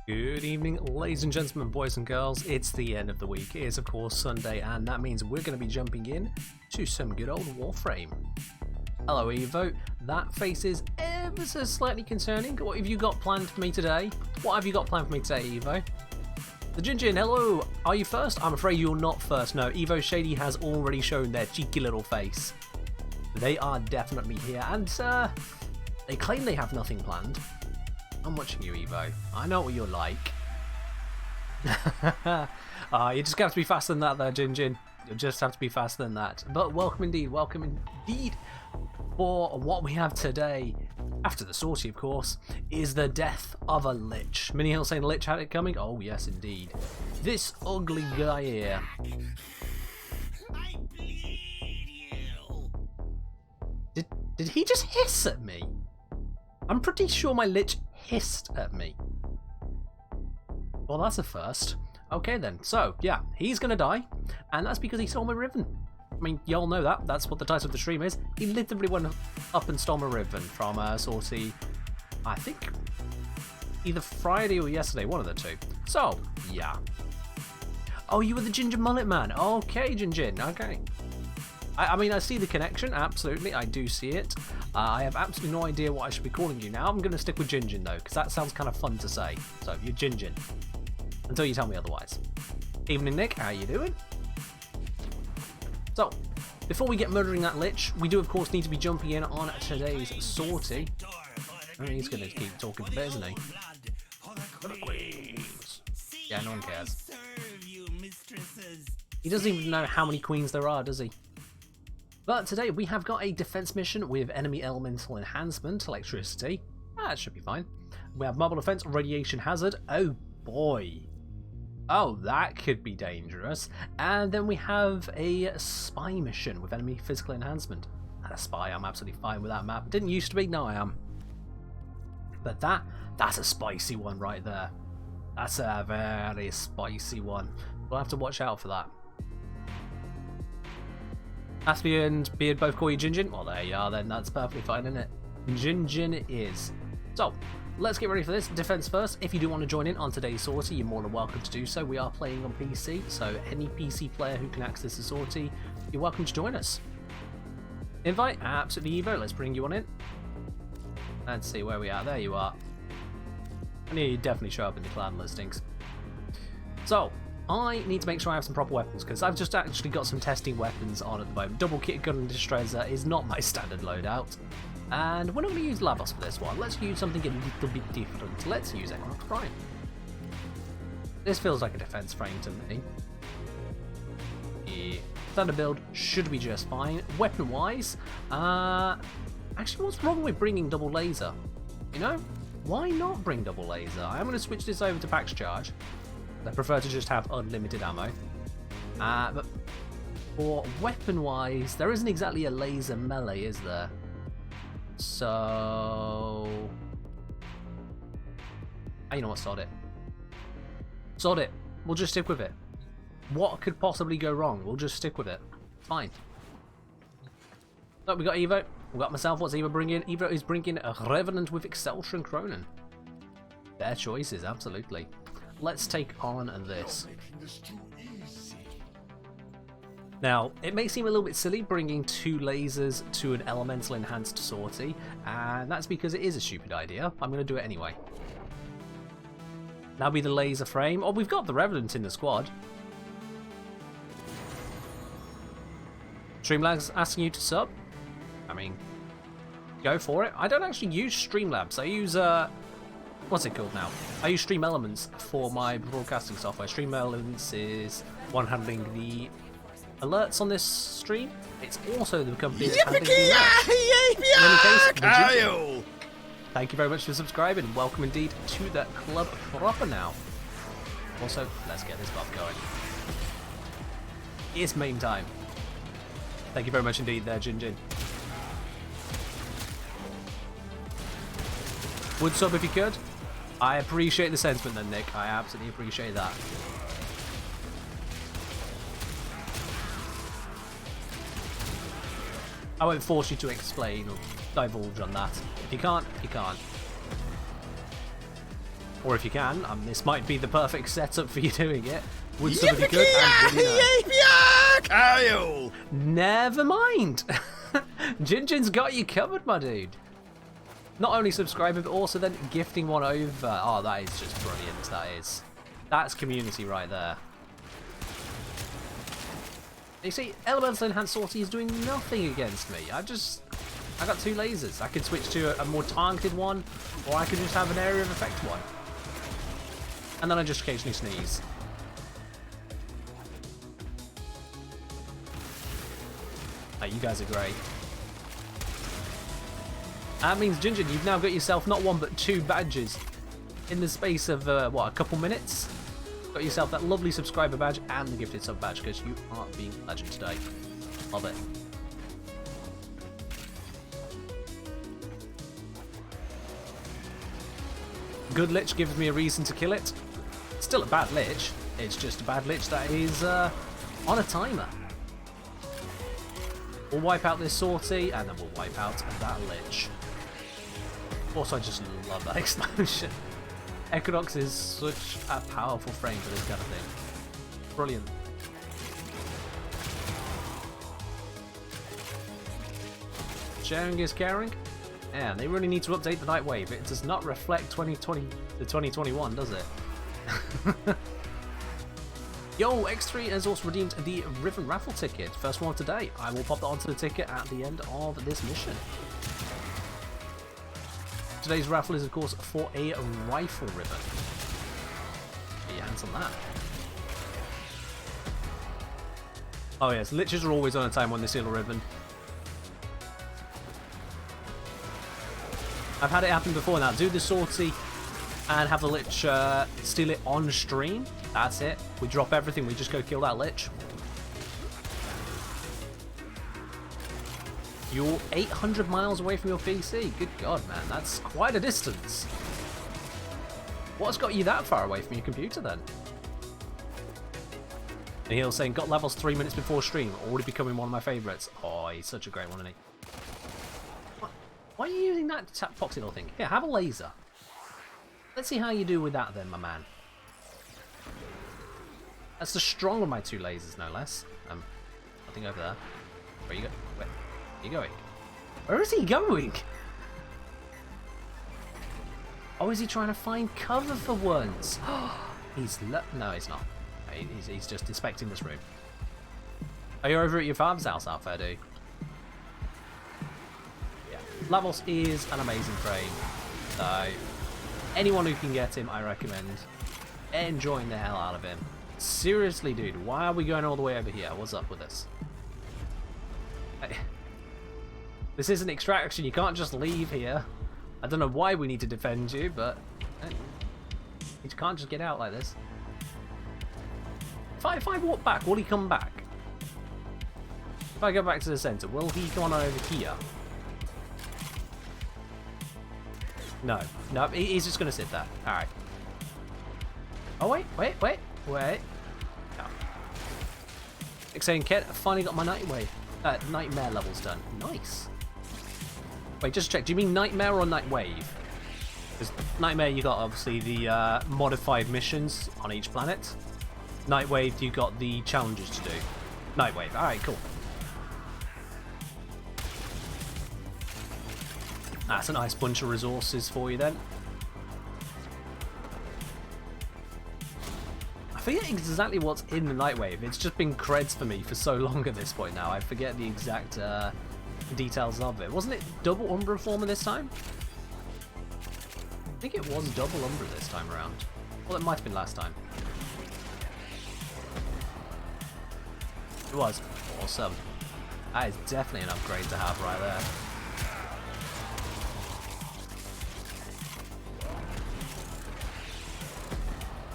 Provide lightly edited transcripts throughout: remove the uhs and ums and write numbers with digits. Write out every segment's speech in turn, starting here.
Good evening, ladies and gentlemen, boys and girls. It's the end of the week. It is, of course, Sunday, and that means we're going to be jumping in to some good old Warframe. Hello, Evo. That face is ever so slightly concerning. What have you got planned for me today? What have you got planned for me today, Evo? The Jinjin, hello. Are you first? I'm afraid you're not first. No, Evo Shady has already shown their cheeky little face. They are definitely here, and they claim they have nothing planned. I'm watching you, Evo. I know what you're like. You just have to be faster than that there, Jinjin. You just have to be faster than that. But welcome indeed for what we have today, after the sortie of course, is the death of a Lich. Mini Hill saying Lich had it coming? Oh yes indeed. This ugly guy here. I bleed you. Did he just hiss at me? I'm pretty sure my Lich hissed at me. Well, that's a first. Okay then, so yeah, he's gonna die, and that's because he stole my riven. I mean, y'all know that. That's what the title of the stream is. He literally went up and stole my riven from sortie, I think, either Friday or yesterday, one of the two. So, yeah. Oh, you were the Ginger Mullet Man. Okay, Jinjin, okay. I mean, I see the connection, absolutely, I do see it. I have absolutely no idea what I should be calling you now. I'm going to stick with Jinjin, though, because that sounds kind of fun to say. So, you're Jinjin. Until you tell me otherwise. Evening, Nick, how you doing? So, before we get murdering that Lich, we do, of course, need to be jumping in on today's sortie. Oh, he's going to keep talking for a bit, isn't he? For the queens. Yeah, no one cares. He doesn't even know how many queens there are, does he? But today we have got a defense mission with enemy elemental enhancement, electricity. That should be fine. We have marble defense, radiation hazard. Oh boy. Oh, that could be dangerous. And then we have a spy mission with enemy physical enhancement. And a spy, I'm absolutely fine with that map. Didn't used to be, now I am. But that's a spicy one right there. That's a very spicy one. We'll have to watch out for that. Aspie and Beard both call you Jinjin? Well, there you are then. That's perfectly fine, isn't it? Jinjin it is. So, let's get ready for this. Defense first. If you do want to join in on today's sortie, you're more than welcome to do so. We are playing on PC, so any PC player who can access the sortie, you're welcome to join us. Invite? Absolutely, Evo. Let's bring you on in. Let's see where we are. There you are. I need you definitely show up in the clan listings. So, I need to make sure I have some proper weapons, because I've just actually got some testing weapons on at the moment. Double kit gun and distresser is not my standard loadout. And we're not going to use Lavos for this one. Let's use something a little bit different. Let's use Equinox Prime. This feels like a defense frame to me. Yeah. Standard build should be just fine. Weapon-wise, actually, what's wrong with bringing double laser? You know, why not bring double laser? I'm going to switch this over to Pax Charge. I prefer to just have unlimited ammo. But for weapon-wise, there isn't exactly a laser melee, is there? So... you know what, sod it. Sod it. We'll just stick with it. What could possibly go wrong? We'll just stick with it. Fine. So we got Evo. We got myself. What's Evo bringing? Evo is bringing a Revenant with Excelsior Cronin. Fair choices, absolutely. Let's take on this. Now, it may seem a little bit silly bringing two lasers to an elemental enhanced sortie, and that's because it is a stupid idea. I'm going to do it anyway. That'll be the laser frame. Oh, we've got the Revenant in the squad. Streamlabs asking you to sub? I mean, go for it. I don't actually use Streamlabs. I use, what's it called now? I use Stream Elements for my broadcasting software. Stream Elements is one handling the alerts on this stream. It's also the company that's handling the match. Thank you very much for subscribing. Welcome indeed to the club proper now. Also, let's get this buff going. It's main time. Thank you very much indeed there, Jinjin. Would sub if you could. I appreciate the sentiment then, Nick. I absolutely appreciate that. I won't force you to explain or divulge on that. If you can't, you can't. Or if you can, this might be the perfect setup for you doing it. Would somebody good? And would you know? Never mind. Jinjin's got you covered, my dude. Not only subscribing, but also then gifting one over. Oh, that is just brilliant. That's community right there. You see, Elemental Enhanced Sortie is doing nothing against me. I got 2 lasers. I could switch to a more targeted one, or I could just have an area of effect one. And then I just occasionally sneeze. Oh, you guys are great. That means, Jinjin, you've now got yourself not 1 but 2 badges in the space of, what, a couple minutes? Got yourself that lovely subscriber badge and the gifted sub badge because you are being a legend today. Love it. Good Lich gives me a reason to kill it. Still a bad Lich. It's just a bad Lich that is on a timer. We'll wipe out this sortie and then we'll wipe out that Lich. Also, I just love that explosion. Equinox is such a powerful frame for this kind of thing. Brilliant. Sharing is caring. Yeah, they really need to update the Night Wave. It does not reflect 2020 to 2021, does it? Yo, X3 has also redeemed the Riven raffle ticket. First one of today. I will pop that onto the ticket at the end of this mission. Today's raffle is, of course, for a rifle ribbon. Get your hands on that. Oh yes, Liches are always on a time when they steal a ribbon. I've had it happen before now. Do the sortie and have the Lich steal it on stream. That's it. We drop everything. We just go kill that Lich. You're 800 miles away from your PC. Good God, man. That's quite a distance. What's got you that far away from your computer, then? And he'll saying, got levels 3 minutes before stream. Already becoming one of my favourites. Oh, he's such a great one, isn't he? Why are you using that poxy little thing? Here, have a laser. Let's see how you do with that, then, my man. That's the strong of my 2 lasers, no less. Nothing over there. Where you go? Where are you going? Where is he going? Oh, is he trying to find cover for once? No, he's not. He's just inspecting this room. Are you over at your father's house, Alfredo? Yeah. Lavos is an amazing frame. So, anyone who can get him, I recommend enjoying the hell out of him. Seriously, dude, why are we going all the way over here? What's up with this? This isn't extraction. You can't just leave here. I don't know why we need to defend you, but you can't just get out like this. If I walk back, will he come back? If I go back to the center, will he come on over here? No. No, he's just going to sit there. Alright. Oh, wait. No. Like saying, Ket, I finally got my Nightmare levels done. Nice. Wait, just check. Do you mean Nightmare or Night Wave? Because Nightmare, you got obviously the modified missions on each planet. Night Wave, you got the challenges to do. Night Wave. Alright, cool. That's a nice bunch of resources for you then. I forget exactly what's in the Night Wave. It's just been creds for me for so long at this point now. I forget the exact details of it. Wasn't it double Umbra former this time? I think it was double Umbra this time around. Well, it might have been last time. It was. Awesome. That is definitely an upgrade to have right there.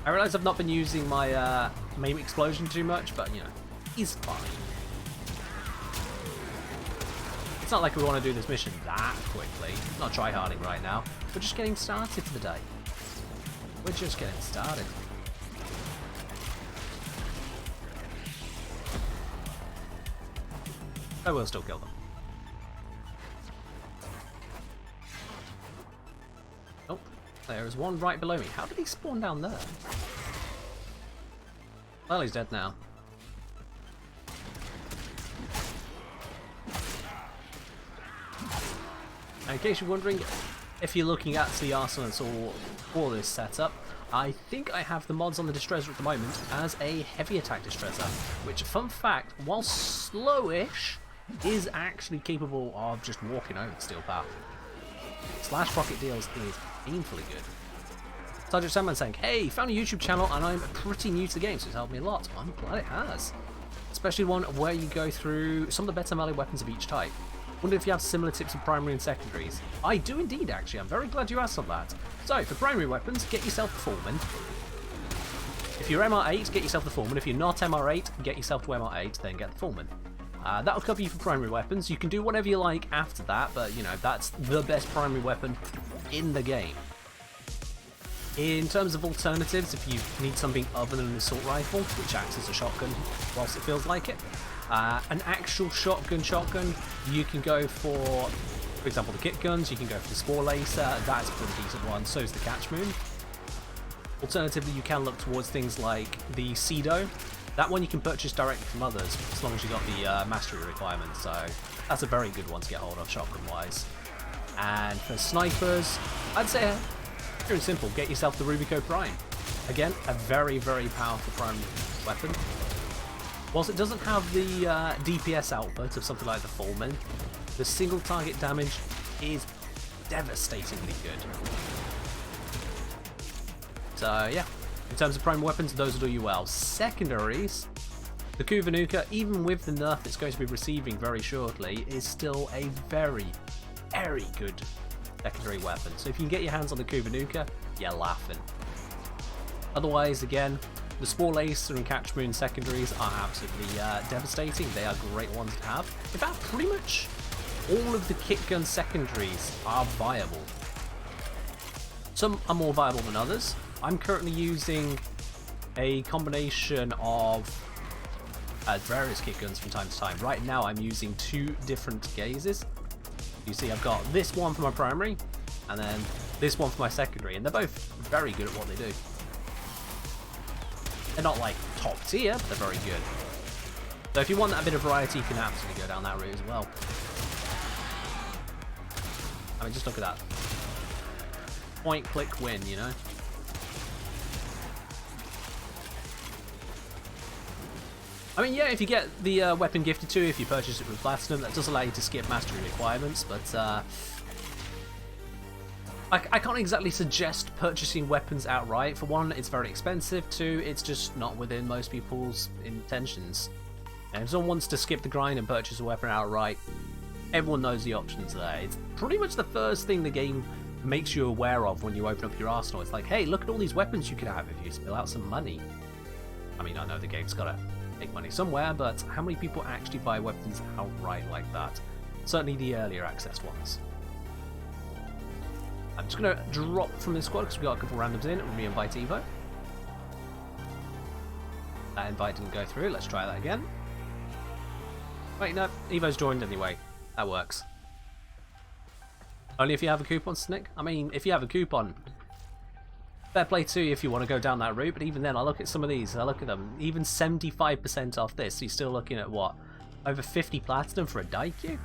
I realise I've not been using my main explosion too much, but, you know, he's fine. It's not like we want to do this mission that quickly. Not tryharding right now. We're just getting started for the day. We're just getting started. I will still kill them. Nope. There is one right below me. How did he spawn down there? Well, he's dead now. And in case you're wondering, if you're looking at the arsenals or for this setup, I think I have the mods on the Distresser at the moment as a heavy attack Distresser, which, fun fact, while slowish, is actually capable of just walking over the steel path. Slash rocket deals is painfully good. Sergeant Sandman saying, hey, found a YouTube channel and I'm pretty new to the game, so it's helped me a lot. I'm glad it has. Especially one where you go through some of the better melee weapons of each type. Wonder if you have similar tips for primary and secondaries. I do indeed, actually. I'm very glad you asked on that. So, for primary weapons, get yourself the Foreman. If you're MR8, get yourself the Foreman. If you're not MR8, get yourself to MR8, then get the Foreman. That'll cover you for primary weapons. You can do whatever you like after that, but, you know, that's the best primary weapon in the game. In terms of alternatives, if you need something other than an assault rifle, which acts as a shotgun whilst it feels like it, an actual shotgun, you can go for example, the kit guns, you can go for the Spore Lacer, that's a pretty decent one, so is the Catch Moon. Alternatively, you can look towards things like the Cedo. That one you can purchase directly from others, as long as you got the mastery requirement, so that's a very good one to get hold of, shotgun-wise. And for snipers, I'd say, pure and simple, get yourself the Rubico Prime. Again, a very, very powerful prime weapon. Whilst it doesn't have the DPS output of something like the Foreman, the single target damage is devastatingly good. So yeah, in terms of prime weapons, those will do you well. Secondaries, the Kuvanuka, even with the nerf it's going to be receiving very shortly, is still a very, very good secondary weapon. So if you can get your hands on the Kuvanuka, you're laughing. Otherwise, again, the Spore Lacer and Catch Moon secondaries are absolutely devastating. They are great ones to have. In fact, pretty much all of the kit gun secondaries are viable. Some are more viable than others. I'm currently using a combination of various kit guns from time to time. Right now I'm using two different gazes. You see I've got this one for my primary and then this one for my secondary, and they're both very good at what they do. They're not like top tier, but they're very good. So if you want that bit of variety, you can absolutely go down that route as well. I mean, just look at that. Point, click, win, you know? I mean, yeah, if you get the weapon gifted to you, if you purchase it with Platinum, that does allow you to skip mastery requirements, but I can't exactly suggest purchasing weapons outright. For one, it's very expensive. Two, it's just not within most people's intentions. And if someone wants to skip the grind and purchase a weapon outright, everyone knows the options there. It's pretty much the first thing the game makes you aware of when you open up your arsenal. It's like, hey, look at all these weapons you can have if you spill out some money. I mean, I know the game's got to make money somewhere, but how many people actually buy weapons outright like that? Certainly the earlier access ones. I'm just going to drop from this squad because we got a couple randoms in and re-invite Evo. That invite didn't go through. Let's try that again. Wait, no, Evo's joined anyway. That works. Only if you have a coupon, Snick. I mean, if you have a coupon, fair play to you if you want to go down that route, but even then, I look at some of these, I look at them, even 75% off this, you're still looking at what? Over 50 platinum for a Daikyu?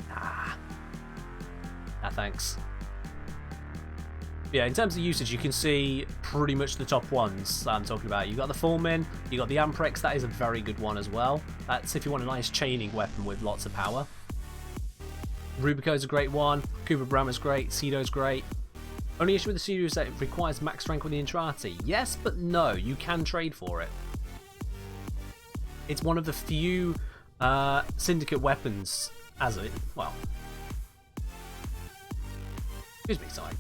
Nah, thanks. Yeah, in terms of usage, you can see pretty much the top ones that I'm talking about. You've got the Foreman, you got the Amprex, that is a very good one as well. That's if you want a nice chaining weapon with lots of power. Rubico's a great one, Kuba Brahma's great, Cedo's great. Only issue with the Cedo is that it requires max strength with the Entrati. Yes, but no, you can trade for it. It's one of the few Syndicate weapons as it, well. Excuse me, sorry.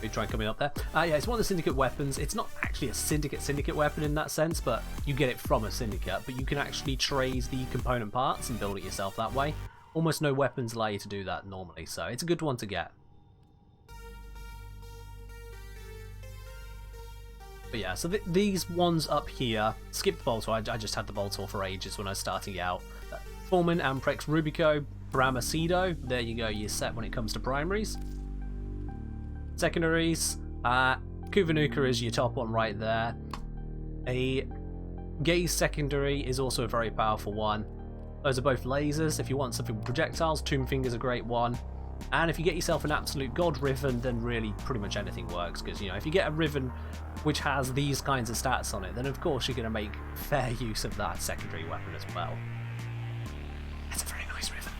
We try coming up there. Yeah, it's one of the Syndicate weapons. It's not actually a Syndicate weapon in that sense, but you get it from a Syndicate. But you can actually trade the component parts and build it yourself that way. Almost no weapons allow you to do that normally, so it's a good one to get. But yeah, so these ones up here, skip the Boltor. I just had the Boltor for ages when I was starting out. Foreman, Amprex, Rubico, Brahma, Cedo. There you go, you're set when it comes to primaries. Secondaries, Kuvanuka is your top one right there. A Gaze secondary is also a very powerful one. Those are both lasers. If you want something with projectiles, Tomb Finger's a great one. And if you get yourself an absolute god Riven, then really pretty much anything works. Because, you know, if you get a Riven which has these kinds of stats on it, then of course you're going to make fair use of that secondary weapon as well. It's a very nice Riven.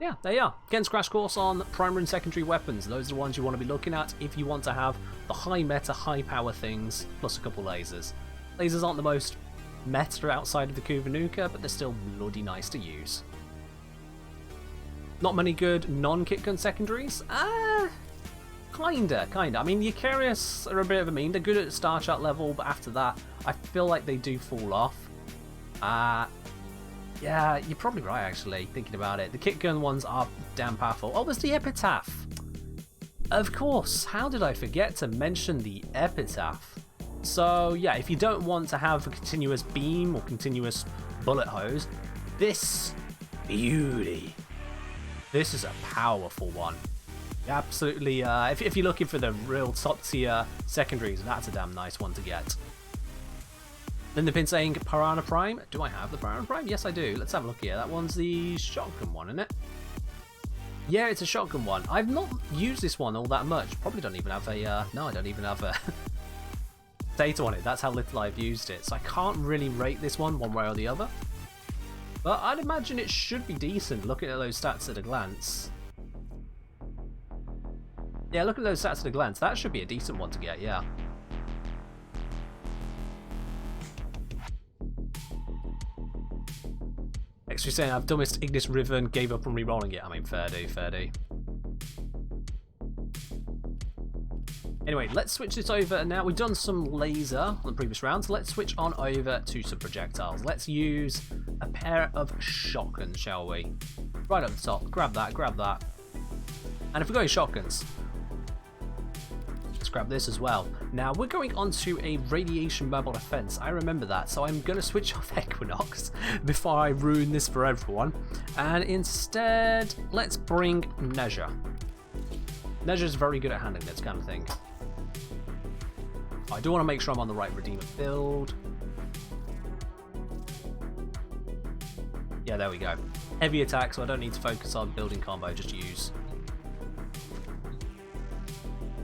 Yeah, there you are. Ken's crash course on primary and secondary weapons. Those are the ones you want to be looking at if you want to have the high meta, high power things, plus a couple lasers. Lasers aren't the most meta outside of the Kuvanuka, but they're still bloody nice to use. Not many good non-kit gun secondaries? Kinda. I mean, the Eucharius are a bit of a meme. They're good at star chart level, but after that, I feel like they do fall off. Yeah, you're probably right, actually, thinking about it. The kit gun ones are damn powerful. Oh, there's the Epitaph! Of course, how did I forget to mention the Epitaph? So, yeah, if you don't want to have a continuous beam or continuous bullet hose, this beauty. This is a powerful one. Absolutely, if you're looking for the real top tier secondaries, that's a damn nice one to get. Then they've been saying Piranha Prime. Do I have the Piranha Prime? Yes, I do. Let's have a look here. That one's the shotgun one, isn't it? Yeah, it's a shotgun one. I've not used this one all that much. Probably don't even have a... no, I don't even have a data on it. That's how little I've used it. So I can't really rate this one way or the other. But I'd imagine it should be decent, looking at those stats at a glance. Yeah, look at those stats at a glance. That should be a decent one to get, yeah. Extra saying I've dumbest Ignis Riven, gave up on re-rolling it. I mean, fair do, fair do. Anyway, let's switch this over now. We've done some laser on the previous round, so let's switch on over to some projectiles. Let's use a pair of shotguns, shall we? Right up the top, grab that, grab that. And if we're going shotguns, let's grab this as well. Now, we're going on to a radiation mobile defense. I remember that, so I'm going to switch off Equinox before I ruin this for everyone. And instead, let's bring Nezha. Nezha's very good at handling this kind of thing. I do want to make sure I'm on the right Redeemer build. Yeah, there we go. Heavy attack, so I don't need to focus on building combo, just use.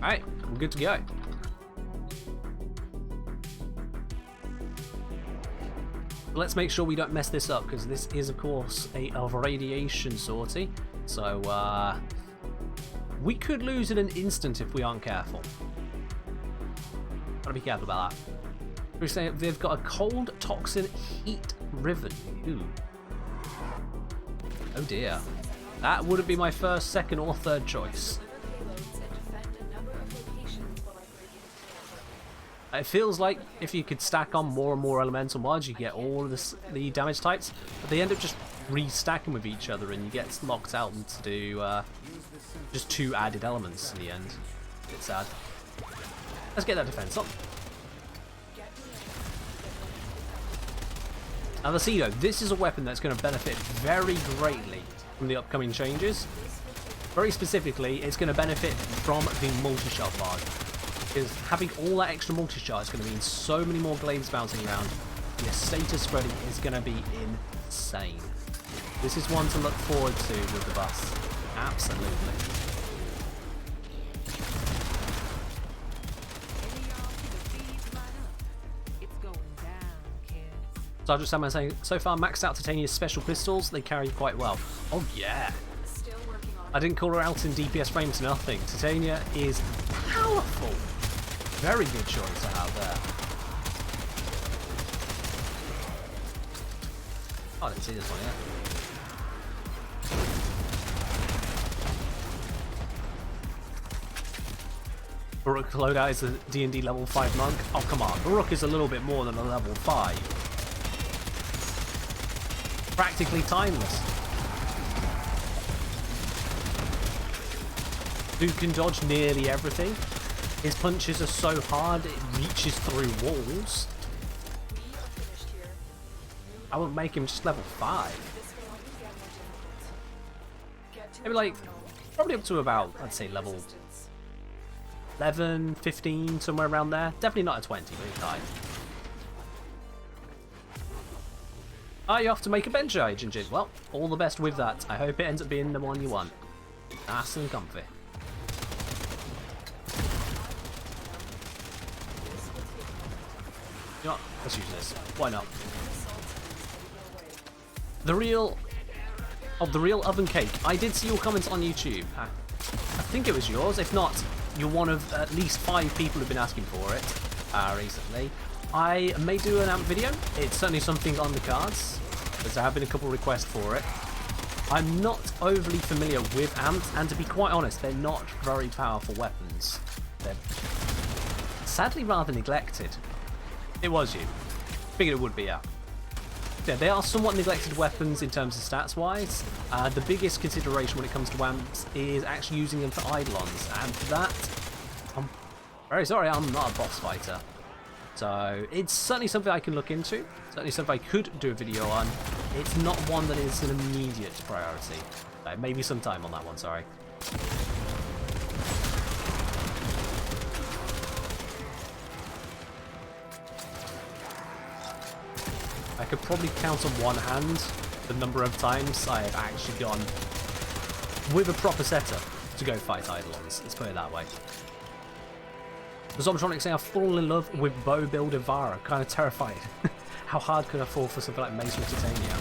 Alright, we're good to go. Let's make sure we don't mess this up, because this is, of course, a radiation sortie. So, we could lose in an instant if we aren't careful. Gotta be careful about that. We're saying they've got a cold toxin heat riven. Ooh. Oh dear. That wouldn't be my first, second, or third choice. It feels like if you could stack on more and more elemental mods, you get all of the damage types, but they end up just restacking with each other, and you get locked out to do just 2 added elements in the end. It's sad. Let's get that defense up. Now the Cedo, this is a weapon that's going to benefit very greatly from the upcoming changes. Very specifically, it's going to benefit from the multi-shot bar. Because having all that extra multi-shot is going to mean so many more glaives bouncing around. Your status spreading is going to be insane. This is one to look forward to with the bus. Absolutely. So I'll just have my saying, so far maxed out Titania's special pistols, they carry quite well. Oh yeah. I didn't call her out in DPS frame to nothing. Titania is powerful. Very good choice to have there. Oh, I didn't see this one yet. Baruch loadout is a D&D level 5 monk. Oh, come on. Baruch is a little bit more than a level 5. Practically timeless. Who can dodge nearly everything. His punches are so hard it reaches through walls. I would make him just level 5. Maybe like Probably up to about, I'd say, level 11, 15, somewhere around there. Definitely not a 20, but it's high. Are you off to make a bench, Jinjin? Well, all the best with that. I hope it ends up being the one you want. Nice and comfy. You know what? Let's use this. Why not? The real oven cake. I did see your comments on YouTube. I think it was yours. If not, you're one of at least 5 people who've been asking for it recently. I may do an AMP video. It's certainly something on the cards, because there have been a couple of requests for it. I'm not overly familiar with AMPs, and to be quite honest, they're not very powerful weapons. They're sadly rather neglected. It was you. Figured it would be, yeah. Yeah, they are somewhat neglected weapons in terms of stats-wise. The biggest consideration when it comes to AMPs is actually using them for eidolons, and for that, I'm very sorry, I'm not a boss fighter. So it's certainly something I can look into, certainly something I could do a video on. It's not one that is an immediate priority. Maybe some time on that one, sorry. I could probably count on one hand the number of times I have actually gone with a proper setup to go fight eidolons. Let's put it that way. The Zomtronic say I've fallen in love with bow build Ivara. Kind of terrified. How hard could I fall for something like Mace with Titania?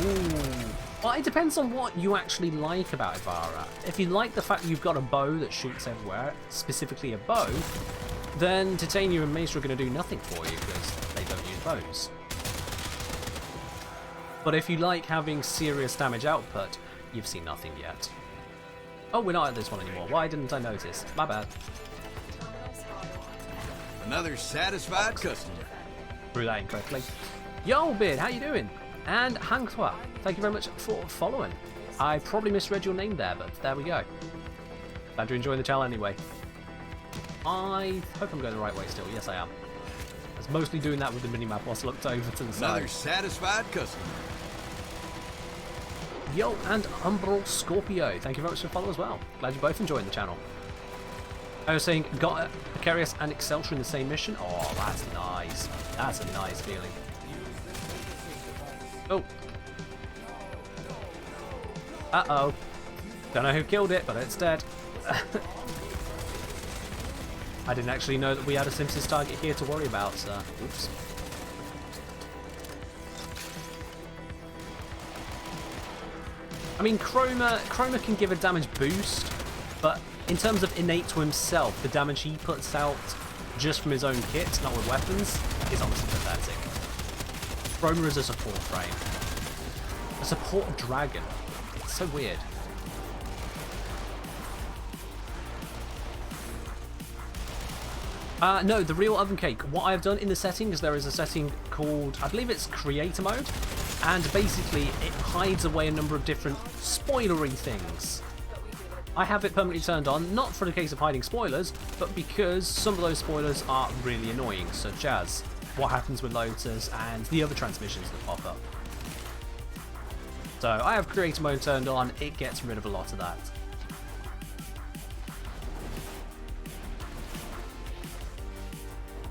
Ooh. Well, it depends on what you actually like about Ivara. If you like the fact that you've got a bow that shoots everywhere, specifically a bow, then Titania and Mace are going to do nothing for you because they don't use bows. But if you like having serious damage output, you've seen nothing yet. Oh, we're not at this one anymore. Why didn't I notice? My bad. Another satisfied customer. Threw that incorrectly. Yo, Beard, how you doing? And Hangthwa, thank you very much for following. I probably misread your name there, but there we go. Glad you're enjoying the channel anyway. I hope I'm going the right way still. Yes, I am. I was mostly doing that with the minimap whilst I looked over to the side. Another satisfied customer. Yo, and Umbral Scorpio, thank you very much for following as well. Glad you're both enjoying the channel. I was saying, got Precarious and Excelsior in the same mission? Oh, that's nice. That's a nice feeling. Oh. Uh-oh. Don't know who killed it, but it's dead. I didn't actually know that we had a Simpsons target here to worry about, so oops. I mean, Chroma can give a damage boost, but in terms of innate to himself, the damage he puts out just from his own kit, not with weapons, is honestly pathetic. Chroma is a support frame. A support dragon. It's so weird. No, the real oven cake. What I've done in the settings, there is a setting called, I believe it's creator mode, and basically it hides away a number of different spoilery things. I have it permanently turned on, not for the case of hiding spoilers, but because some of those spoilers are really annoying, such as what happens with Lotus and the other transmissions that pop up. So I have creator mode turned on, it gets rid of a lot of that.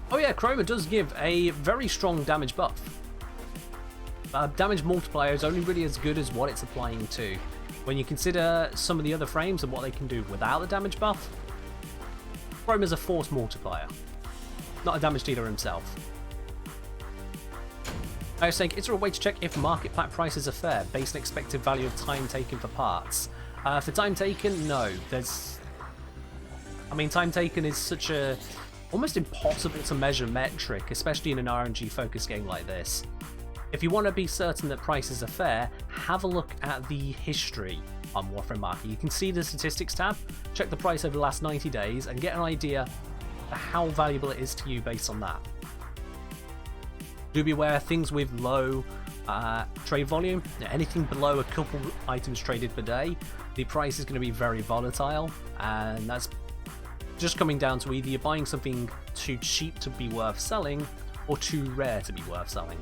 Oh yeah, Chroma does give a very strong damage buff. Damage multiplier is only really as good as what it's applying to. When you consider some of the other frames and what they can do without the damage buff, Chroma's a force multiplier, not a damage dealer himself. I was saying, is there a way to check if market plat prices are fair based on expected value of time taken for parts? For time taken, no. I mean, time taken is such a almost impossible to measure metric, especially in an RNG focused game like this. If you want to be certain that prices are fair, have a look at the history on Warframe Market. You can see the statistics tab, check the price over the last 90 days, and get an idea of how valuable it is to you based on that. Do be aware, things with low trade volume, anything below a couple items traded per day, the price is going to be very volatile, and that's just coming down to either you're buying something too cheap to be worth selling, or too rare to be worth selling.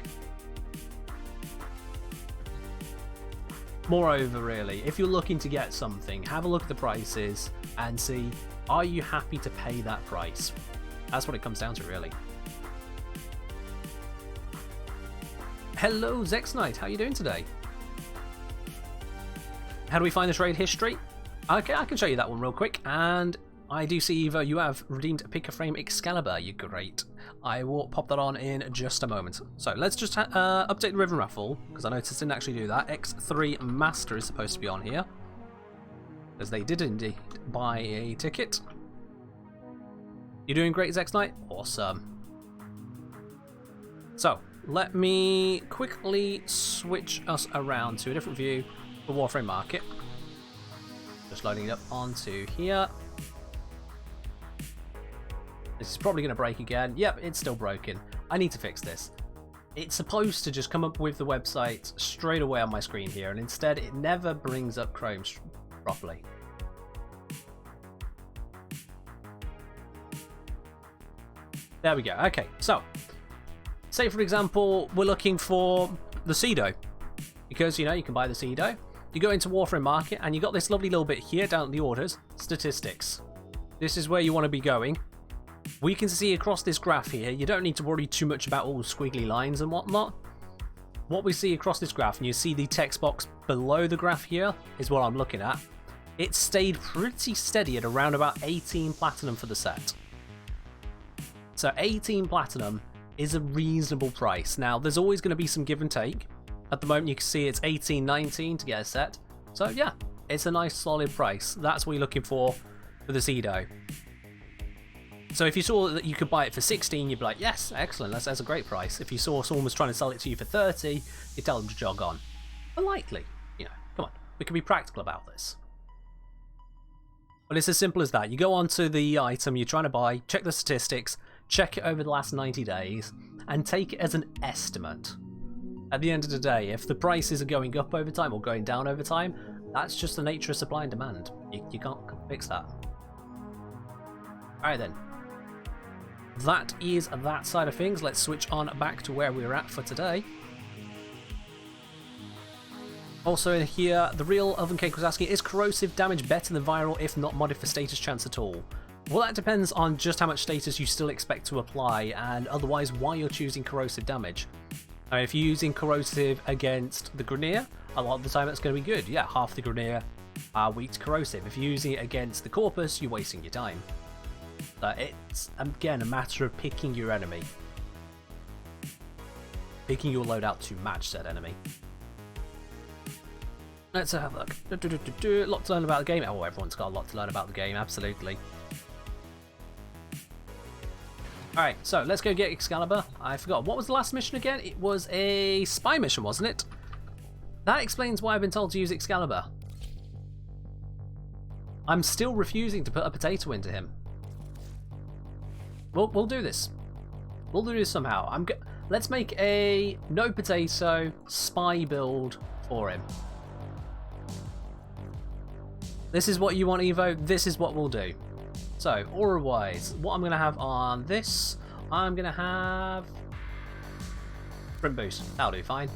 Moreover, really, if you're looking to get something, have a look at the prices and see, are you happy to pay that price? That's what it comes down to, really. Hello, Zex Knight, how are you doing today? How do we find the trade history? Okay, I can show you that one real quick. And I do see, Evo, you have redeemed a Pick-a-Frame Excalibur. You're great. I will pop that on in just a moment. So let's just update the Riven Raffle, because I noticed it didn't actually do that. X3 Master is supposed to be on here, because they did indeed buy a ticket. You're doing great, Zex Knight? Awesome. So, let me quickly switch us around to a different view for Warframe Market. Just loading it up onto here. This is probably going to break again. Yep, it's still broken. I need to fix this. It's supposed to just come up with the website straight away on my screen here, and instead it never brings up Chrome properly. There we go. Okay, so say for example we're looking for the Cedo, because you know you can buy the Cedo. You go into Warframe Market and you got this lovely little bit here down at the orders, statistics. This is where you want to be going. We can see across this graph here, you don't need to worry too much about all the squiggly lines and whatnot. What we see across this graph, and you see the text box below the graph here, is what I'm looking at. It stayed pretty steady at around about 18 platinum for the set. So 18 platinum is a reasonable price. Now, there's always going to be some give and take. At the moment, you can see it's 18.19 to get a set. So yeah, it's a nice solid price. That's what you're looking for the Cedo. So if you saw that you could buy it for 16, you'd be like, yes, excellent, that's a great price. If you saw someone was trying to sell it to you for 30, you tell them to jog on. Politely, you know, come on, we can be practical about this. But it's as simple as that. You go onto the item you're trying to buy, check the statistics, check it over the last 90 days, and take it as an estimate. At the end of the day, if the prices are going up over time or going down over time, that's just the nature of supply and demand. You can't fix that. Alright then. That is that side of things. Let's switch on back to where we were at for today. Also in here, the real Oven Cake was asking, is corrosive damage better than viral if not modded for status chance at all? Well, that depends on just how much status you still expect to apply, and otherwise why you're choosing corrosive damage. If you're using corrosive against the Grineer, a lot of the time it's going to be good. Yeah, half the Grineer are weak to corrosive. If you're using it against the Corpus, you're wasting your time. It's, again, a matter of picking your enemy. Picking your loadout to match said enemy. Let's have a look. A lot to learn about the game. Oh, everyone's got a lot to learn about the game, absolutely. Alright, so let's go get Excalibur. I forgot, what was the last mission again? It was a spy mission, wasn't it? That explains why I've been told to use Excalibur. I'm still refusing to put a potato into him. We'll do this. We'll do this somehow. Let's make a no potato spy build for him. This is what you want, Evo. This is what we'll do. So, aura-wise, what I'm going to have on this, I'm going to have sprint boost. That'll do fine.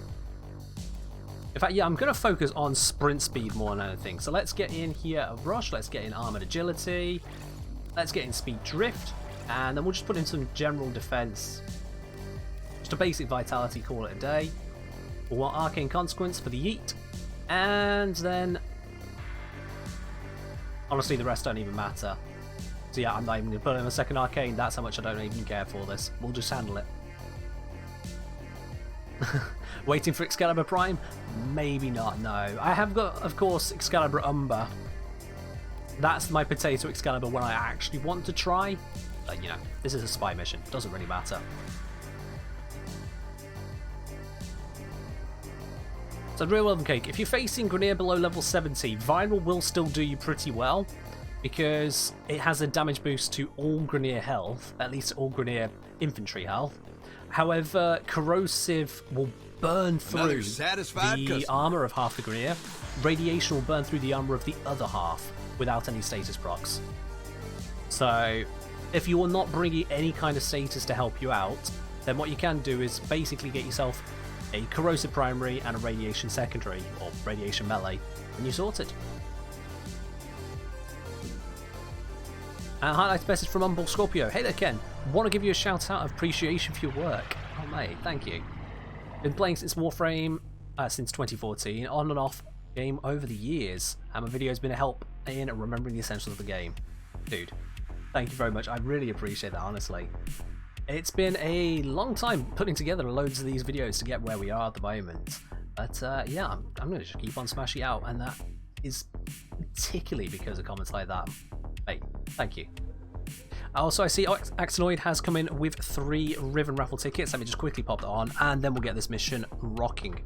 In fact, yeah, I'm going to focus on sprint speed more than anything. So let's get in here a rush. Let's get in armored agility. Let's get in speed drift. And then we'll just put in some general defense. Just a basic vitality, call it a day. We'll want arcane consequence for the yeet. And then, honestly, the rest don't even matter. So yeah, I'm not even going to put in a second arcane. That's how much I don't even care for this. We'll just handle it. Waiting for Excalibur Prime? Maybe not, no. I have got, of course, Excalibur Umber. That's my potato Excalibur when I actually want to try. But, you know, this is a spy mission. Doesn't really matter. So, real Oven Cake, if you're facing Grineer below level 70, Viral will still do you pretty well, because it has a damage boost to all Grineer health, at least all Grineer infantry health. However, Corrosive will burn through the armor of half the Grineer. Radiation will burn through the armor of the other half without any status procs. So, if you are not bringing any kind of status to help you out, then what you can do is basically get yourself a corrosive primary, and a radiation secondary, or radiation melee, and you're sorted. Highlight message from Humble Scorpio. Hey there, Ken. Want to give you a shout out of appreciation for your work. Oh, mate, thank you. Been playing since Warframe, since 2014, on and off game over the years, and my video has been a help in remembering the essentials of the game. Dude, thank you very much. I really appreciate that, honestly. It's been a long time putting together loads of these videos to get where we are at the moment. But yeah, I'm going to just keep on smashing out, and that is particularly because of comments like that. Hey, thank you. Also, I see Axonoid has come in with 3 Riven raffle tickets. Let me just quickly pop that on, and then we'll get this mission rocking.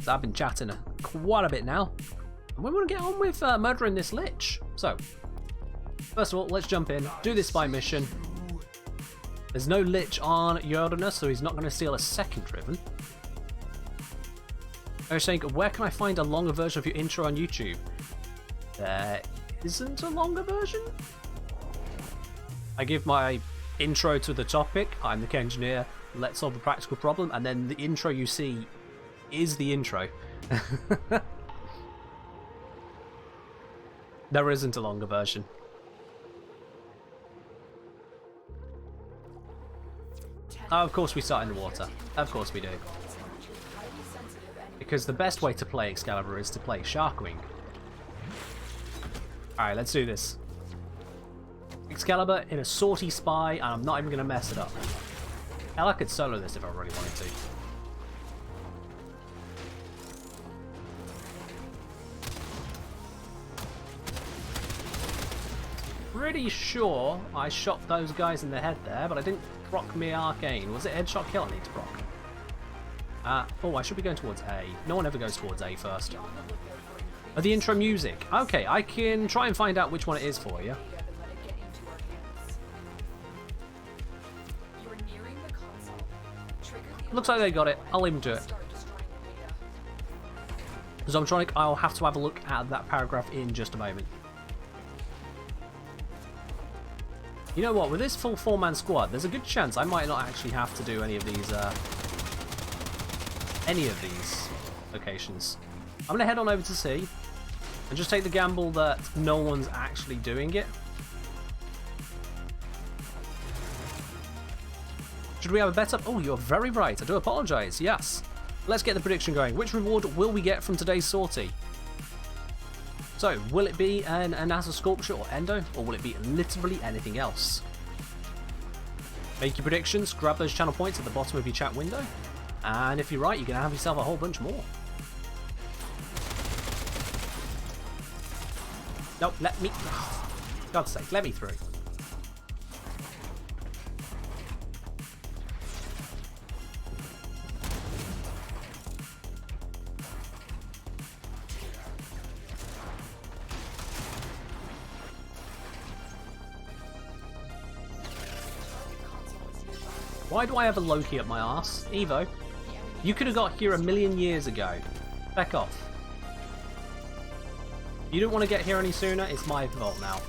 So I've been chatting quite a bit now, and we want to get on with murdering this Lich. So, first of all, let's jump in, do this spy mission. There's no Lich on Jordanus, so he's not going to steal a second Riven. I was saying, where can I find a longer version of your intro on YouTube? There isn't a longer version? I give my intro to the topic, I'm the engineer, let's solve the practical problem, and then the intro you see is the intro. There isn't a longer version. Oh, of course we start in the water. Of course we do. Because the best way to play Excalibur is to play Sharkwing. Alright, let's do this. Excalibur in a sortie spy, and I'm not even going to mess it up. Hell, I could solo this if I really wanted to. Pretty sure I shot those guys in the head there, but I didn't proc me arcane. Was it headshot kill I need to proc? Oh, I should be going towards A. No one ever goes towards A first. Oh, the intro music. Okay, I can try and find out which one it is for you. Looks like they got it. I'll leave them to it. Zomtronic, I'll have to have a look at that paragraph in just a moment. You know what, with this full 4-man squad, there's a good chance I might not actually have to do any of these locations. I'm going to head on over to C and just take the gamble that no one's actually doing it. Should we have a bet up? Oh, you're very right. I do apologise. Yes. Let's get the prediction going. Which reward will we get from today's sortie? So, will it be an NASA Sculpture or Endo, or will it be literally anything else? Make your predictions, grab those channel points at the bottom of your chat window, and if you're right, you're going to have yourself a whole bunch more. No, let me... God's sake, let me through. Why do I have a Loki up my arse? Evo, you could have got here 1,000,000 years ago. Back off. You didn't want to get here any sooner, it's my fault now.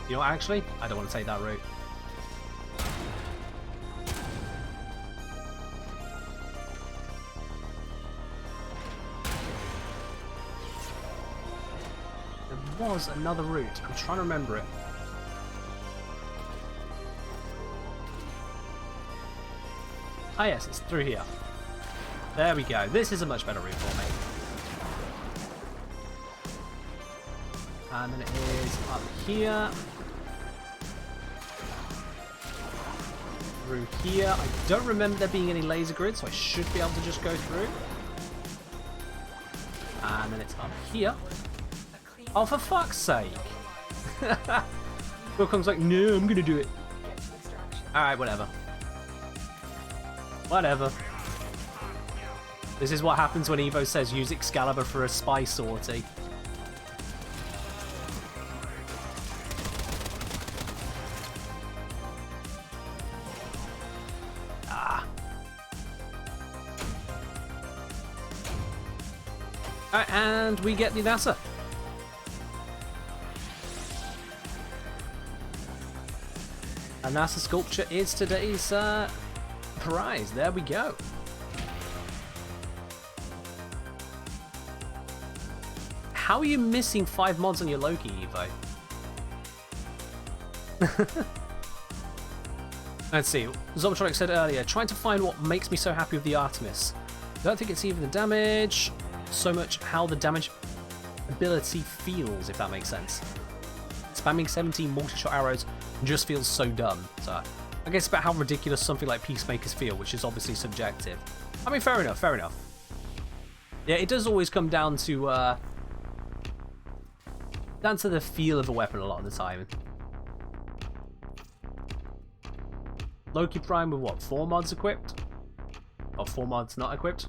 You know what, actually? I don't want to take that route. Was another route. I'm trying to remember it. Ah yes, it's through here. There we go. This is a much better route for me. And then it is up here. Through here. I don't remember there being any laser grids, so I should be able to just go through. And then it's up here. Oh, for fuck's sake! Wilcomb's like, no, I'm gonna do it. Alright, whatever. Whatever. This is what happens when Evo says use Excalibur for a spy sortie. Ah. Alright, and we get the NASA. A NASA sculpture is today's prize. There we go. How are you missing 5 mods on your Loki, Evo? Let's see. Zomtronic said earlier, trying to find what makes me so happy with the Artemis. I don't think it's even the damage, so much how the damage ability feels, if that makes sense. Spamming 17 multi-shot arrows just feels so dumb. So I guess it's about how ridiculous something like Peacemakers feel, which is obviously subjective. I mean, fair enough, fair enough. Yeah, it does always come down to the feel of a weapon a lot of the time. Loki Prime with what, 4 mods equipped? Or 4 mods not equipped?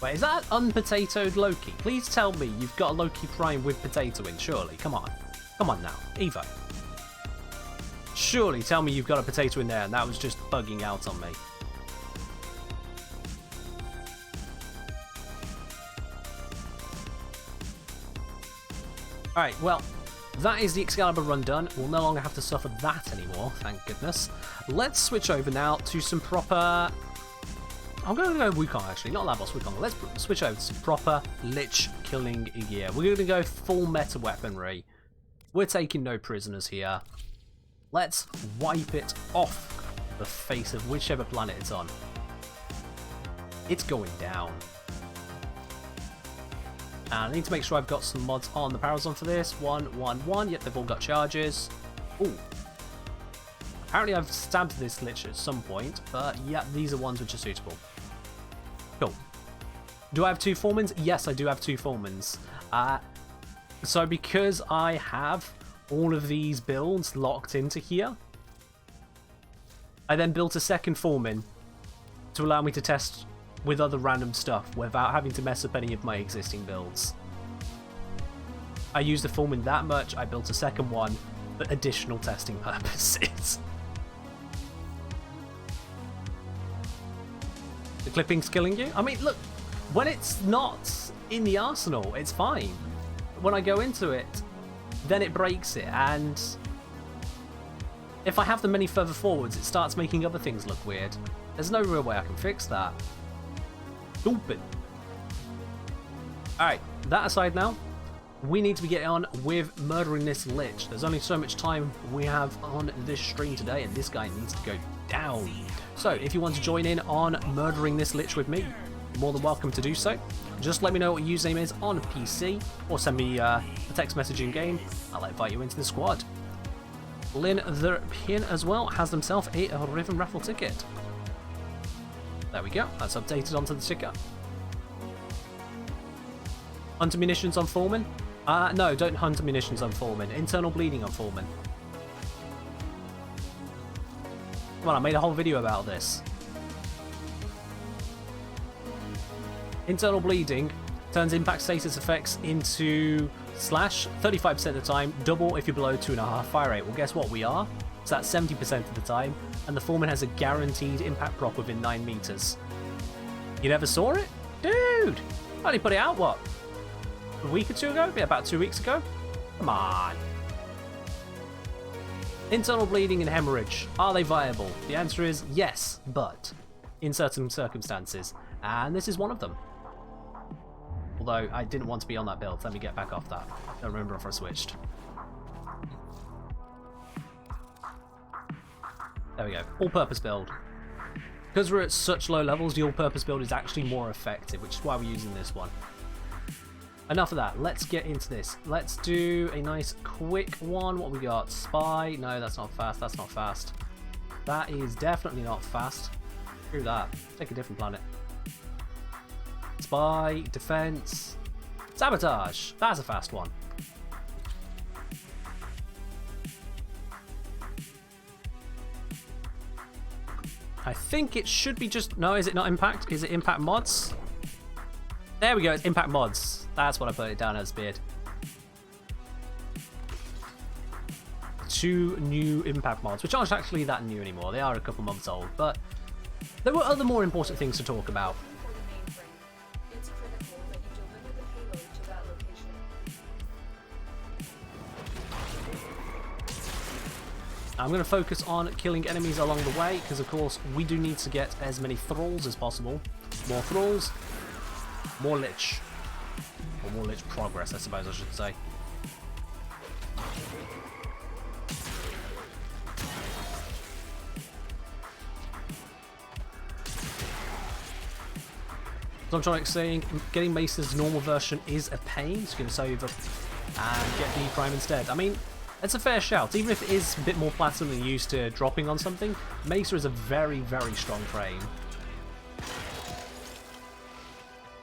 Wait, is that unpotatoed Loki? Please tell me you've got a Loki Prime with potato in, surely. Come on. Come on now. Evo. Surely tell me you've got a potato in there and that was just bugging out on me. Alright, well, that is the Excalibur run done. We'll no longer have to suffer that anymore, thank goodness. Let's switch over now to some proper... I'm going to go Wukong actually, not Labos, Wukong. Let's switch over to some proper Lich killing gear. We're going to go full meta weaponry. We're taking no prisoners here. Let's wipe it off the face of whichever planet it's on. It's going down. And I need to make sure I've got some mods on the Parazon for this. 111. Yep, they've all got charges. Ooh. Apparently I've stabbed this Lich at some point, but yeah, these are ones which are suitable. Cool. Do I have 2 Foremen? Yes, I do have 2 Foremen. So because I have all of these builds locked into here, I then built a second Foreman to allow me to test with other random stuff without having to mess up any of my existing builds. I used the Foreman that much, I built a second one for additional testing purposes. The clipping's killing you? I mean, look, when it's not in the arsenal, it's fine. When I go into it, then it breaks it, and if I have them any further forwards, it starts making other things look weird. There's no real way I can fix that. Stupid. Alright, that aside now, we need to be getting on with murdering this Lich. There's only so much time we have on this stream today, and this guy needs to go down. So, if you want to join in on murdering this Lich with me, you're more than welcome to do so. Just let me know what your username is on PC, or send me a text message in game. I'll invite you into the squad. Lynn the Pin as well has himself a Riven raffle ticket. There we go, that's updated onto the ticker. Hunter munitions on Foreman? No, don't hunter munitions on Foreman. Internal bleeding on Foreman. Come on, I made a whole video about this. Internal bleeding turns impact status effects into slash 35% of the time, double if you're below 2.5 fire rate. Well, guess what? We are. So that's 70% of the time, and the Foreman has a guaranteed impact proc within 9 meters. You never saw it? Dude! I only put it out, what? A week or two ago? Yeah, about 2 weeks ago? Come on. Internal bleeding and hemorrhage. Are they viable? The answer is yes, but in certain circumstances. And this is one of them. Although I didn't want to be on that build. Let me get back off that. Don't remember if I switched. There we go. All-purpose build. Because we're at such low levels, the all-purpose build is actually more effective, which is why we're using this one. Enough of that. Let's get into this. Let's do a nice quick one. What we got? Spy. No, that's not fast. That's not fast. That is definitely not fast. Screw that. Take a different planet. Spy. Defense. Sabotage. That's a fast one. I think it should be just... No, is it not impact? Is it impact mods? There we go. It's impact mods. That's what I put it down as, Beard. 2 new impact mods, which aren't actually that new anymore. They are a couple months old, but there were other more important things to talk about. I'm going to focus on killing enemies along the way, because of course we do need to get as many thralls as possible. More thralls, more Lich. Or more Lich progress, I suppose I should say. So I'm trying to say, getting Mace's normal version is a pain, so you're going to save up and get the Prime instead. I mean, it's a fair shout. Even if it is a bit more platinum than used to dropping on something, Mesa is a very, very strong frame.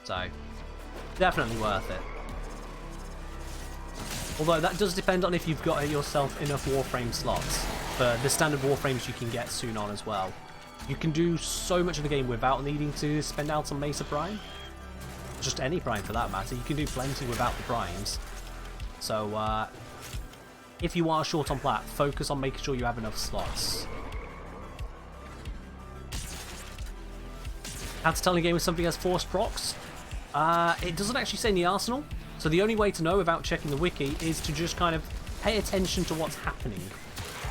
So, definitely worth it. Although that does depend on if you've got yourself enough Warframe slots. For the standard Warframes you can get soon on as well. You can do so much of the game without needing to spend out on Mesa Prime. Just any Prime for that matter. You can do plenty without the Primes. So, if you are short on plat, focus on making sure you have enough slots. How to tell a game if something has forced procs? It doesn't actually say in the arsenal, so the only way to know without checking the wiki is to just kind of pay attention to what's happening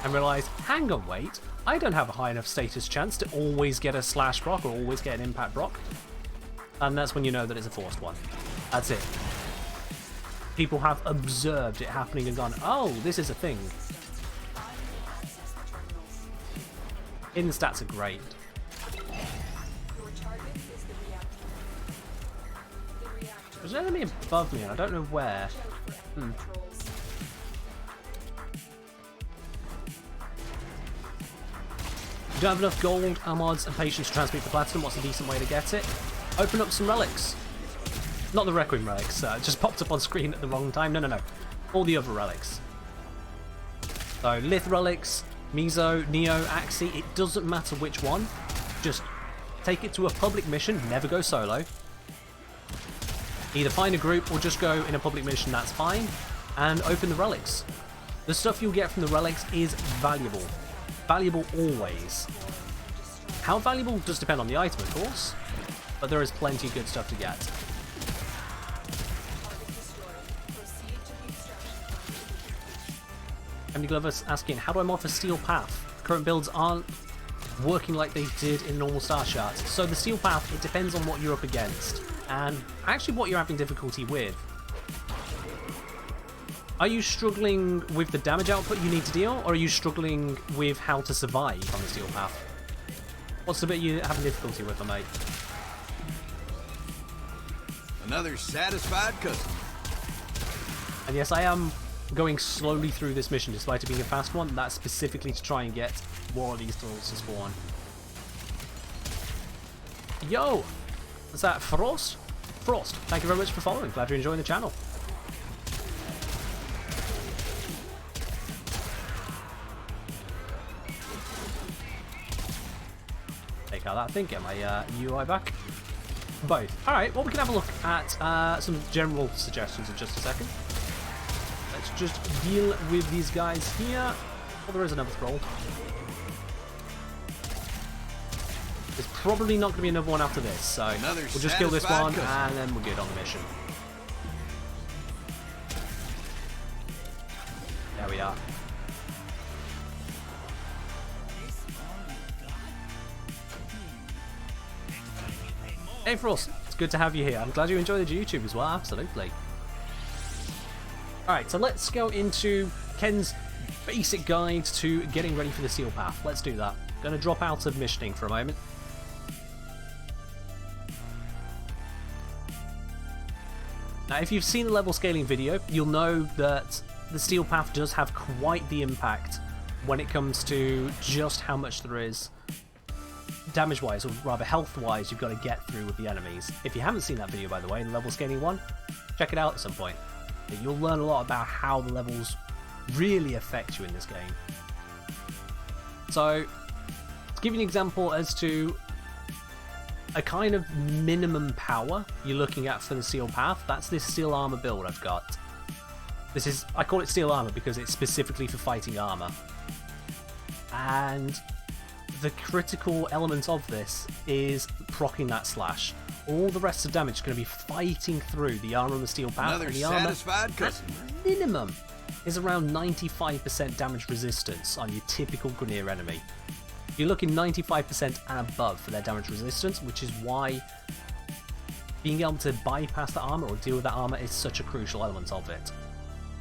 and realise, hang on, wait, I don't have a high enough status chance to always get a slash proc or always get an impact proc. And that's when you know that it's a forced one. That's it. People have observed it happening and gone, oh, this is a thing. Hidden stats are great. There's an enemy above me and I don't know where. You don't have enough gold, mods, and patience to transmute the platinum. What's a decent way to get it? Open up some relics. Not the Requiem relics, just popped up on screen at the wrong time. No. All the other relics. So, Lith relics, Mizo, Neo, Axie, it doesn't matter which one. Just take it to a public mission, never go solo. Either find a group or just go in a public mission, that's fine. And open the relics. The stuff you'll get from the relics is valuable. Valuable always. How valuable does depend on the item, of course. But there is plenty of good stuff to get. Emily Glover's asking, how do I mod for Steel Path? Current builds aren't working like they did in normal star charts. So the Steel Path, it depends on what you're up against. And actually what you're having difficulty with. Are you struggling with the damage output you need to deal? Or are you struggling with how to survive on the Steel Path? What's the bit you're having difficulty with, mate? Another satisfied customer. And yes, I am going slowly through this mission despite it being a fast one. That's specifically to try and get more of these tools to spawn. Yo! Is that Frost? Frost, thank you very much for following. Glad you're enjoying the channel. Take out that thing, get my UI back. Both. Alright, well we can have a look at some general suggestions in just a second. Let's just deal with these guys here. Oh, there is another troll. There's probably not going to be another one after this, so we'll just kill this one and then we're good on the mission. There we are. Hey Frost, it's good to have you here. I'm glad you enjoy the YouTube as well, absolutely. Alright, so let's go into Ken's basic guide to getting ready for the Steel Path. Let's do that. Going to drop out of missioning for a moment. Now, if you've seen the level scaling video, you'll know that the Steel Path does have quite the impact when it comes to just how much there is damage-wise, or rather health-wise, you've got to get through with the enemies. If you haven't seen that video, by the way, the level scaling one, check it out at some point. You'll learn a lot about how the levels really affect you in this game. So, to give you an example as to a kind of minimum power you're looking at for the Steel Path, that's this steel armor build I've got. This is, I call it steel armor because it's specifically for fighting armor. And the critical element of this is proccing that slash. All the rest of damage is going to be fighting through the armor and the Steel Path. Another and the armor, satisfied customer. minimum, is around 95% damage resistance on your typical Grineer enemy. You're looking 95% and above for their damage resistance, which is why being able to bypass that armor or deal with that armor is such a crucial element of it.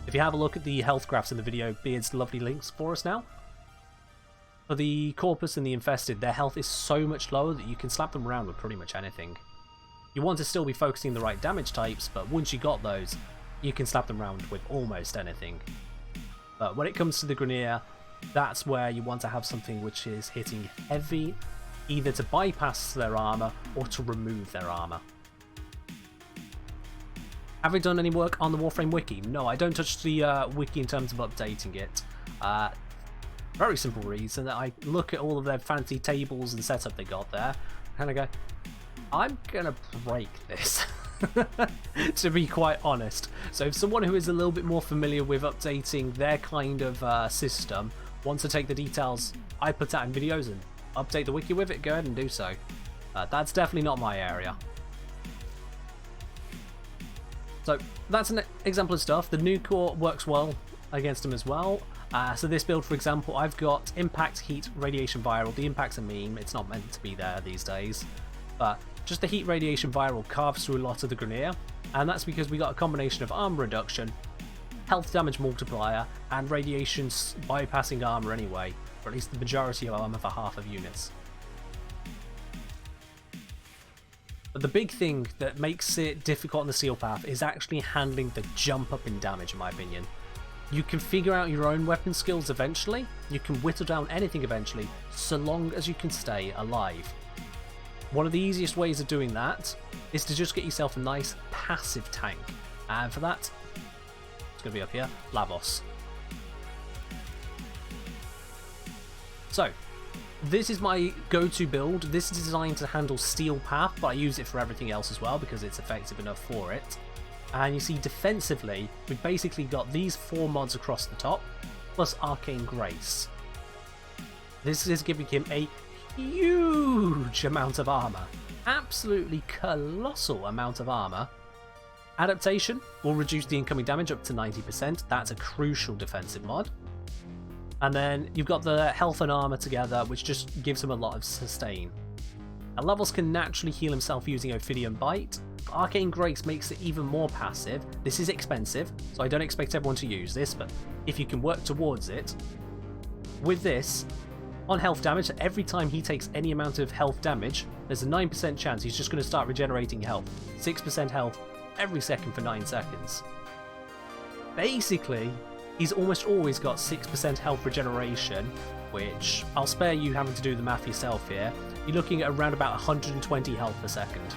If you have a look at the health graphs in the video, Beard's lovely links for us now. For the Corpus and the Infested, their health is so much lower that you can slap them around with pretty much anything. You want to still be focusing the right damage types, but once you got those, you can slap them around with almost anything. But when it comes to the Grineer, that's where you want to have something which is hitting heavy, either to bypass their armor or to remove their armor. Have I done any work on the Warframe wiki? No, I don't touch the wiki in terms of updating it. Very simple reason that I look at all of their fancy tables and setup they got there, and I go, I'm gonna break this, to be quite honest. So if someone who is a little bit more familiar with updating their kind of system wants to take the details I put out in videos and update the wiki with it, go ahead and do so. That's definitely not my area. So that's an example of stuff. The new core works well against them as well. So this build, for example, I've got impact, heat, radiation, viral. The impact's a meme, it's not meant to be there these days. But just the heat, radiation, viral carves through a lot of the Grineer, and that's because we got a combination of armor reduction, health damage multiplier, and radiation bypassing armor anyway, or at least the majority of armor for half of units. But the big thing that makes it difficult on the Steel Path is actually handling the jump up in damage, in my opinion. You can figure out your own weapon skills eventually, you can whittle down anything eventually, so long as you can stay alive. One of the easiest ways of doing that is to just get yourself a nice passive tank, and for that, it's going to be up here, Lavos. So, this is my go-to build. This is designed to handle Steel Path, but I use it for everything else as well because it's effective enough for it. And you see, defensively, we've basically got these 4 mods across the top, plus Arcane Grace. This is giving him a huge amount of armor. Absolutely colossal amount of armor. Adaptation will reduce the incoming damage up to 90%. That's a crucial defensive mod. And then you've got the health and armor together, which just gives him a lot of sustain. And Levels can naturally heal himself using Ophidian Bite. Arcane Grace makes it even more passive. This is expensive, so I don't expect everyone to use this, but if you can work towards it. With this, on health damage, every time he takes any amount of health damage, there's a 9% chance he's just going to start regenerating health. 6% health every second for 9 seconds. Basically, he's almost always got 6% health regeneration, which I'll spare you having to do the math yourself here. You're looking at around about 120 health per second.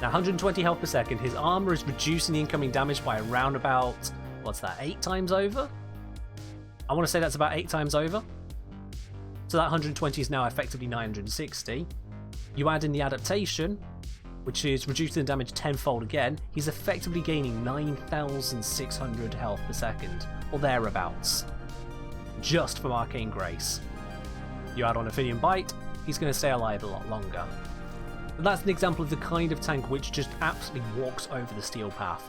Now 120 health per second, his armor is reducing the incoming damage by around about, what's that, 8 times over? I want to say that's about 8 times over. So that 120 is now effectively 960. You add in the adaptation, which is reducing the damage tenfold again, he's effectively gaining 9,600 health per second, or thereabouts, just from Arcane Grace. You add on Ophidian Bite, he's going to stay alive a lot longer. And that's an example of the kind of tank which just absolutely walks over the Steel Path.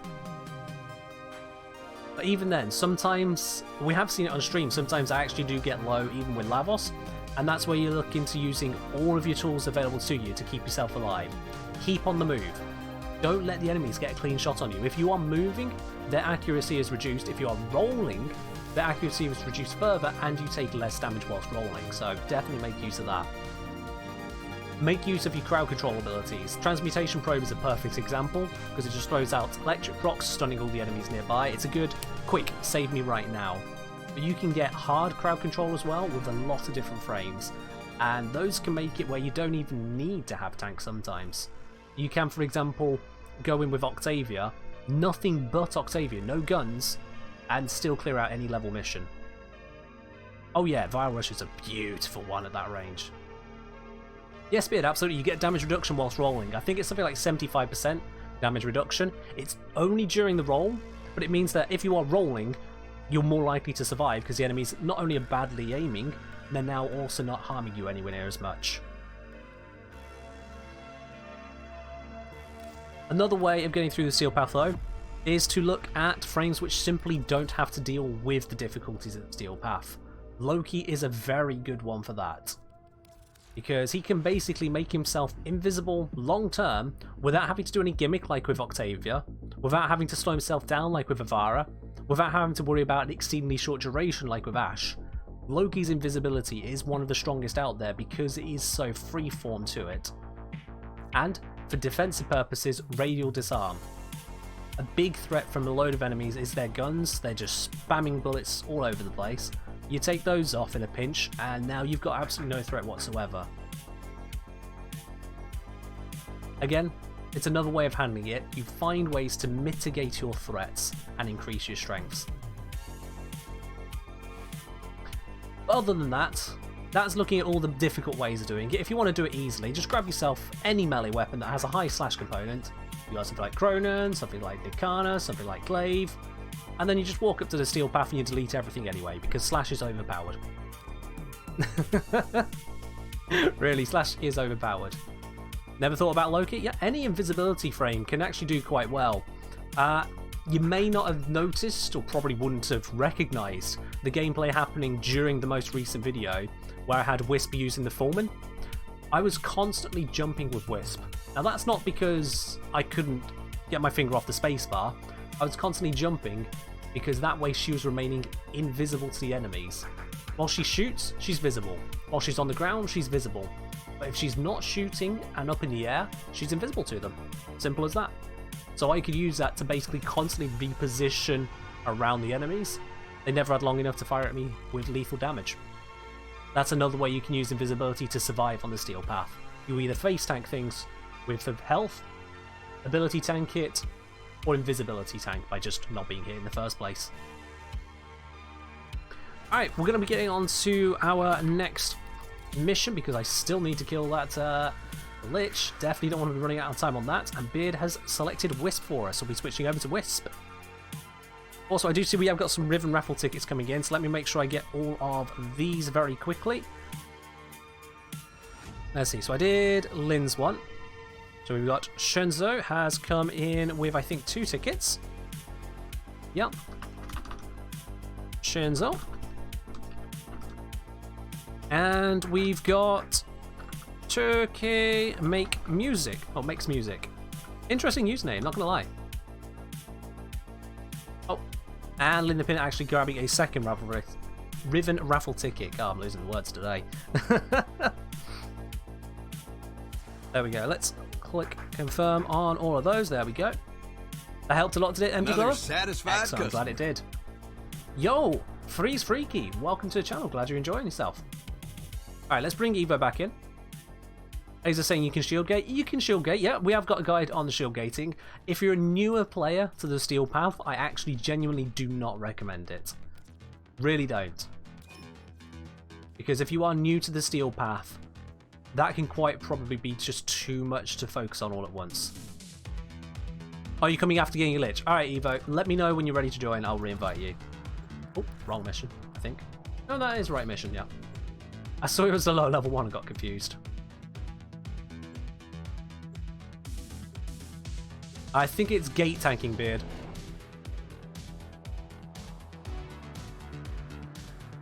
But even then, sometimes, we have seen it on stream, sometimes I actually do get low even with Lavos, and that's where you look into using all of your tools available to you to keep yourself alive. Keep on the move. Don't let the enemies get a clean shot on you. If you are moving, their accuracy is reduced. If you are rolling, their accuracy is reduced further and you take less damage whilst rolling, so definitely make use of that. Make use of your crowd control abilities. Transmutation Probe is a perfect example because it just throws out electric rocks, stunning all the enemies nearby. It's a good, quick, save me right now. But you can get hard crowd control as well with a lot of different frames, and those can make it where you don't even need to have tanks sometimes. You can, for example, go in with Octavia, nothing but Octavia, no guns, and still clear out any level mission. Oh yeah, Viral Rush is a beautiful one at that range. Yes, Beard, absolutely, you get damage reduction whilst rolling. I think it's something like 75% damage reduction. It's only during the roll, but it means that if you are rolling, you're more likely to survive because the enemies not only are badly aiming, they're now also not harming you anywhere near as much. Another way of getting through the Steel Path though is to look at frames which simply don't have to deal with the difficulties of the steel path. Loki is a very good one for that, because he can basically make himself invisible long term without having to do any gimmick like with Octavia, without having to slow himself down like with Avara, without having to worry about an exceedingly short duration like with Ashe. Loki's invisibility is one of the strongest out there because it is so freeform to it. And for defensive purposes, radial disarm. A big threat from a load of enemies is their guns. They're just spamming bullets all over the place. You take those off in a pinch and now you've got absolutely no threat whatsoever. Again, it's another way of handling it. You find ways to mitigate your threats and increase your strengths. Other than that, that's looking at all the difficult ways of doing it. If you want to do it easily, just grab yourself any melee weapon that has a high slash component. You got something like Cronin, something like Nikana, something like Glaive, and then you just walk up to the steel path and you delete everything anyway, because slash is overpowered. Really, slash is overpowered. Never thought about Loki? Yeah, any invisibility frame can actually do quite well. You may not have noticed, or probably wouldn't have recognised, the gameplay happening during the most recent video, where I had Wisp using the Foreman. I was constantly jumping with Wisp. Now that's not because I couldn't get my finger off the spacebar. I was constantly jumping because that way she was remaining invisible to the enemies. While she shoots, she's visible. While she's on the ground, she's visible. But if she's not shooting and up in the air, she's invisible to them. Simple as that. So I could use that to basically constantly reposition around the enemies. They never had long enough to fire at me with lethal damage. That's another way you can use invisibility to survive on the steel path. You either face tank things with the health, ability tank it, or invisibility tank by just not being hit in the first place. Alright, we're going to be getting on to our next mission because I still need to kill that Lich. Definitely don't want to be running out of time on that. And Beard has selected Wisp for us, so we'll be switching over to Wisp. Also, I do see we have got some Riven raffle tickets coming in, so let me make sure I get all of these very quickly. Let's see, so I did Lynn's one. So we've got Shenzo has come in with, I think, 2 tickets. Yep. Shenzo. And we've got Turkey Make Music. Oh, Makes Music. Interesting username, not gonna lie. Oh, and Linda Pin actually grabbing a second Riven raffle ticket. God, I'm losing the words today. There we go. Let's click confirm on all of those. There we go. That helped a lot today, MD Glover. Excellent, I'm glad it did. Yo, Freeze Freaky, welcome to the channel. Glad you're enjoying yourself. Alright, let's bring Evo back in. Laser saying you can shield gate. You can shield gate, yeah. We have got a guide on the shield gating. If you're a newer player to the steel path, I actually genuinely do not recommend it. Really don't. Because if you are new to the steel path, that can quite probably be just too much to focus on all at once. Oh, you're coming after getting a Lich. Alright, Evo, let me know when you're ready to join. I'll re-invite you. Oh, wrong mission, I think. No, that is the right mission, yeah. I saw it was a low level 1 and got confused. I think it's gate tanking, Beard.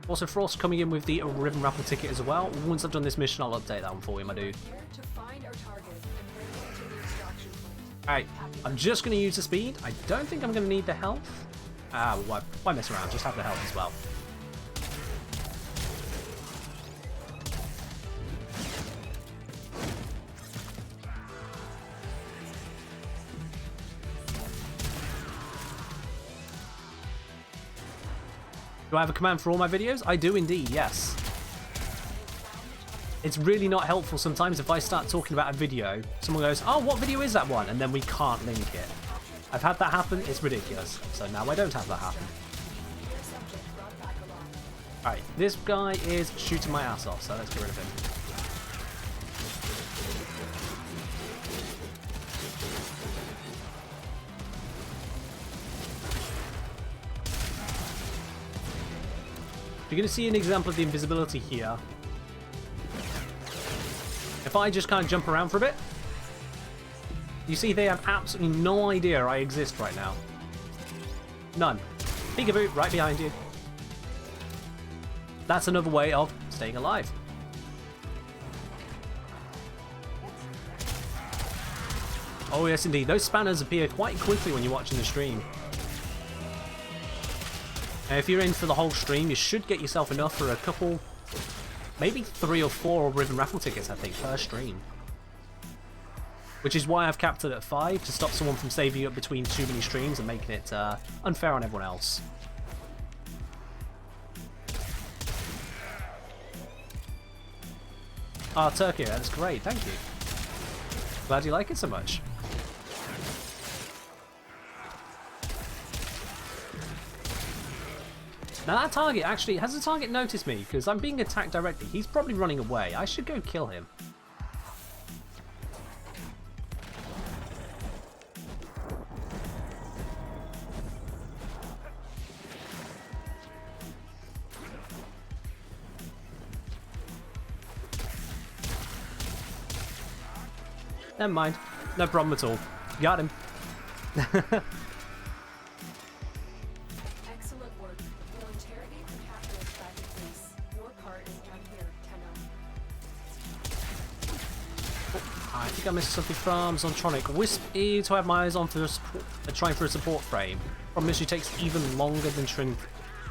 Also, Frost coming in with the Riven raffle ticket as well. Once I've done this mission, I'll update that one for you, my dude. Alright, I'm just going to use the speed. I don't think I'm going to need the health. Well, why mess around? Just have the health as well. Do I have a command for all my videos? I do indeed, yes. It's really not helpful sometimes if I start talking about a video, someone goes, oh, what video is that one? And then we can't link it. I've had that happen, it's ridiculous. So now I don't have that happen. Alright, this guy is shooting my ass off, so let's get rid of him. You're going to see an example of the invisibility here. If I just kind of jump around for a bit, you see they have absolutely no idea I exist right now. None. Peekaboo, right behind you. That's another way of staying alive. Oh yes indeed, those spanners appear quite quickly when you're watching the stream. And if you're in for the whole stream, you should get yourself enough for a couple, maybe 3 or 4 Riven raffle tickets, I think, per stream. Which is why I've capped it at 5, to stop someone from saving up between too many streams and making it unfair on everyone else. Ah, Turkey, that's great, thank you. Glad you like it so much. Now that target actually, has the target noticed me? Because I'm being attacked directly. He's probably running away. I should go kill him. Never mind. No problem at all. Got him. Excellent work. We'll interrogate the captives back in place. Your part is done here, Tenno. I think I missed something from Zontronic. Wisp E to have my eyes on for trying for a support frame. Problem is she takes even longer than Trin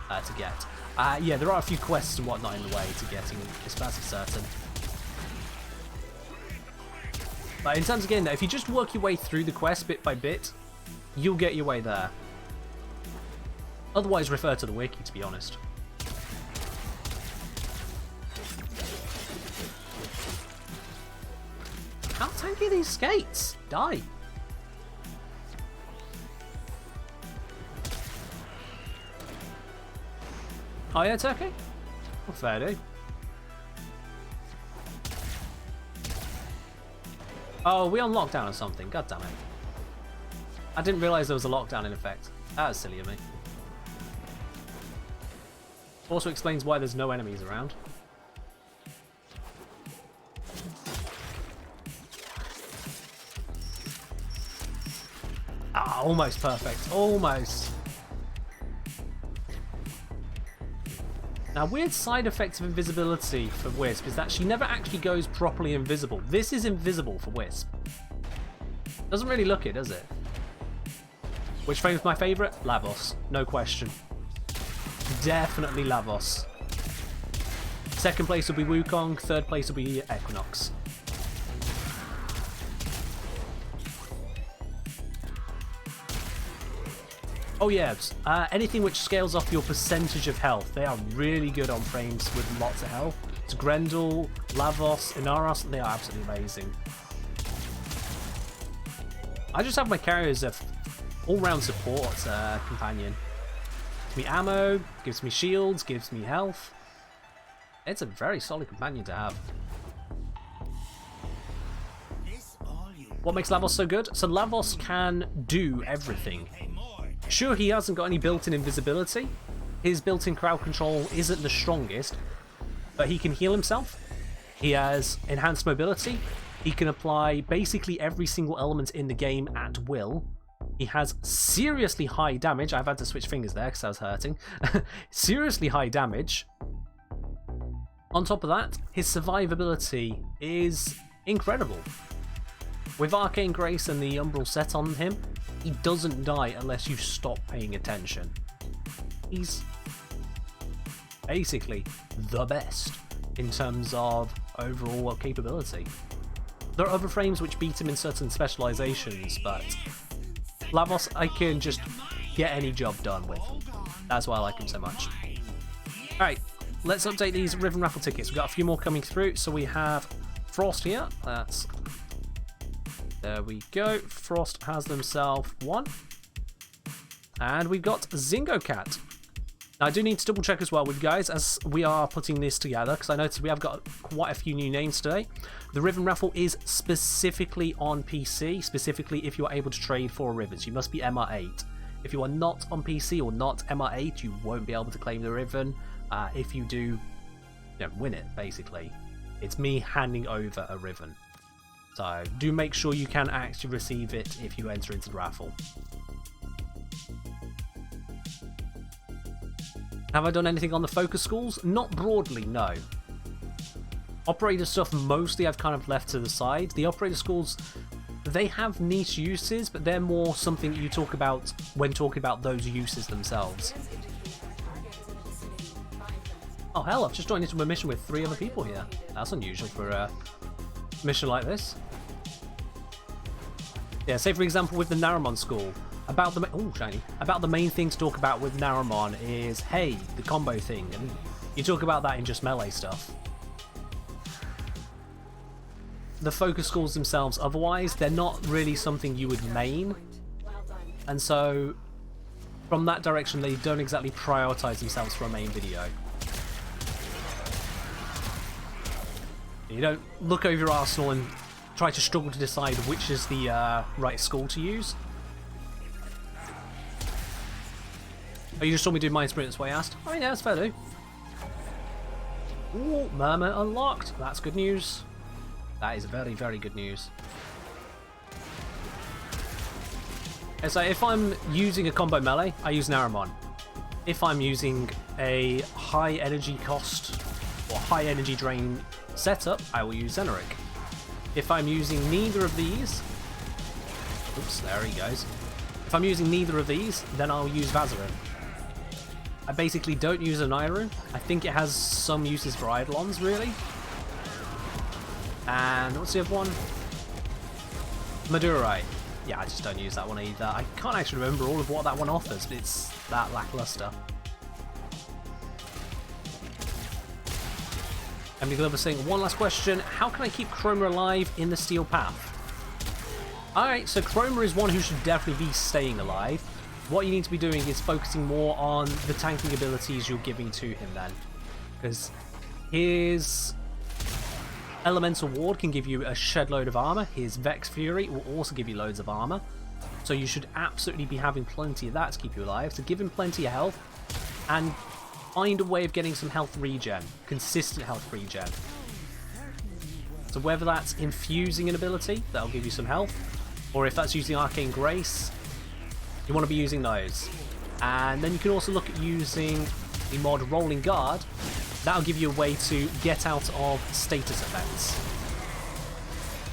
to get. Yeah, there are a few quests and whatnot in the way to getting this fast as certain. But in terms of getting there, if you just work your way through the quest bit by bit, you'll get your way there. Otherwise, refer to the wiki, to be honest. How tanky are these skates? Die. Oh yeah, Turkey? Well, fair do. Oh, are we on lockdown or something? God damn it. I didn't realise there was a lockdown in effect. That was silly of me. Also explains why there's no enemies around. Ah, almost perfect. Almost. Now, weird side effect of invisibility for Wisp is that she never actually goes properly invisible. This is invisible for Wisp. Doesn't really look it, does it? Which frame's my favourite? Lavos. No question. Definitely Lavos. Second place will be Wukong. Third place will be Equinox. Oh yeah, anything which scales off your percentage of health, they are really good on frames with lots of health. It's Grendel, Lavos, Inaros, they are absolutely amazing. I just have my carrier as a all-round support companion. Gives me ammo, gives me shields, gives me health. It's a very solid companion to have. What makes Lavos so good? So Lavos can do everything. Sure, he hasn't got any built-in invisibility. His built-in crowd control isn't the strongest, but he can heal himself. He has enhanced mobility. He can apply basically every single element in the game at will. He has seriously high damage. I've had to switch fingers there because I was hurting. Seriously high damage. On top of that, his survivability is incredible. With Arcane Grace and the Umbral set on him, he doesn't die unless you stop paying attention. He's basically the best in terms of overall capability. There are other frames which beat him in certain specializations, but Lavos I can just get any job done with. That's why I like him so much. Alright, let's update these Riven raffle tickets. We've got a few more coming through. So we have Frost here. There we go. Frost has themselves one. And we've got Zingo Cat. Now, I do need to double check as well with you guys as we are putting this together, because I noticed we have got quite a few new names today. The Riven raffle is specifically on PC, specifically if you are able to trade 4 Rivens. You must be MR8. If you are not on PC or not MR8, you won't be able to claim the Riven. If you do, win it, basically. It's me handing over a Riven. So do make sure you can actually receive it if you enter into the raffle. Have I done anything on the focus schools? Not broadly, no. Operator stuff mostly I've kind of left to the side. The operator schools, they have niche uses, but they're more something you talk about when talking about those uses themselves. Oh hell, I've just joined into a mission with 3 other people here. That's unusual for a mission like this. Yeah, say for example with the Naramon school, about the main thing to talk about with Naramon is, hey, the combo thing, and you talk about that in just melee stuff. The focus schools themselves, otherwise, they're not really something you would main, and so from that direction they don't exactly prioritize themselves for a main video. You don't look over your arsenal and try to struggle to decide which is the right school to use. Oh, you just saw me do Mind Sprint, that's why I asked. Oh yeah, that's fair do. Ooh, Murmur unlocked. That's good news. That is very, very good news. And so if I'm using a combo melee, I use Naramon. If I'm using a high energy cost or high energy drain setup, I will use Zenoric. If I'm using neither of these... Oops, there he goes. If I'm using neither of these, then I'll use Vazarin. I basically don't use Aniru. I think it has some uses for Eidolons, really. And what's the other one? Madurai. Yeah, I just don't use that one either. I can't actually remember all of what that one offers, but it's that lackluster. Emily Glover saying, one last question. How can I keep Chroma alive in the Steel Path? Alright, so Chroma is one who should definitely be staying alive. What you need to be doing is focusing more on the tanking abilities you're giving to him then. Because his Elemental Ward can give you a shed load of armor. His Vex Fury will also give you loads of armor. So you should absolutely be having plenty of that to keep you alive. So give him plenty of health and find a way of getting some health regen. Consistent health regen. So whether that's infusing an ability, that'll give you some health. Or if that's using Arcane Grace, you want to be using those. And then you can also look at using the mod Rolling Guard. That'll give you a way to get out of status effects.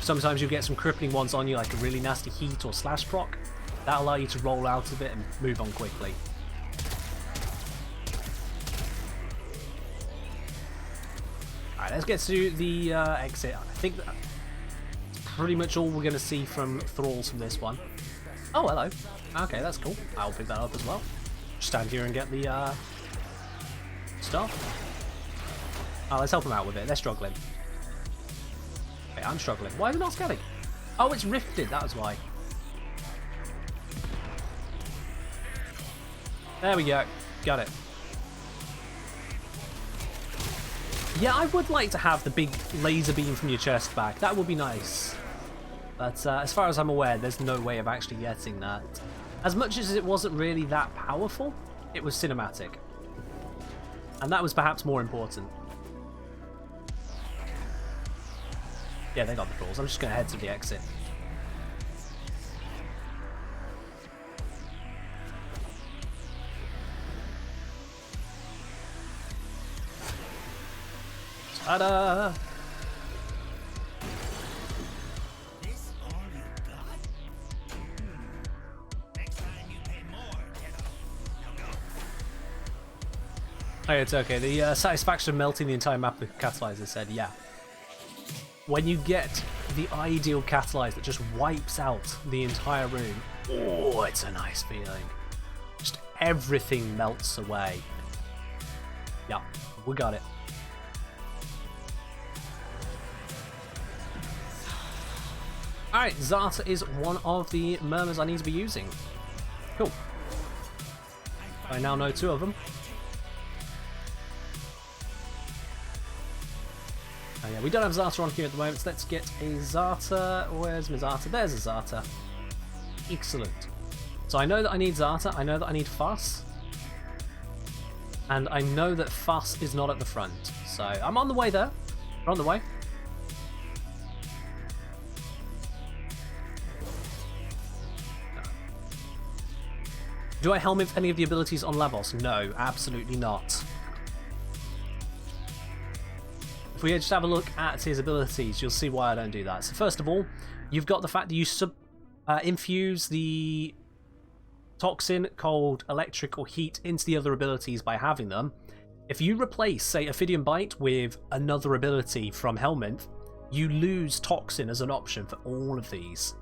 Sometimes you'll get some crippling ones on you, like a really nasty heat or slash proc. That'll allow you to roll out of it and move on quickly. Alright, let's get to the exit. I think that's pretty much all we're going to see from thralls from this one. Oh, hello. Okay, that's cool. I'll pick that up as well. Stand here and get the stuff. Oh, let's help them out with it. They're struggling. Okay, I'm struggling. Why is it not scanning? Oh, it's rifted. That was why. There we go. Got it. Yeah, I would like to have the big laser beam from your chest back. That would be nice. But as far as I'm aware, there's no way of actually getting that. As much as it wasn't really that powerful, it was cinematic. And that was perhaps more important. Yeah, they got the tools. I'm just going to head to the exit. Ta-da! Oh, it's okay. The satisfaction of melting the entire map with catalyzer said, yeah. When you get the ideal catalyze that just wipes out the entire room, oh, it's a nice feeling. Just everything melts away. Yeah, we got it. Alright, Zata is one of the murmurs I need to be using. Cool. I now know 2 of them. Oh yeah, we don't have Zata on here at the moment, so let's get a Zata. Where's my Zata? There's a Zata. Excellent. So I know that I need Zata, I know that I need Fuss. And I know that Fuss is not at the front. So I'm on the way there. We're on the way. Do I helmet any of the abilities on Lavos? No, absolutely not. If we just have a look at his abilities, you'll see why I don't do that. So first of all, you've got the fact that you infuse the toxin, cold, electric, or heat into the other abilities by having them. If you replace, say, Ophidian Bite with another ability from Helminth, you lose Toxin as an option for all of these.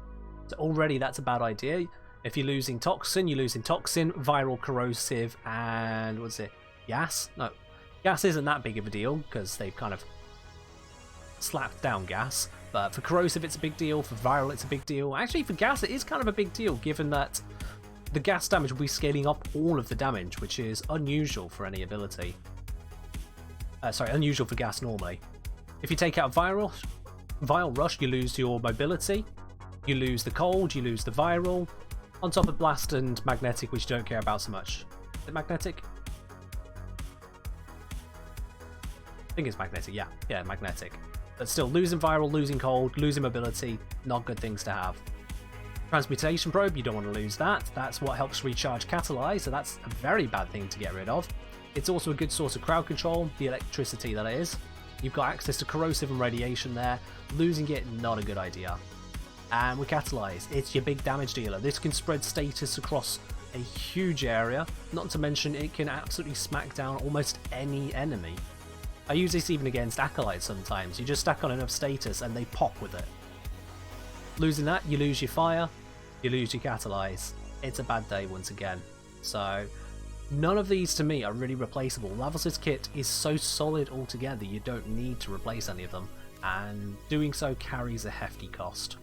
So already that's a bad idea. If you're losing Toxin, Viral, Corrosive, and what's it? Gas? No. Gas isn't that big of a deal because they've kind of slapped down Gas. But for Corrosive it's a big deal, for Viral it's a big deal. Actually for Gas it is kind of a big deal given that the Gas damage will be scaling up all of the damage, which is unusual for any ability. Unusual for Gas normally. If you take out Vile Rush, you lose your mobility, you lose the cold, you lose the viral, on top of Blast and Magnetic, which you don't care about so much. Is it Magnetic? I think it's Magnetic, yeah. Yeah, Magnetic. But still, losing viral, losing cold, losing mobility, not good things to have. Transmutation Probe, you don't want to lose that. That's what helps recharge Catalyze, so that's a very bad thing to get rid of. It's also a good source of crowd control, the electricity that is. You've got access to corrosive and radiation there. Losing it, not a good idea. And with Catalyze, it's your big damage dealer. This can spread status across a huge area, not to mention it can absolutely smack down almost any enemy. I use this even against Acolytes sometimes. You just stack on enough status and they pop with it. Losing that, you lose your fire, you lose your Catalyze. It's a bad day once again. So none of these to me are really replaceable. Lavos' kit is so solid altogether you don't need to replace any of them, and doing so carries a hefty cost.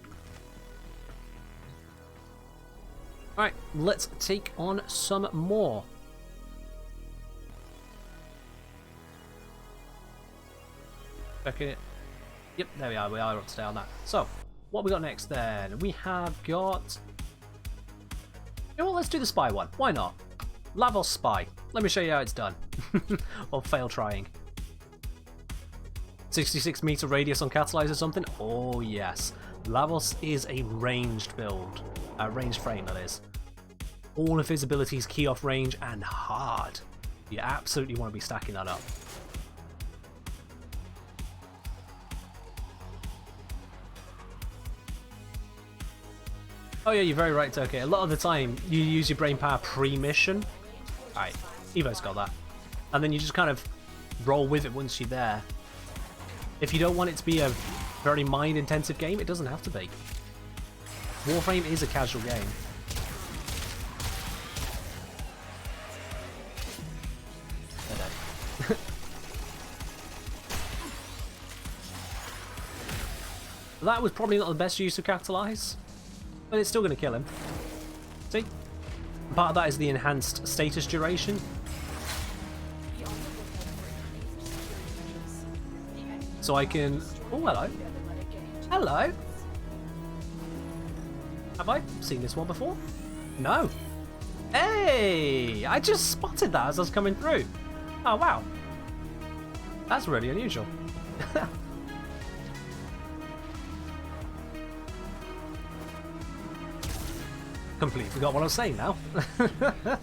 Alright, let's take on some more. Checking it. Yep, there we are up to date on that. So, what we got next then? We have got... You know what, let's do the spy one. Why not? Lavos Spy. Let me show you how it's done. Or fail trying. 66 meter radius on Catalyze or something? Oh yes. Lavos is a ranged build. Ranged frame, that is. All of his abilities key off range and hard. You absolutely want to be stacking that up. Oh yeah, you're very right, Turkey. A lot of the time, you use your brain power pre-mission. Alright, Evo's got that. And then you just kind of roll with it once you're there. If you don't want it to be a very mind-intensive game, it doesn't have to be. Warframe is a casual game. That was probably not the best use of Catalyze, but it's still going to kill him. See? Part of that is the enhanced status duration. So I can... Oh, hello. Hello. Have I seen this one before? No. Hey! I just spotted that as I was coming through. Oh, wow. That's really unusual. Completely forgot what I was saying now. Oh,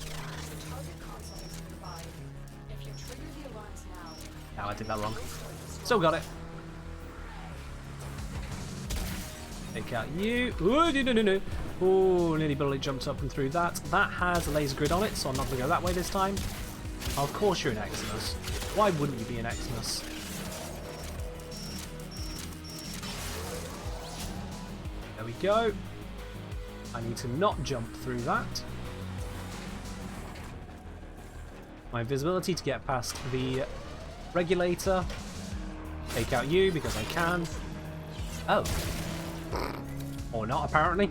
I did that wrong. Still got it. Take out you. Ooh, no. Oh, nearly barely jumped up and through that. That has a laser grid on it, so I'm not going to go that way this time. Of course you're an Eximus. Why wouldn't you be an Eximus? There we go. I need to not jump through that. My invisibility to get past the regulator. Take out you because I can. Oh. Or not, apparently.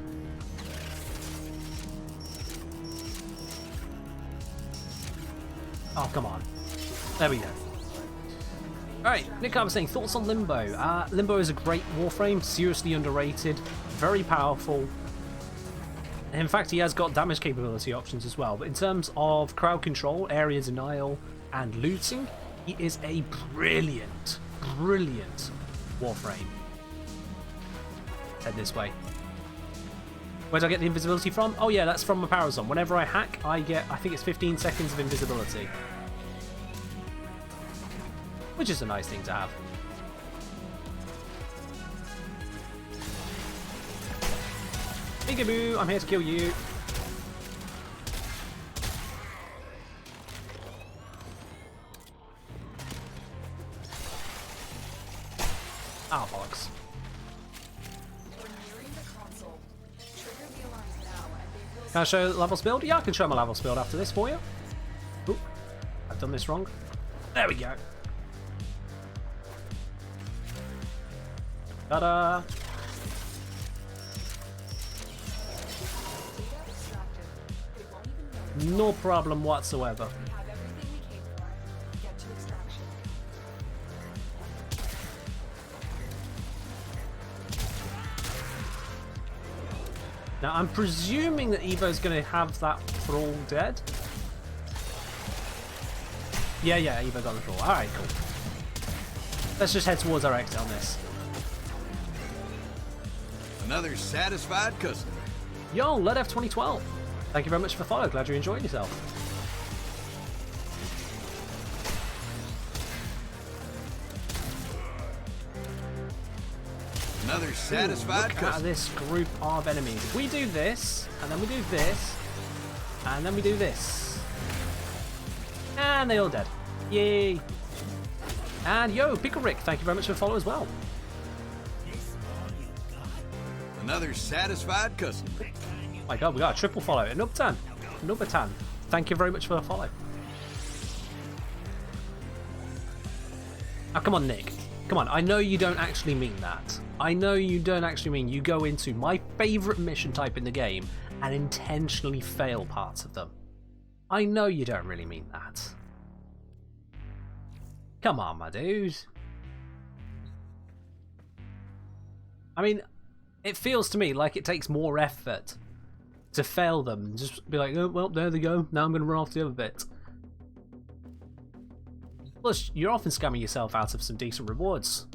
Oh, come on. There we go. Alright, Nick, I was saying, thoughts on Limbo? Limbo is a great Warframe, seriously underrated, very powerful. In fact, he has got damage capability options as well, but in terms of crowd control, area denial, and looting, he is a brilliant Warframe. Head this way. Where do I get the invisibility from? Oh yeah, that's from my power zone. Whenever I hack, I get, I think it's 15 seconds of invisibility. Which is a nice thing to have. Peekaboo, I'm here to kill you. Ah, bollocks. Can I show Lavos build? Yeah, I can show my Lavos build after this for you. Oop, I've done this wrong. There we go. Ta-da! No problem whatsoever. Now, I'm presuming that Evo's going to have that thrall dead. Yeah, Evo got the thrall. Alright, cool. Let's just head towards our exit on this. Another satisfied customer. Yo, LedF2012. Thank you very much for the follow. Glad you're enjoying yourself. Another satisfied customer. Look at this group of enemies. We do this, and then we do this, and then we do this. And they all dead. Yay. And yo, Pickle Rick, thank you very much for the follow as well. Another satisfied customer. My god, we got a triple follow. An uptan. Another tan. Thank you very much for the follow. Oh, come on, Nick. Come on, I know you don't actually mean that. I know you don't actually mean you go into my favourite mission type in the game and intentionally fail parts of them. I know you don't really mean that. Come on, my dude. I mean, it feels to me like it takes more effort to fail them. Just be like, oh, well, there they go. Now I'm going to run off the other bit. Plus, you're often scamming yourself out of some decent rewards.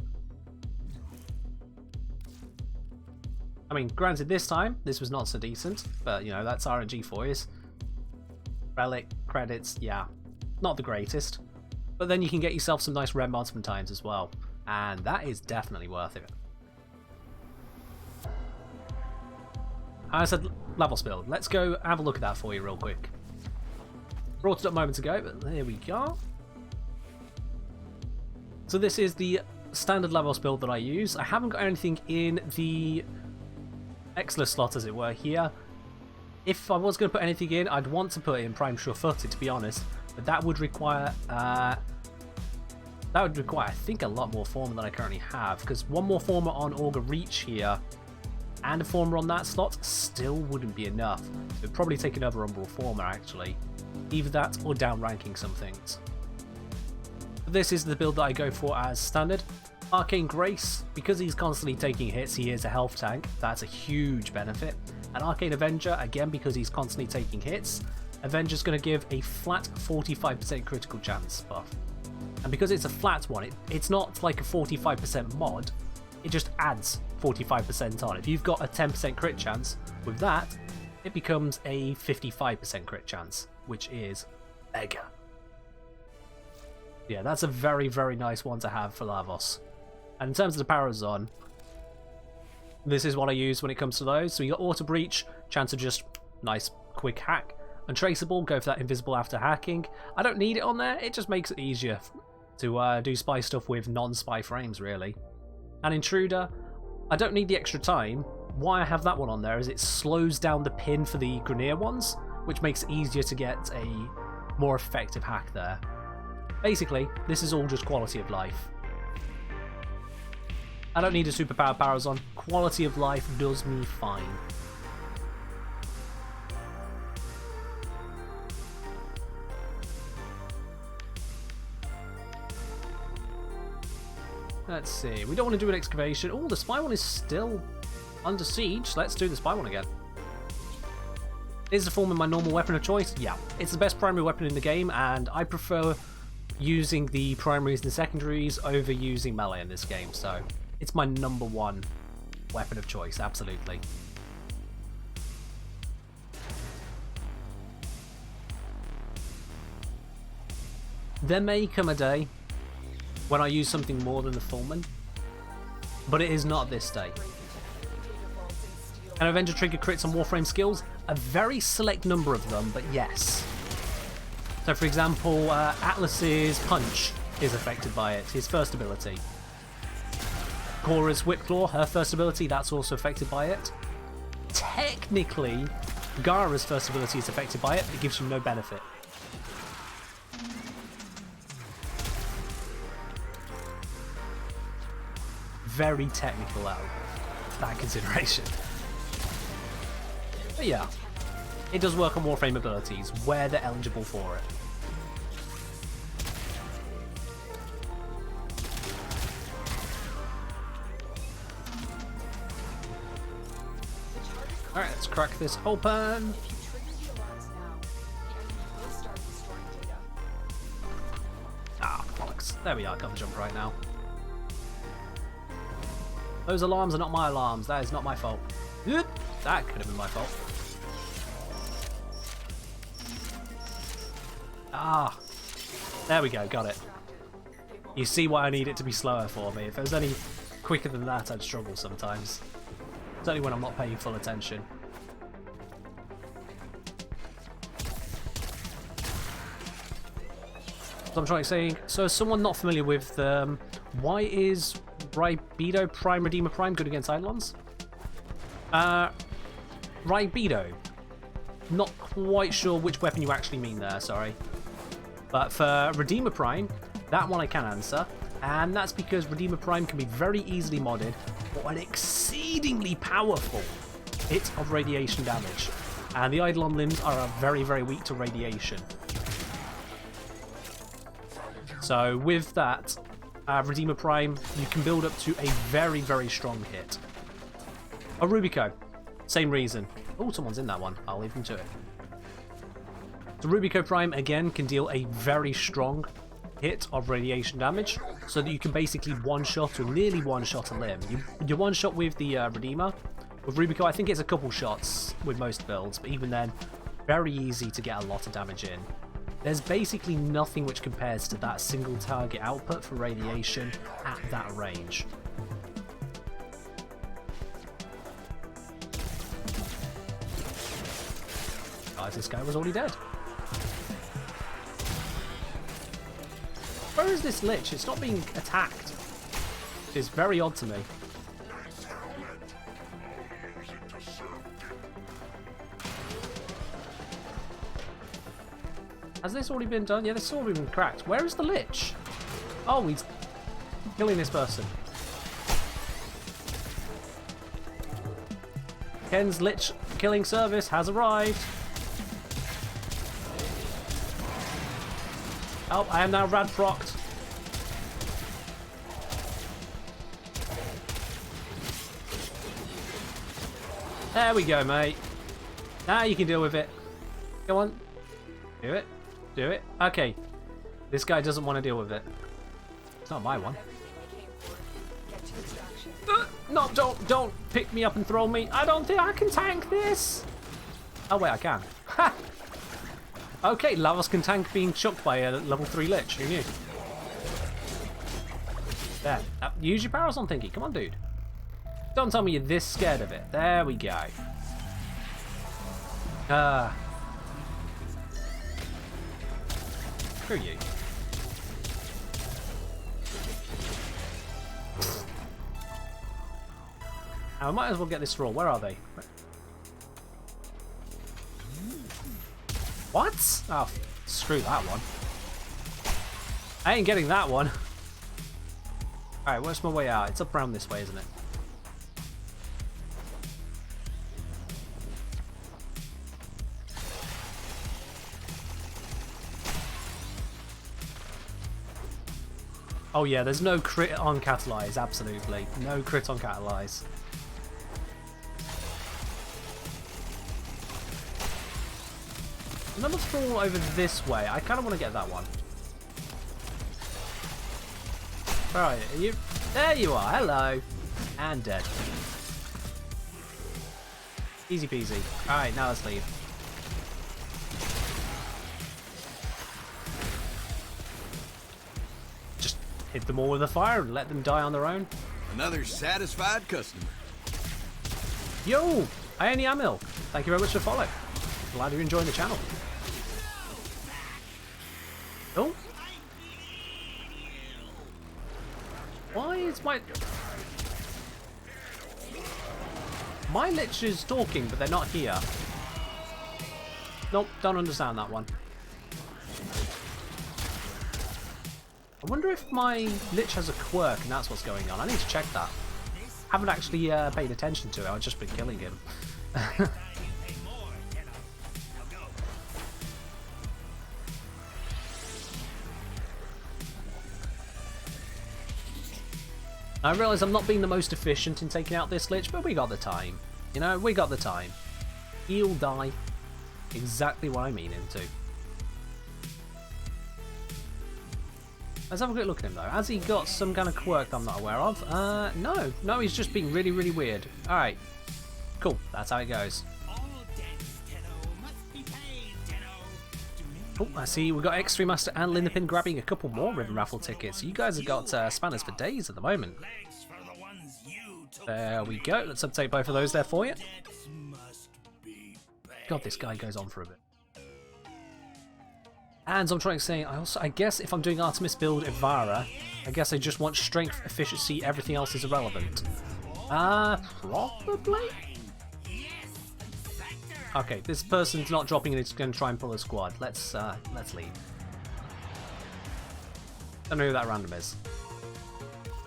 I mean, granted, this time, this was not so decent, but, you know, that's RNG for you. Relic, credits, yeah, not the greatest. But then you can get yourself some nice red mods sometimes as well, and that is definitely worth it. I said level build. Let's go have a look at that for you real quick. Brought it up moments ago, but there we go. So this is the standard levels build that I use. I haven't got anything in the Exilus slot, as it were, here. If I was going to put anything in, I'd want to put it in Prime Sure-Footed, to be honest. But that would require, I think, a lot more Former than I currently have. Because one more Former on Augur Reach here, and a Former on that slot, still wouldn't be enough. It would probably take another Umbral Former, actually. Either that, or down-ranking some things. This is the build that I go for as standard. Arcane Grace, because he's constantly taking hits, he is a health tank. That's a huge benefit. And Arcane Avenger, again, because he's constantly taking hits, Avenger's going to give a flat 45% critical chance buff. And because it's a flat one, it's not like a 45% mod, it just adds 45% on. If you've got a 10% crit chance, with that, it becomes a 55% crit chance, which is mega. Yeah, that's a very, very nice one to have for Lavos. And in terms of the Parazon, this is what I use when it comes to those. So you got Auto Breach, chance of just nice quick hack. Untraceable, go for that invisible after hacking. I don't need it on there, it just makes it easier to do spy stuff with non-spy frames, really. And Intruder, I don't need the extra time. Why I have that one on there is it slows down the pin for the Grineer ones, which makes it easier to get a more effective hack there. Basically, this is all just quality of life. I don't need a superpower Parazon. Quality of life does me fine. Let's see. We don't want to do an excavation. Oh, the spy one is still under siege. Let's do the spy one again. Is the Former my normal weapon of choice? Yeah. It's the best primary weapon in the game, and I prefer using the primaries and secondaries over using melee in this game, so it's my #1 weapon of choice, absolutely. There may come a day when I use something more than the Fullman, but it is not this day. Can Avenger trigger crits on Warframe skills? A very select number of them, but yes. So for example, Atlas's Punch is affected by it, his first ability. Cora's Whipclaw, her first ability, that's also affected by it. Technically, Gara's first ability is affected by it, but it gives you no benefit. Very technical out of that consideration. But yeah, it does work on Warframe abilities where they're eligible for it. Alright, let's crack this open. If you trigger the alarms now, the enemy will start destroying data. Ah, bollocks. There we are, got the jump right now. Those alarms are not my alarms. That is not my fault. Oop, that could have been my fault. Ah, there we go. Got it. You see why I need it to be slower for me. If it was any quicker than that, I'd struggle sometimes. Certainly when I'm not paying full attention. So I'm trying to say, so as someone not familiar with why is Ribedo Prime Redeemer Prime good against Eidolons? Ribedo. Not quite sure which weapon you actually mean there, sorry. But for Redeemer Prime, that one I can answer. And that's because Redeemer Prime can be very easily modded for an exceedingly powerful hit of radiation damage. And the Eidolon limbs are very, very weak to radiation. So with that, Redeemer Prime, you can build up to a very, very strong hit. Oh, Rubico, same reason. Oh, someone's in that one. I'll leave them to it. So Rubico Prime, again, can deal a very strong hit of radiation damage, so that you can basically one-shot or nearly one-shot a limb. You one-shot with the Redeemer. With Rubico, I think it's a couple shots with most builds, but even then, very easy to get a lot of damage in. There's basically nothing which compares to that single target output for radiation at that range. Guys, this guy was already dead. Where is this Lich? It's not being attacked. It's very odd to me. Has this already been done? Yeah, this has already been cracked. Where is the Lich? Oh, he's killing this person. Ken's Lich killing service has arrived. Oh, I am now rad procced. There we go, mate. Now you can deal with it. Go on. Do it. Do it. Okay. This guy doesn't want to deal with it. It's not my one. No, don't pick me up and throw me. I don't think I can tank this. Oh, wait, I can. Ha! Okay, Lavos can tank being chucked by a level 3 Lich. Who knew? There. Use your powers on Thinky. Come on, dude. Don't tell me you're this scared of it. There we go. Screw you. Now, I might as well get this roll. Where are they? What? Oh, screw that one. I ain't getting that one. Alright, where's my way out? It's up around this way, isn't it? Oh yeah, there's no crit on Catalyze, absolutely. No crit on Catalyze. Another fall over this way. I kind of want to get that one. Where are you? There you are. Hello. And dead. Easy peasy. Alright, now let's leave. hit them all with a fire and let them die on their own. Another satisfied customer. Yo, I am Yamil. Thank you very much for following. Glad you're enjoying the channel. Oh. Why is my Lich is talking, but they're not here? Nope, don't understand that one. I wonder if my Lich has a quirk and that's what's going on. I need to check that. Haven't actually paid attention to it, I've just been killing him. I realise I'm not being the most efficient in taking out this Lich, but we got the time. You know, we got the time. He'll die. Exactly what I mean him to. Let's have a quick look at him though. Has he got some kind of quirk I'm not aware of? No, he's just being really, really weird. Alright. Cool, that's how it goes. Oh, I see we've got X3 Master and Linderpin grabbing a couple more Riven Raffle tickets. You guys have got spanners for days at the moment. There we go. Let's update both of those there for you. God, this guy goes on for a bit. And I'm trying to say, I guess if I'm doing Artemis build Ivara, I guess I just want strength, efficiency, everything else is irrelevant. Probably? Okay, this person's not dropping and it's going to try and pull a squad. Let's leave. Don't know who that random is.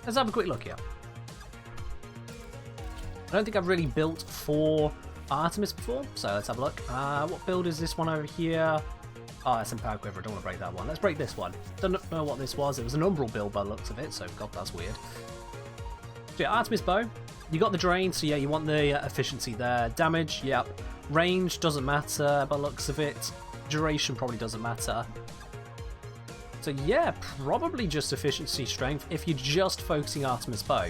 Let's have a quick look here. I don't think I've really built for Artemis before, so let's have a look. What build is this one over here? Oh, that's Empower Quiver. I don't want to break that one. Let's break this one. Don't know what this was. It was an Umbral build by the looks of it, so God, that's weird. So yeah, Artemis Bow. You got the drain, so yeah, you want the efficiency there. Damage, yep. Range doesn't matter by the looks of it. Duration probably doesn't matter. So yeah, probably just efficiency, strength if you're just focusing Artemis Bow.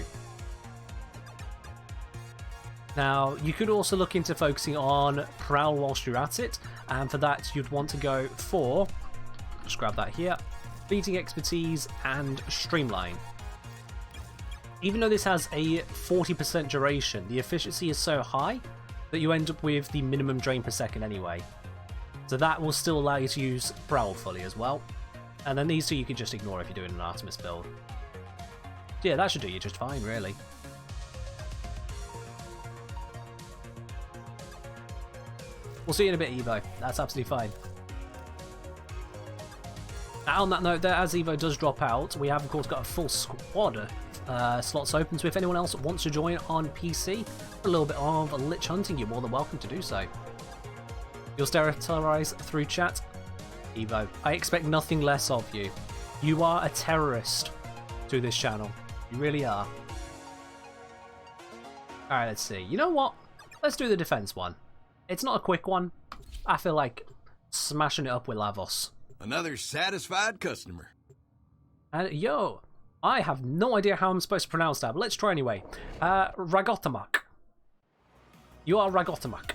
Now, you could also look into focusing on Prowl whilst you're at it, and for that you'd want to go for, just grab that here, Beating Expertise and Streamline. Even though this has a 40% duration, the efficiency is so high that you end up with the minimum drain per second anyway. So that will still allow you to use Prowl fully as well. And then these two you can just ignore if you're doing an Artemis build. Yeah, that should do you just fine, really. We'll see you in a bit, Evo. That's absolutely fine. Now, on that note there, as Evo does drop out, we have of course got a full squad slots open, so if anyone else wants to join on PC, a little bit of Lich hunting, you're more than welcome to do so. You'll terrorize through chat. Evo, I expect nothing less of you. You are a terrorist to this channel. You really are. Alright, let's see. You know what? Let's do the defense one. It's not a quick one. I feel like smashing it up with Lavos. Another satisfied customer. And yo, I have no idea how I'm supposed to pronounce that, but let's try anyway. Ragotamak. You are Ragotamak.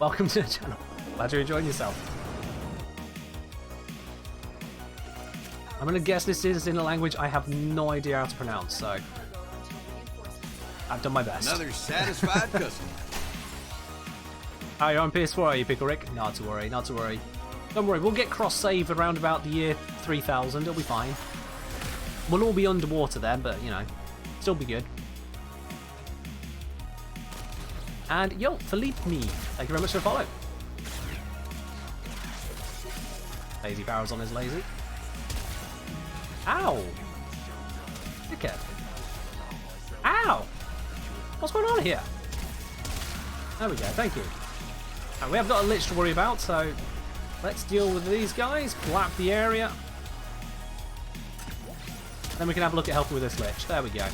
Welcome to the channel. Glad you're enjoying yourself. I'm gonna guess this is in a language I have no idea how to pronounce, so I've done my best. Another satisfied customer. Hi, you're on PS4, are you, Pickle Rick? Not to worry, not to worry. Don't worry, we'll get cross-save around about the year 3000, it'll be fine. We'll all be underwater then, but, you know, still be good. And, yo, Philippe me, thank you very much for the follow. Lazy Barrel's on his lazy. Ow! Dickhead. Ow! What's going on here? There we go, thank you. Right, we have got a Lich to worry about, so let's deal with these guys, blap the area. Then we can have a look at helping with this Lich. There we go.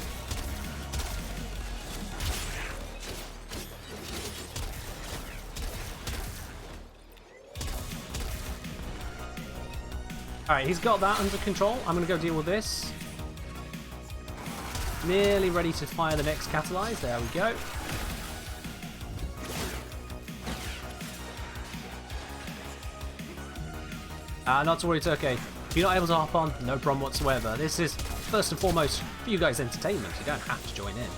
Alright, he's got that under control. I'm going to go deal with this. Nearly ready to fire the next catalyze. There we go. Not to worry, it's okay. If you're not able to hop on, no problem whatsoever. This is first and foremost for you guys' entertainment. You don't have to join in.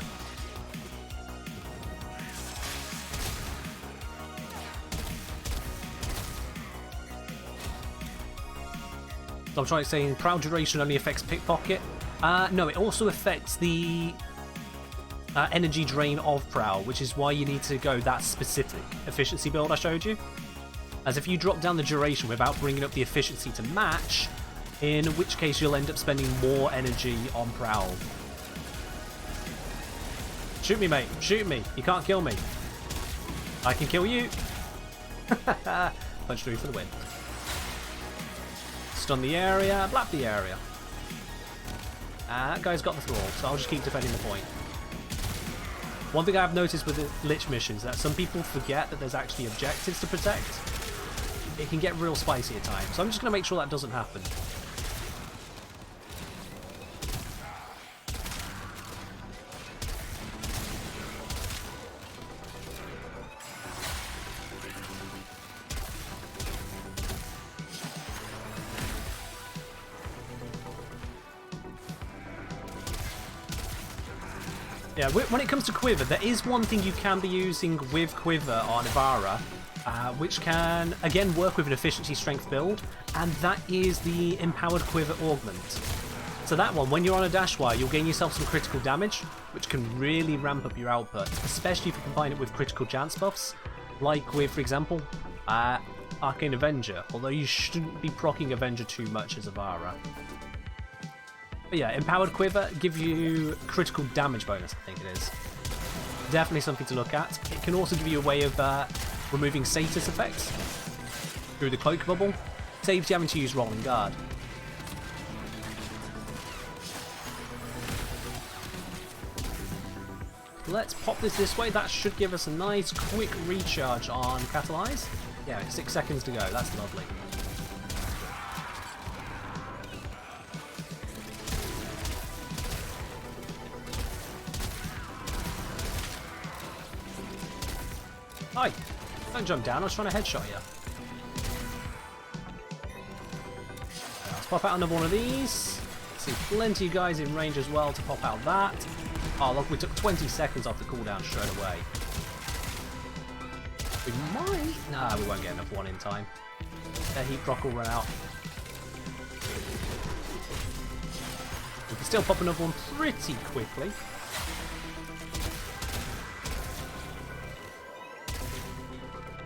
So I'm trying to say prowl duration only affects pickpocket. No, it also affects the energy drain of prowl, which is why you need to go that specific efficiency build I showed you. As if you drop down the duration without bringing up the efficiency to match, in which case you'll end up spending more energy on prowl. Shoot me, mate. Shoot me. You can't kill me. I can kill you. Punch through for the win. Stun the area, blap the area. That guy's got the thrall, so I'll just keep defending the point. One thing I've noticed with the Lich missions is that some people forget that there's actually objectives to protect. It can get real spicy at times, so I'm just going to make sure that doesn't happen. Yeah, when it comes to Quiver, there is one thing you can be using with Quiver on Ivara, which can, again, work with an efficiency strength build, and that is the Empowered Quiver Augment. So that one, when you're on a dash wire, you'll gain yourself some critical damage, which can really ramp up your output, especially if you combine it with critical chance buffs, like with, for example, Arcane Avenger, although you shouldn't be proccing Avenger too much as Ivara. But yeah, Empowered Quiver give you critical damage bonus, I think it is. Definitely something to look at. It can also give you a way of removing status effects through the cloak bubble. Saves you having to use Rolling Guard. Let's pop this way. That should give us a nice quick recharge on Catalyze. Yeah, 6 seconds to go. That's lovely. Hi! Don't jump down, I was trying to headshot you. Let's pop out another one of these. See plenty of guys in range as well to pop out that. Oh look, we took 20 seconds off the cooldown straight away. We might... Nah, we won't get enough one in time. Their heat proc will run out. We can still pop another one pretty quickly.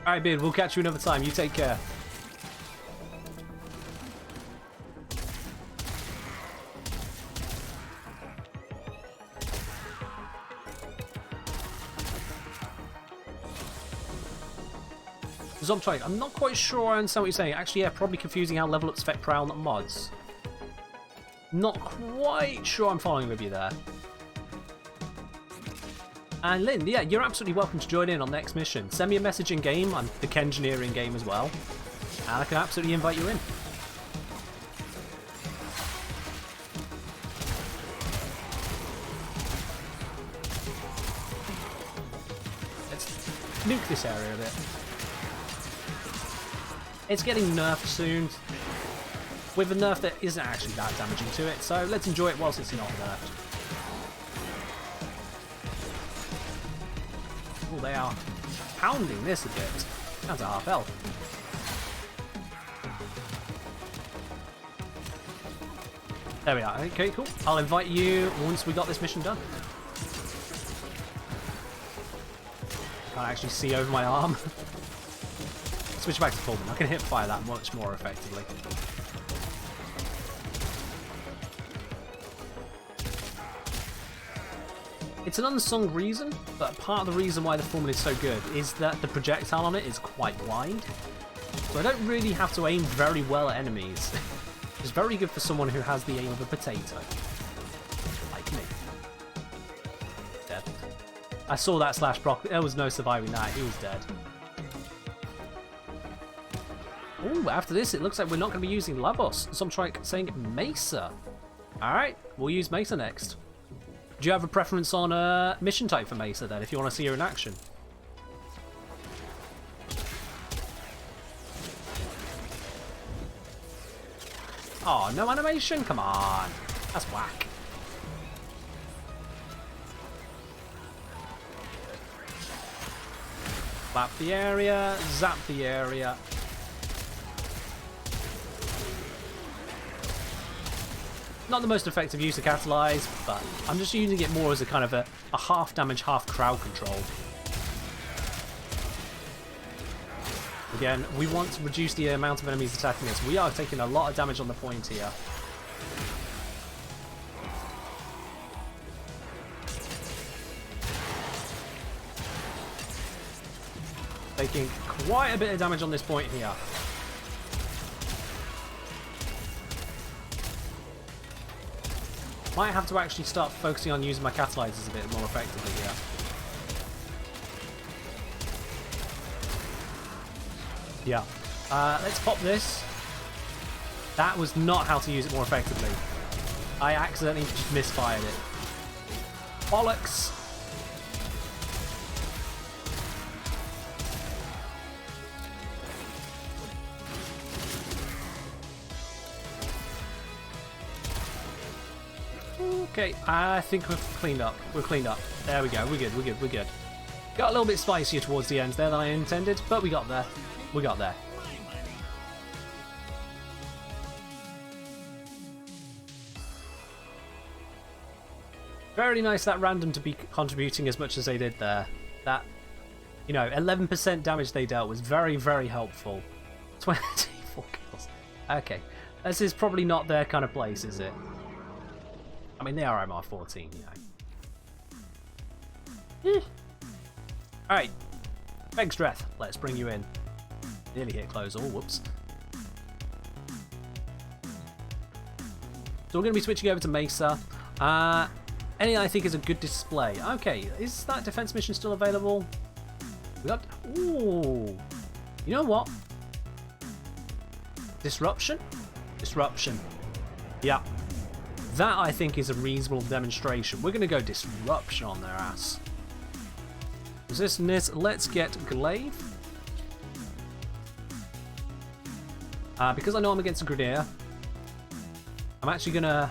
Alright, Beard, we'll catch you another time. You take care. Zombtrike, I'm not quite sure I understand what you're saying. Actually, yeah, probably confusing how level ups affect prowl, not mods. Not quite sure I'm following with you there. And Lynn, yeah, you're absolutely welcome to join in on the next mission. Send me a message in game. I'm the Kengineering game as well. And I can absolutely invite you in. Let's nuke this area a bit. It's getting nerfed soon. With a nerf that isn't actually that damaging to it. So let's enjoy it whilst it's not nerfed. Oh, they are pounding this a bit. Down to half health. There we are. Okay, cool. I'll invite you once we got this mission done. Can't actually see over my arm. Switch back to Pullman. I can hip fire that much more effectively. It's an unsung reason, but part of the reason why the Pullman is so good is that the projectile on it is quite wide. So I don't really have to aim very well at enemies. It's very good for someone who has the aim of a potato. Like me. Dead. I saw that slash proc. There was no surviving that. He was dead. Ooh, after this, it looks like we're not going to be using Lavos. So I'm saying Mesa. Alright, we'll use Mesa next. Do you have a preference on mission type for Mesa then, if you want to see her in action? Oh, no animation? Come on. That's whack. Zap the area, zap the area. Not the most effective use of Catalyze, but I'm just using it more as a kind of a half damage, half crowd control. Again, we want to reduce the amount of enemies attacking us. We are taking a lot of damage on the point here. Taking quite a bit of damage on this point here. Might have to actually start focusing on using my catalyzers a bit more effectively here. Yeah. Let's pop this. That was not how to use it more effectively. I accidentally just misfired it. Bollocks! Okay, I think we've cleaned up. We're cleaned up. There we go. We're good. We're good. We're good. Got a little bit spicier towards the end there than I intended, but we got there. We got there. Very nice that random to be contributing as much as they did there. That, 11% damage they dealt was very, very helpful. 24 kills. Okay. This is probably not their kind of place, is it? I mean, they are MR14, Alright. Begstreth, let's bring you in. Nearly hit close. Oh, whoops. So we're going to be switching over to Mesa. Any I think is a good display. Okay, is that defense mission still available? We got... Ooh. You know what? Disruption? Disruption. Yeah. That, I think, is a reasonable demonstration. We're going to go Disruption on their ass. Resistance, let's get Glaive. Because I know I'm against a Grenadier, I'm actually going to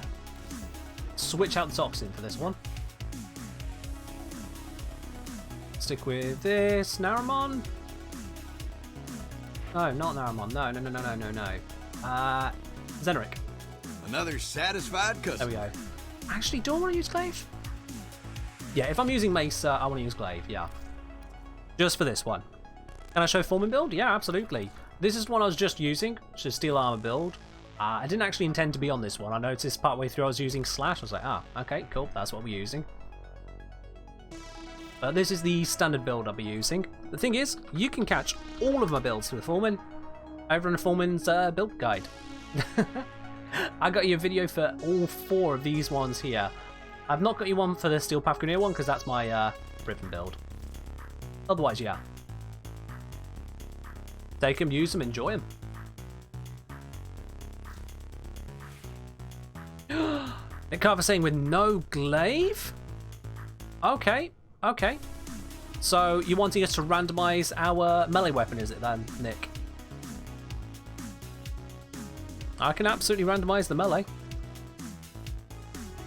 switch out the Toxin for this one. Stick with this. Naramon? No, not Naramon. No. Zeneric. Another satisfied customer. There we go. Actually, do I want to use Glaive? Yeah, if I'm using Mesa, I want to use Glaive, yeah. Just for this one. Can I show Foreman build? Yeah, absolutely. This is the one I was just using, which is Steel Armor build. I didn't actually intend to be on this one. I noticed partway through I was using Slash. I was like, okay, cool, that's what we're using. But this is the standard build I'll be using. The thing is, you can catch all of my builds for the Foreman over in the Foreman's build guide. I got you a video for all 4 of these ones here. I've not got you one for the Steel Path Grenadier one because that's my Riven build. Otherwise, yeah. Take them, use them, enjoy them. Nick Carver saying with no glaive? Okay. So you're wanting us to randomize our melee weapon, is it then, Nick? I can absolutely randomize the melee.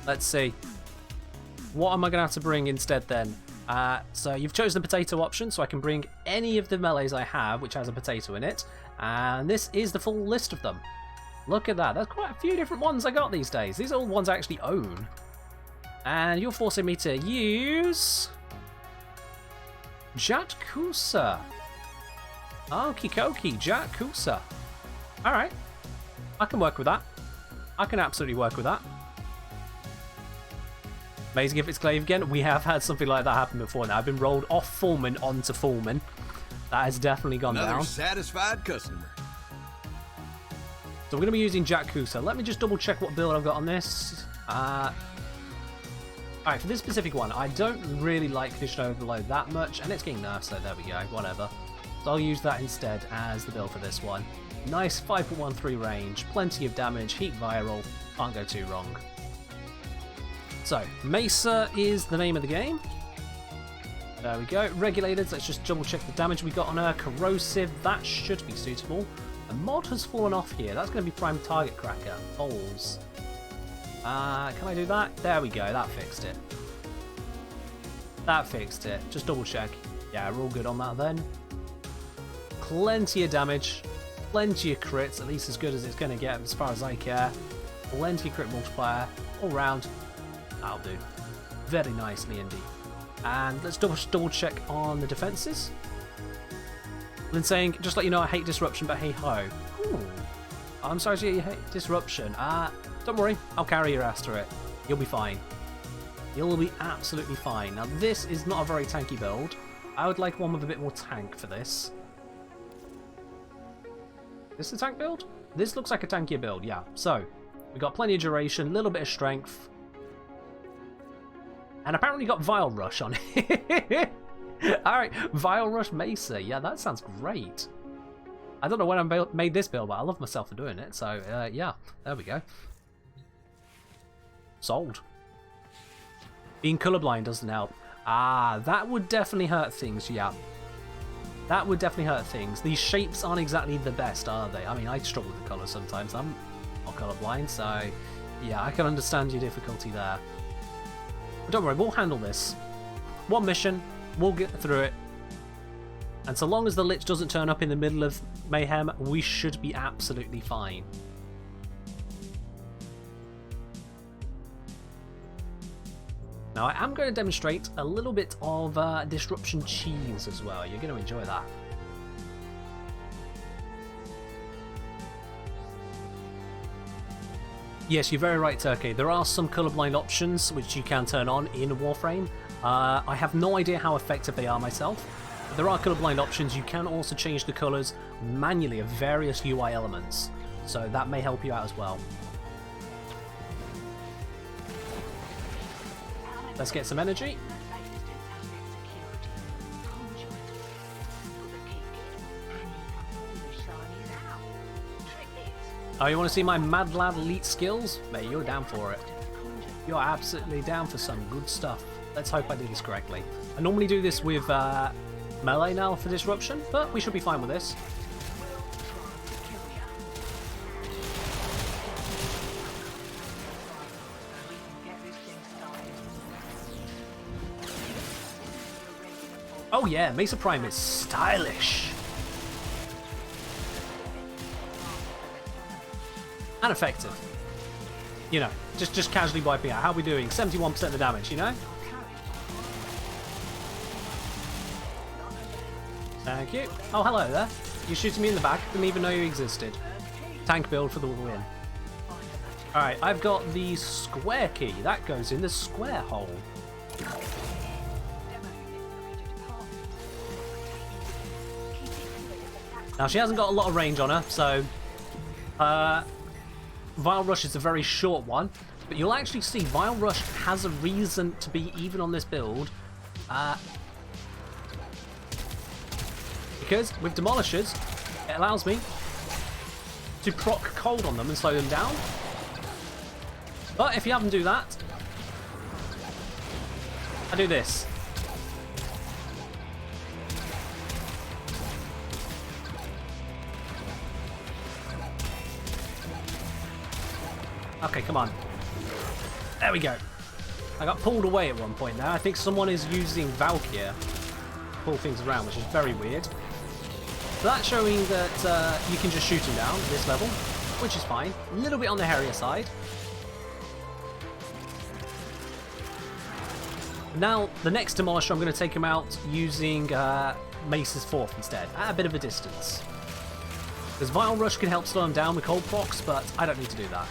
Let's see. What am I going to have to bring instead then? So you've chosen the potato option, so I can bring any of the melees I have, which has a potato in it. And this is the full list of them. Look at that. There's quite a few different ones I got these days. These are all ones I actually own. And you're forcing me to use... Jatkusa. Okie dokie, Jatkusa. Alright. I can work with that. I can absolutely work with that. Amazing if it's Glaive again. We have had something like that happen before now. I've been rolled off Foreman onto Foreman. That has definitely gone down. Another satisfied customer. So we're going to be using Jatkusa. Let me just double check what build I've got on this. Alright, for this specific one, I don't really like Condition Overload that much, and it's getting nerfed, so there we go, whatever. So I'll use that instead as the build for this one. Nice 5.13 range, plenty of damage, heat viral, can't go too wrong. So, Mesa is the name of the game. There we go. Regulated, let's just double check the damage we got on her. Corrosive, that should be suitable. A mod has fallen off here, that's going to be Prime Target Cracker. Balls. Can I do that? There we go, that fixed it. That fixed it. Just double check. Yeah, we're all good on that then. plenty of damage, plenty of crits, at least as good as it's going to get as far as I care. Plenty of crit multiplier, all round. That'll do. Very nicely indeed. And let's double check on the defenses. Lynn saying, just let you know I hate disruption, but hey ho. Ooh. I'm sorry to hear you hate disruption. Don't worry, I'll carry your ass through it. You'll be fine. You'll be absolutely fine. Now this is not a very tanky build. I would like one with a bit more tank for this. Is this a tank build? This looks like a tankier build, yeah. So, we've got plenty of duration, a little bit of strength. And apparently got Vile Rush on it. Alright, Vile Rush Mesa. Yeah, that sounds great. I don't know when I made this build, but I love myself for doing it. So, yeah, there we go. Sold. Being colorblind doesn't help. That would definitely hurt things, yeah. That would definitely hurt things. These shapes aren't exactly the best, are they? I mean, I struggle with the colours sometimes. I'm not colorblind, so yeah, I can understand your difficulty there. But don't worry, we'll handle this. One mission, we'll get through it. And so long as the Lich doesn't turn up in the middle of Mayhem, we should be absolutely fine. Now, I am going to demonstrate a little bit of disruption cheese as well. You're going to enjoy that. Yes, you're very right, Turkey. There are some colorblind options which you can turn on in Warframe. I have no idea how effective they are myself. But there are colorblind options. You can also change the colors manually of various UI elements. So that may help you out as well. Let's get some energy. Oh, you want to see my Mad Lad elite skills? Mate, you're down for it. You're absolutely down for some good stuff. Let's hope I do this correctly. I normally do this with melee now for disruption, but we should be fine with this. Oh yeah, Mesa Prime is stylish. And effective. You know, just casually wiping out. How are we doing? 71% of the damage, you know? Thank you. Oh, hello there. You're shooting me in the back. Didn't even know you existed. Tank build for the win. Alright, I've got the square key. That goes in the square hole. Now, she hasn't got a lot of range on her, so Vile Rush is a very short one, but you'll actually see Vile Rush has a reason to be even on this build, because with Demolishers, it allows me to proc cold on them and slow them down. But if you have them do that, I do this. Okay, come on. There we go. I got pulled away at one point there. I think someone is using Valkyrie to pull things around, which is very weird. So that's showing that you can just shoot him down at this level, which is fine. A little bit on the hairier side. Now, the next Demolisher, I'm going to take him out using Mace's Fourth instead, at a bit of a distance. Because Vile Rush can help slow him down with cold procs, but I don't need to do that.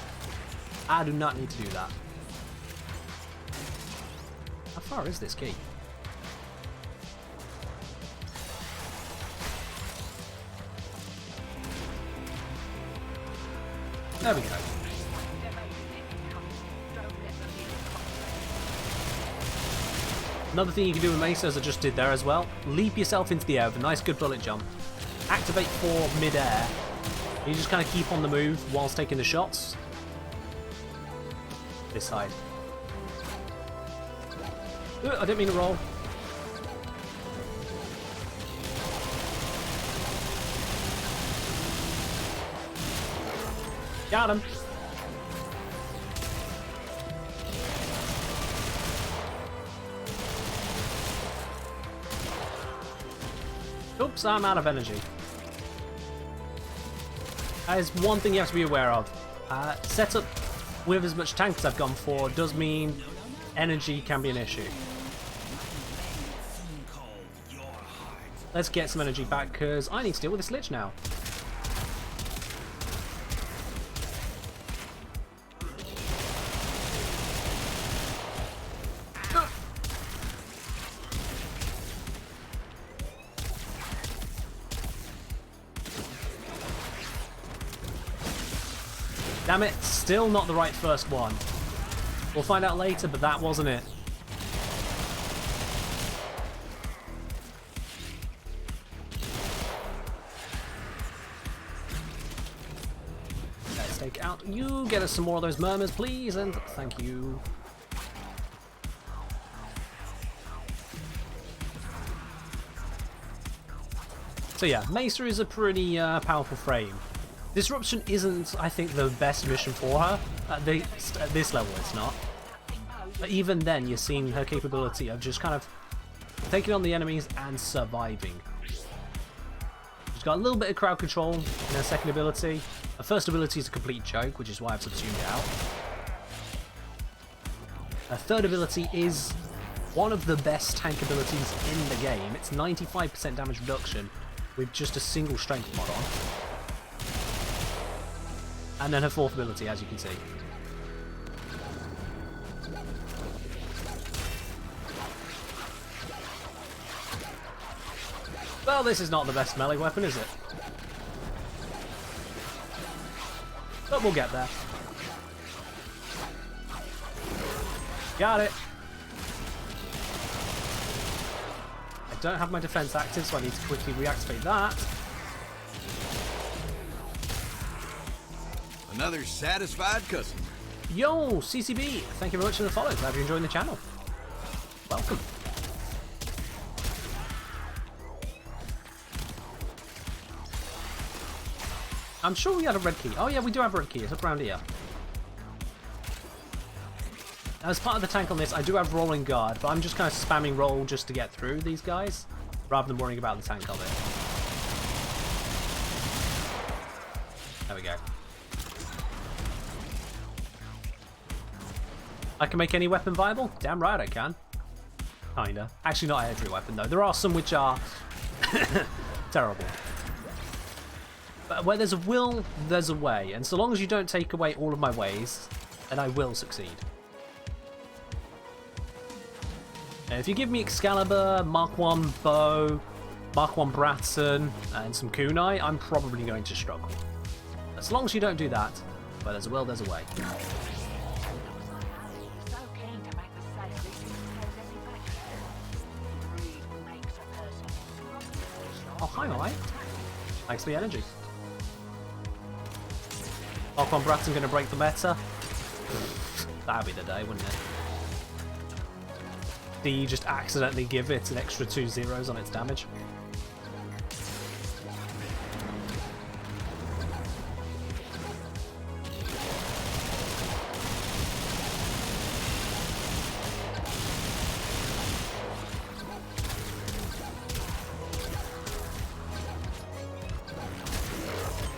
I do not need to do that. How far is this key? There we go. Another thing you can do with Mesa, as I just did there as well, leap yourself into the air with a nice good bullet jump. Activate for mid-air. You just kind of keep on the move whilst taking the shots. This side. I didn't mean to roll. Got him. Oops, I'm out of energy. That is one thing you have to be aware of. Setup with as much tank as I've gone for does mean energy can be an issue. Let's get some energy back because I need to deal with this Lich now. Damn it, still not the right first one. We'll find out later, but that wasn't it. Let's take it out. You get us some more of those murmurs, please, and thank you. So yeah, Mesa is a pretty powerful frame. Disruption isn't, I think, the best mission for her. At this level, it's not. But even then, you're seeing her capability of just kind of taking on the enemies and surviving. She's got a little bit of crowd control in her second ability. Her first ability is a complete joke, which is why I've subsumed it out. Her third ability is one of the best tank abilities in the game. It's 95% damage reduction with just a single strength mod on. And then her fourth ability, as you can see. Well, this is not the best melee weapon, is it? But we'll get there. Got it! I don't have my defense active, so I need to quickly reactivate that. Another satisfied customer. Yo, CCB! Thank you very much for the follow. Glad you're enjoying the channel. Welcome. I'm sure we had a red key. Oh yeah, we do have a red key. It's up around here. As part of the tank on this, I do have rolling guard, but I'm just kind of spamming roll just to get through these guys, rather than worrying about the tank of it. There we go. I can make any weapon viable? Damn right I can. Kinda. Actually not every weapon though. There are some which are terrible. But where there's a will, there's a way. And so long as you don't take away all of my ways, then I will succeed. And if you give me Excalibur, Mark 1 bow, Mark 1 Bratton, and some kunai, I'm probably going to struggle. As long as you don't do that, where there's a will, there's a way. Oh, hi, alright. Thanks for the energy. Mark 1 Bratton going to break the meta. That'd be the day, wouldn't it? Do you just accidentally give it an extra 2 zeros on its damage?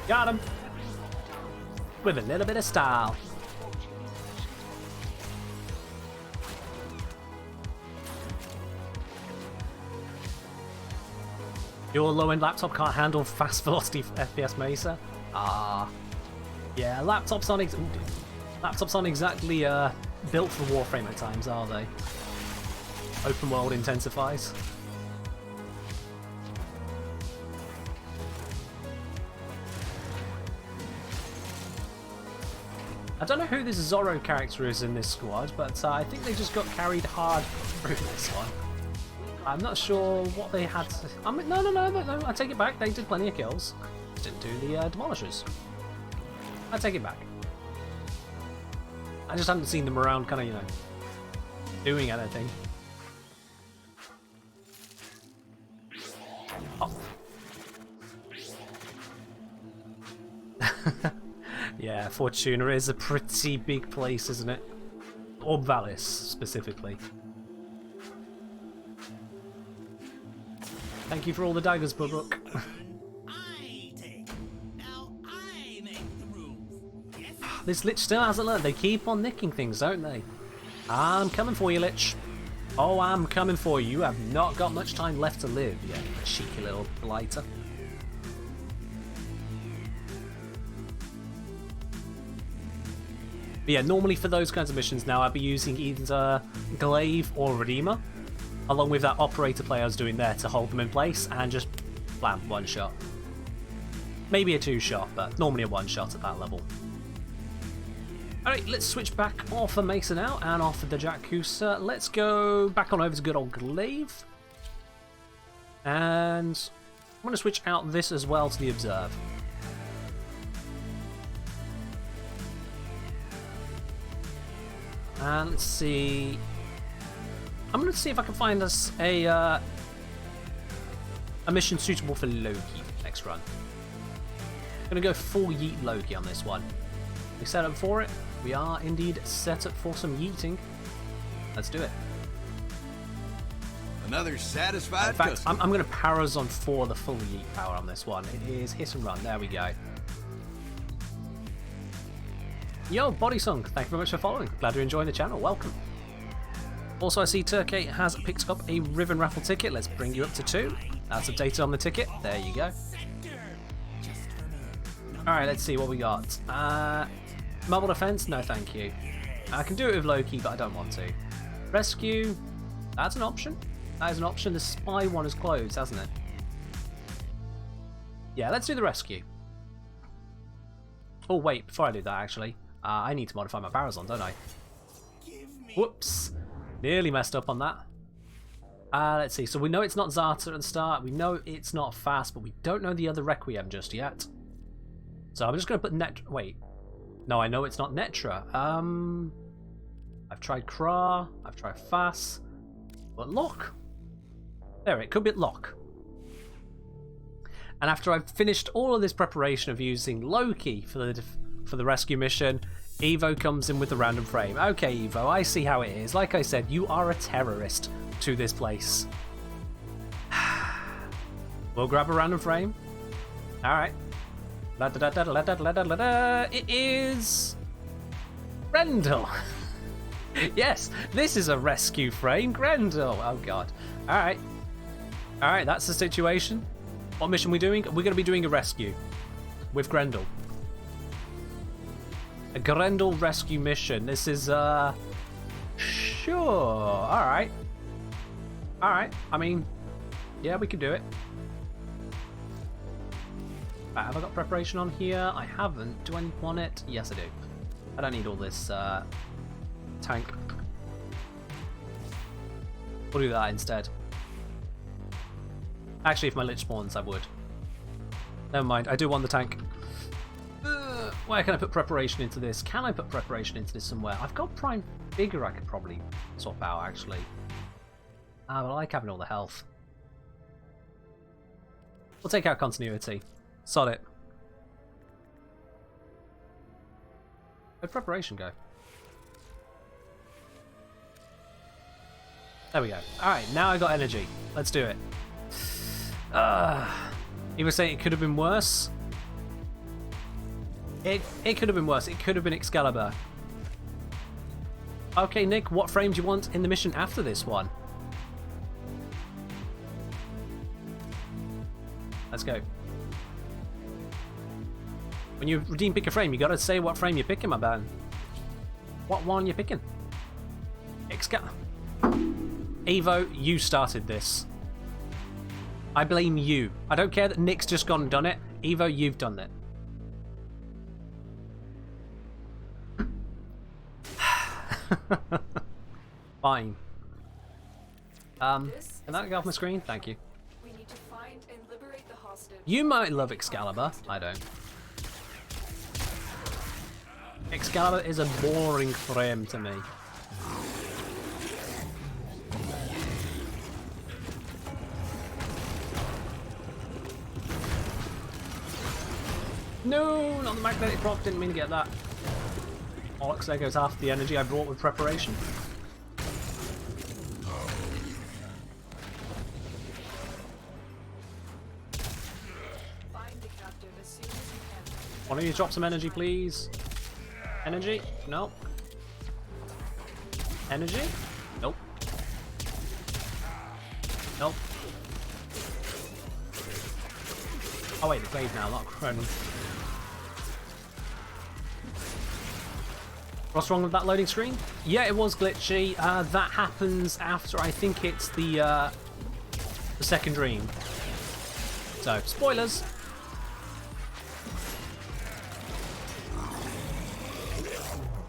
Got him! With a little bit of style. Your low-end laptop can't handle fast velocity FPS Mesa? Ah. Yeah, laptops aren't exactly built for Warframe at times, are they? Open world intensifies. I don't know who this Zorro character is in this squad, but I think they just got carried hard through this one. I'm not sure what they had to... No, I take it back. They did plenty of kills. Didn't do the demolishers. I take it back. I just haven't seen them around kind of, you know, doing anything. Oh. Yeah, Fortuna is a pretty big place, isn't it? Or Valis, specifically. Thank you for all the daggers, Bubrook. I take. Now I'm this Lich still hasn't learned. They keep on nicking things, don't they? I'm coming for you, Lich. Oh, I'm coming for you. You have not got much time left to live, you cheeky little blighter. But yeah, normally for those kinds of missions now, I'd be using either Glaive or Redeemer, along with that operator play I was doing there to hold them in place and just blam, one shot. Maybe a two shot, but normally a one shot at that level. Alright, let's switch back off the Mason now and off of the Jacuzza. Let's go back on over to good old Glaive. And I'm going to switch out this as well to the Observe. And let's see. I'm going to see if I can find us a mission suitable for Loki next run. I'm going to go full Yeet Loki on this one. We set up for it. We are indeed set up for some yeeting. Let's do it. Another satisfied In fact, customer. I'm going to Parazon for the full yeet power on this one. It is hit and run. There we go. Yo, Body Song, thank you very much for following. Glad you're enjoying the channel. Welcome. Also, I see Turkey has picked up a Riven raffle ticket. Let's bring you up to 2. That's updated on the ticket. There you go. Alright, let's see what we got. Mobile defense? No, thank you. I can do it with Loki, but I don't want to. Rescue? That's an option. That is an option. The spy one is closed, hasn't it? Yeah, let's do the rescue. Oh, wait, before I do that, actually, I need to modify my Parazon, don't I? Whoops. Nearly messed up on that. Let's see. So we know it's not Zata at the start. We know it's not fast, but we don't know the other Requiem just yet. So I'm just going to put Wait. No, I know it's not Netra. I've tried Kra. I've tried Fass. But Lock. There, it could be Lock. And after I've finished all of this preparation of using Loki for the rescue mission, Evo comes in with the random frame. Okay, Evo, I see how it is. Like I said, you are a terrorist to this place. We'll grab a random frame. Alright. It is Grendel. Yes, this is a rescue frame. Grendel. Oh god. Alright. Alright, that's the situation. What mission are we doing? We're going to be doing a rescue with Grendel. A Grendel rescue mission. This is, sure. Alright. Alright. I mean, yeah, we can do it. Right, have I got preparation on here? I haven't. Do I want it? Yes, I do. I don't need all this, tank. We'll do that instead. Actually, if my Lich spawns, I would. Never mind, I do want the tank. Where can I put preparation into this? Can I put preparation into this somewhere? I've got Prime Vigor I could probably swap out, actually. But I like having all the health. We'll take out continuity. Sod it. Where'd preparation go? There we go. Alright, now I got energy. Let's do it. You were saying it could have been worse? It could have been worse. It could have been Excalibur. Okay, Nick, what frame do you want in the mission after this one? Let's go. When you redeem pick a frame, you gotta say what frame you're picking, my man. What one you're picking? Evo, you started this. I blame you. I don't care that Nick's just gone and done it. Evo, you've done it. Fine. Can that go off my screen? Thank you. We need to find and liberate the hostage. You might love Excalibur. I don't. Excalibur is a boring frame to me. No, not the magnetic proc, didn't mean to get that. Bollocks, there goes half the energy I brought with preparation. Find the captive as soon as you can. Why don't you drop some energy, please? Energy? Nope. Energy? Nope. Nope. Oh wait, the glaive now, not Chrome. What's wrong with that loading screen? Yeah, it was glitchy. That happens after, I think it's the second dream. So, spoilers.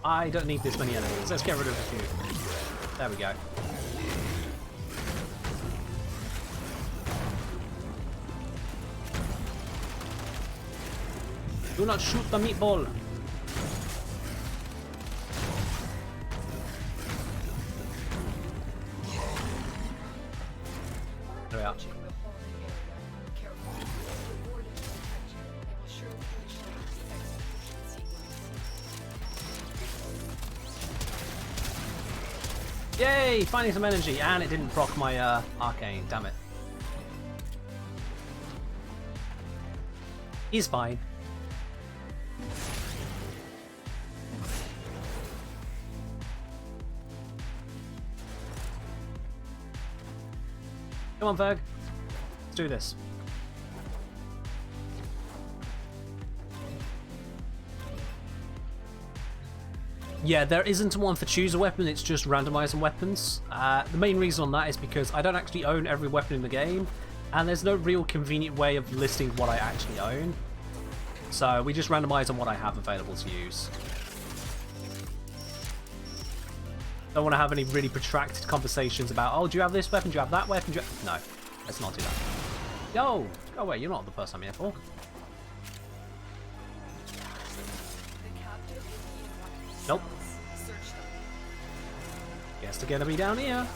I don't need this many enemies. Let's get rid of a few. There we go. Do not shoot the meatball. There we are. Yay! Finding some energy, and it didn't proc my arcane. Damn it. He's fine. Come on, Ferg. Let's do this. Yeah, there isn't one for choose a weapon, it's just randomizing weapons. The main reason on that is because I don't actually own every weapon in the game, and there's no real convenient way of listing what I actually own. So we just randomize on what I have available to use. Don't want to have any really protracted conversations about, oh, do you have this weapon, do you have that weapon, do you have... No, let's not do that. Yo, go away, you're not the person I'm here for. Nope. Guess they're gonna be down here.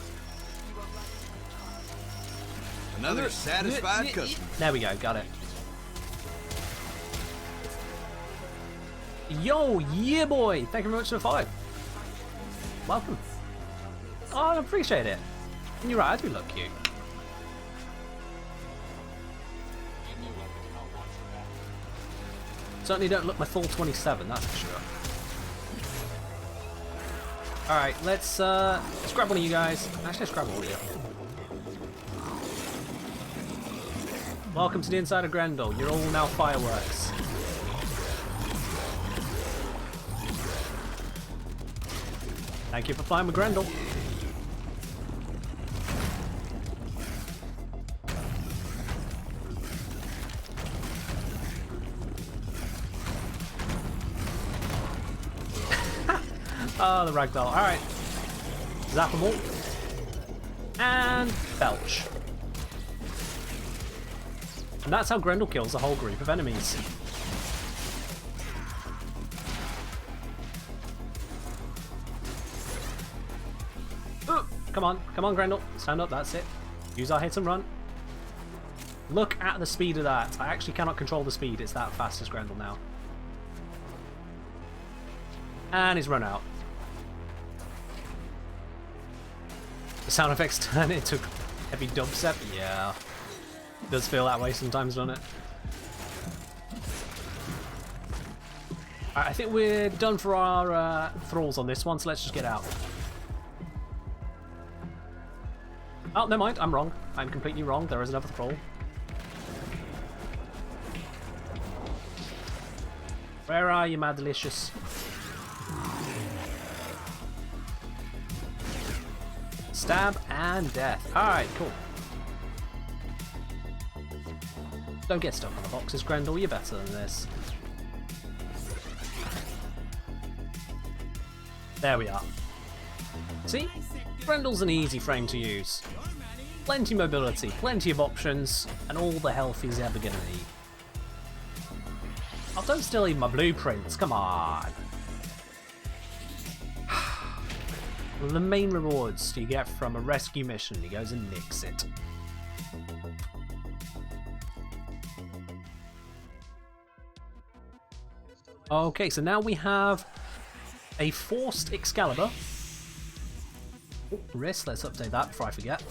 Another satisfied customer. There we go, got it. Yo, yeah boy! Thank you very much for the follow. Welcome. Oh, I appreciate it. And you're right, I do look cute. Certainly don't look my full 27, that's for sure. Alright, let's grab one of you guys. Actually, let's grab all of you. Welcome to the inside of Grendel. You're all now fireworks. Thank you for flying with Grendel. Oh, the ragdoll. Alright. Zap them all. And belch. And that's how Grendel kills a whole group of enemies. Ooh, come on Grendel. Stand up, that's it. Use our hit and run. Look at the speed of that. I actually cannot control the speed, it's that fast as Grendel now. And he's run out. The sound effects turn into heavy dubstep. Yeah, it does feel that way sometimes, doesn't it? Alright, I think we're done for our thralls on this one, so let's just get out. Oh, never mind, I'm wrong. I'm completely wrong. There is another thrall. Where are you, my delicious? Stab and death. Alright, cool. Don't get stuck on the boxes, Grendel. You're better than this. There we are. See? Grendel's an easy frame to use. Plenty mobility, plenty of options, and all the health he's ever gonna need. Oh, don't steal even my blueprints. Come on. The main rewards you get from a rescue mission. He goes and nicks it. Okay, so now we have a forced Excalibur. Oh, wrist, let's update that before I forget.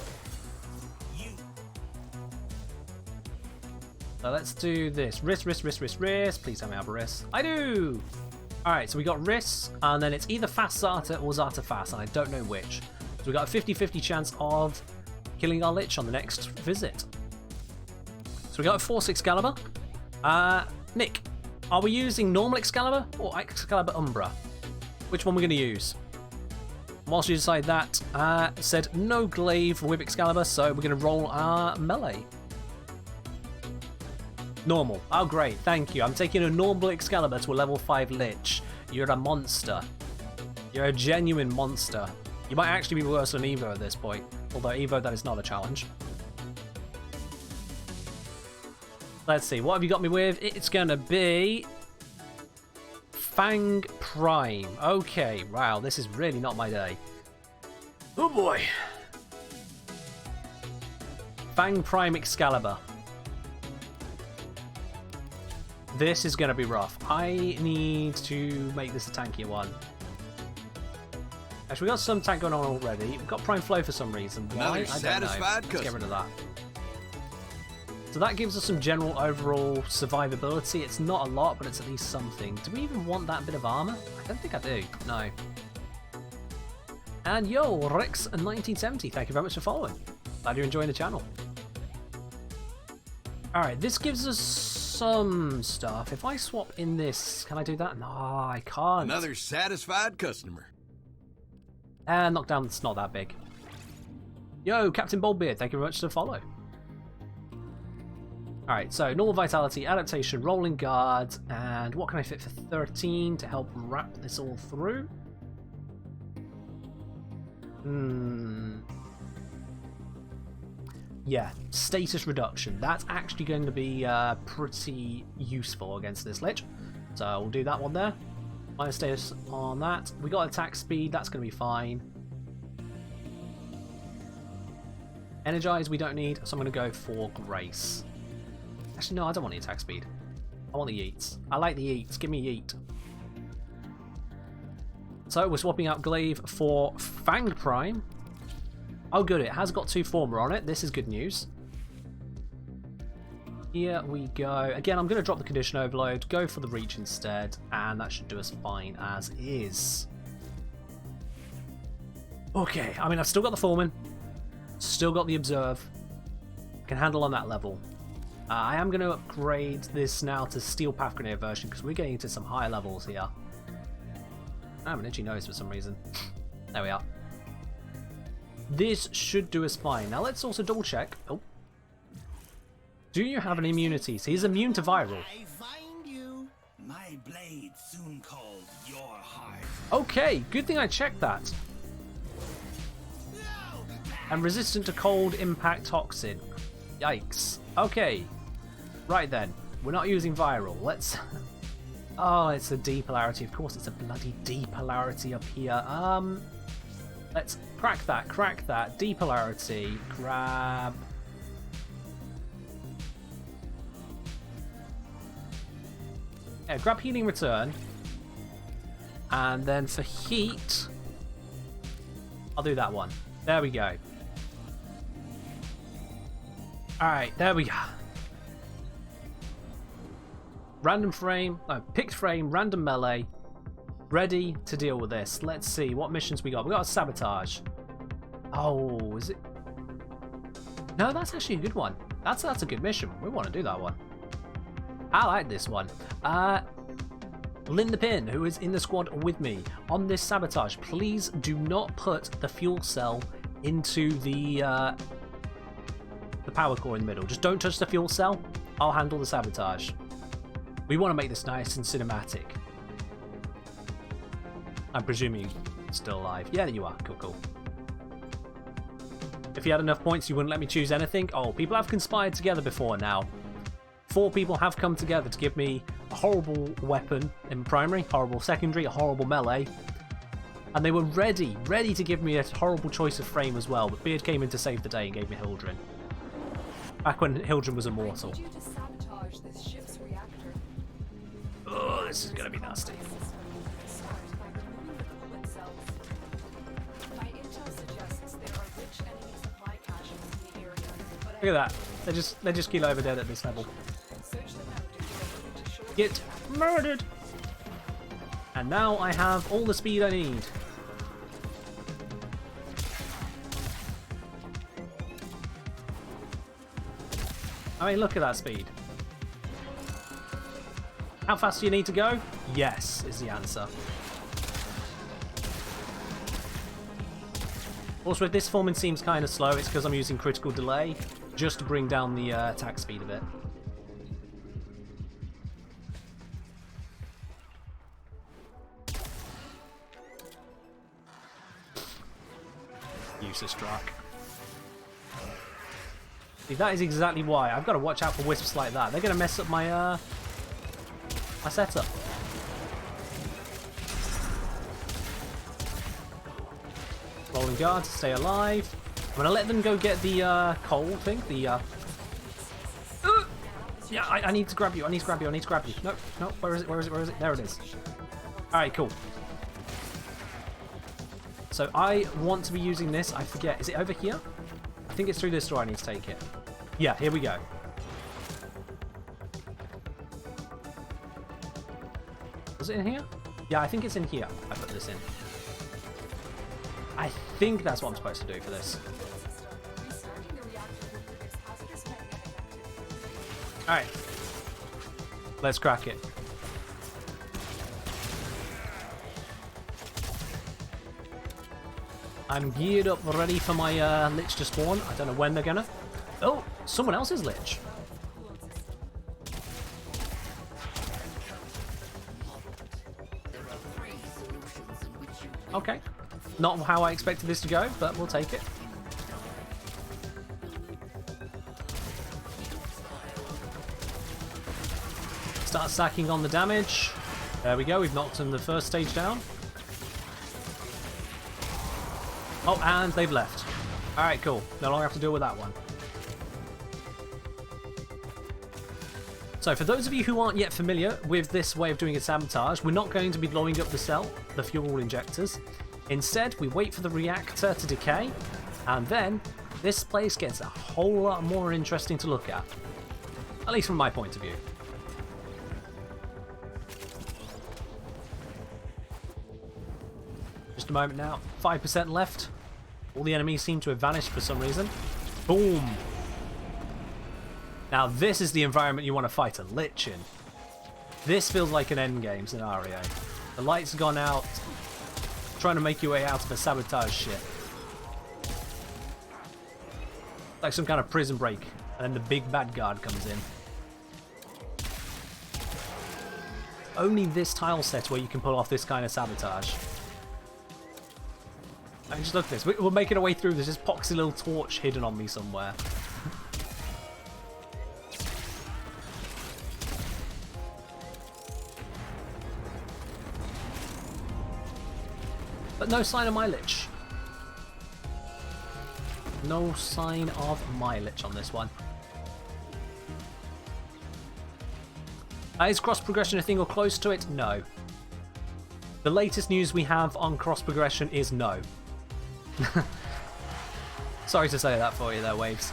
So let's do this. Wrist. Please tell me I have a wrist. I do! Alright, so we got Riss, and then it's either Fast Zata or Zata Fast, and I don't know which. So we got a 50-50 chance of killing our Lich on the next visit. So we got a Force Excalibur. Nick, are we using normal Excalibur or Excalibur Umbra? Which one we're going to use? Whilst you decide that, said no glaive with Excalibur, so we're going to roll our melee. Normal. Oh, great. Thank you. I'm taking a normal Excalibur to a level 5 Lich. You're a monster. You're a genuine monster. You might actually be worse than Evo at this point. Although Evo, that is not a challenge. Let's see. What have you got me with? It's going to be Fang Prime. Okay. Wow. This is really not my day. Oh, boy. Fang Prime Excalibur. This is going to be rough. I need to make this a tankier one. Actually, we've got some tank going on already. We've got Prime Flow for some reason. Why? I don't know. Let's get rid of that. So that gives us some general overall survivability. It's not a lot, but it's at least something. Do we even want that bit of armor? I don't think I do. No. And yo, Rex1970, thank you very much for following. Glad you're enjoying the channel. Alright, this gives us some stuff. If I swap in this, can I do that? No, I can't. Another satisfied customer. And knockdown, it's not that big. Yo, Captain Boldbeard, thank you very much for the follow. Alright, so normal vitality, adaptation, rolling guard, and what can I fit for 13 to help wrap this all through? Yeah, status reduction. That's actually going to be pretty useful against this Lich. So we'll do that one there. Minus status on that. We got attack speed, that's going to be fine. Energize we don't need, so I'm going to go for Grace. Actually, no, I don't want the attack speed. I want the yeets. I like the yeets. Give me yeet. So we're swapping out Glaive for Fang Prime. Oh good, it has got 2 Former on it. This is good news. Here we go. Again, I'm going to drop the Condition Overload, go for the Reach instead, and that should do us fine as is. Okay, I mean, I've still got the Foreman, still got the Observe. I can handle on that level. I am going to upgrade this now to Steel Path Grenadier version because we're getting into some higher levels here. I have an itchy nose for some reason. There we are. This should do us fine. Now let's also double check. Oh. Do you have an immunity? So he's immune to viral. I find you. My blade soon called your heart. Okay, good thing I checked that. And resistant to cold impact toxin. Yikes. Okay. Right then. We're not using viral. Let's... Oh, it's a D polarity. Of course it's a bloody D polarity up here. Let's crack that. D polarity. Grab... Yeah, grab Healing Return. And then for heat... I'll do that one. There we go. Alright, there we go. Random frame, picked frame, random melee. Ready to deal with this. Let's see, what missions we got? We got a sabotage. Oh, is it? No, that's actually a good one. That's a good mission. We want to do that one. I like this one. Lynn the Pin, who is in the squad with me on this sabotage, please do not put the fuel cell into the power core in the middle. Just don't touch the fuel cell. I'll handle the sabotage. We want to make this nice and cinematic. I'm presuming you're still alive. Yeah, you are. Cool, cool. If you had enough points, you wouldn't let me choose anything. Oh, people have conspired together before now. 4 people have come together to give me a horrible weapon in primary, horrible secondary, a horrible melee. And they were ready to give me a horrible choice of frame as well, but Beard came in to save the day and gave me Hildren. Back when Hildren was immortal. You to sabotage this ship's reactor. Oh, this is gonna be nasty. Start by removing the coolant cells. My intel suggests there are rich enemy supply caches in the area, but Look at that. They just kill over dead at this level. search them out if you're looking to short Get murdered! And now I have all the speed I need. I mean, look at that speed. How fast do you need to go? Yes, is the answer. Also, if this forming seems kind of slow, it's because I'm using critical delay just to bring down the attack speed a bit. Useless Drak. See, that is exactly why. I've got to watch out for wisps like that. They're going to mess up my my setup. Rolling guard to stay alive. I'm going to let them go get the coal thing. The yeah, I need to grab you. I need to grab you. I need to grab you. No, no. Where is it? Where is it? Where is it? There it is. All right, cool. So I want to be using this. I forget. Is it over here? I think it's through this door I need to take it. Yeah, here we go. Was it in here? Yeah, I think it's in here. I put this in. I think that's what I'm supposed to do for this. Alright. Let's crack it. I'm geared up, ready for my Lich to spawn. I don't know when they're gonna. Oh, someone else's Lich. Okay. Not how I expected this to go, but we'll take it. Start stacking on the damage. There we go, we've knocked them the first stage down. Oh, and they've left. Alright, cool. No longer have to deal with that one. So, for those of you who aren't yet familiar with this way of doing a sabotage, we're not going to be blowing up the cell, the fuel injectors. Instead, we wait for the reactor to decay, and then this place gets a whole lot more interesting to look at. At least from my point of view. Just a moment now. 5% left. All the enemies seem to have vanished for some reason. Boom! Now this is the environment you want to fight a Lich in. This feels like an endgame scenario. The light's gone out. Trying to make your way out of a sabotage shit. Like some kind of prison break. And then the big bad guard comes in. Only this tile set where you can pull off this kind of sabotage. I mean, just look at this. We're making our way through. There's this poxy little torch hidden on me somewhere. But no sign of my Lich. No sign of my Lich on this one. Is cross progression a thing or close to it? No. The latest news we have on cross progression is no. Sorry to say that for you there, Waves.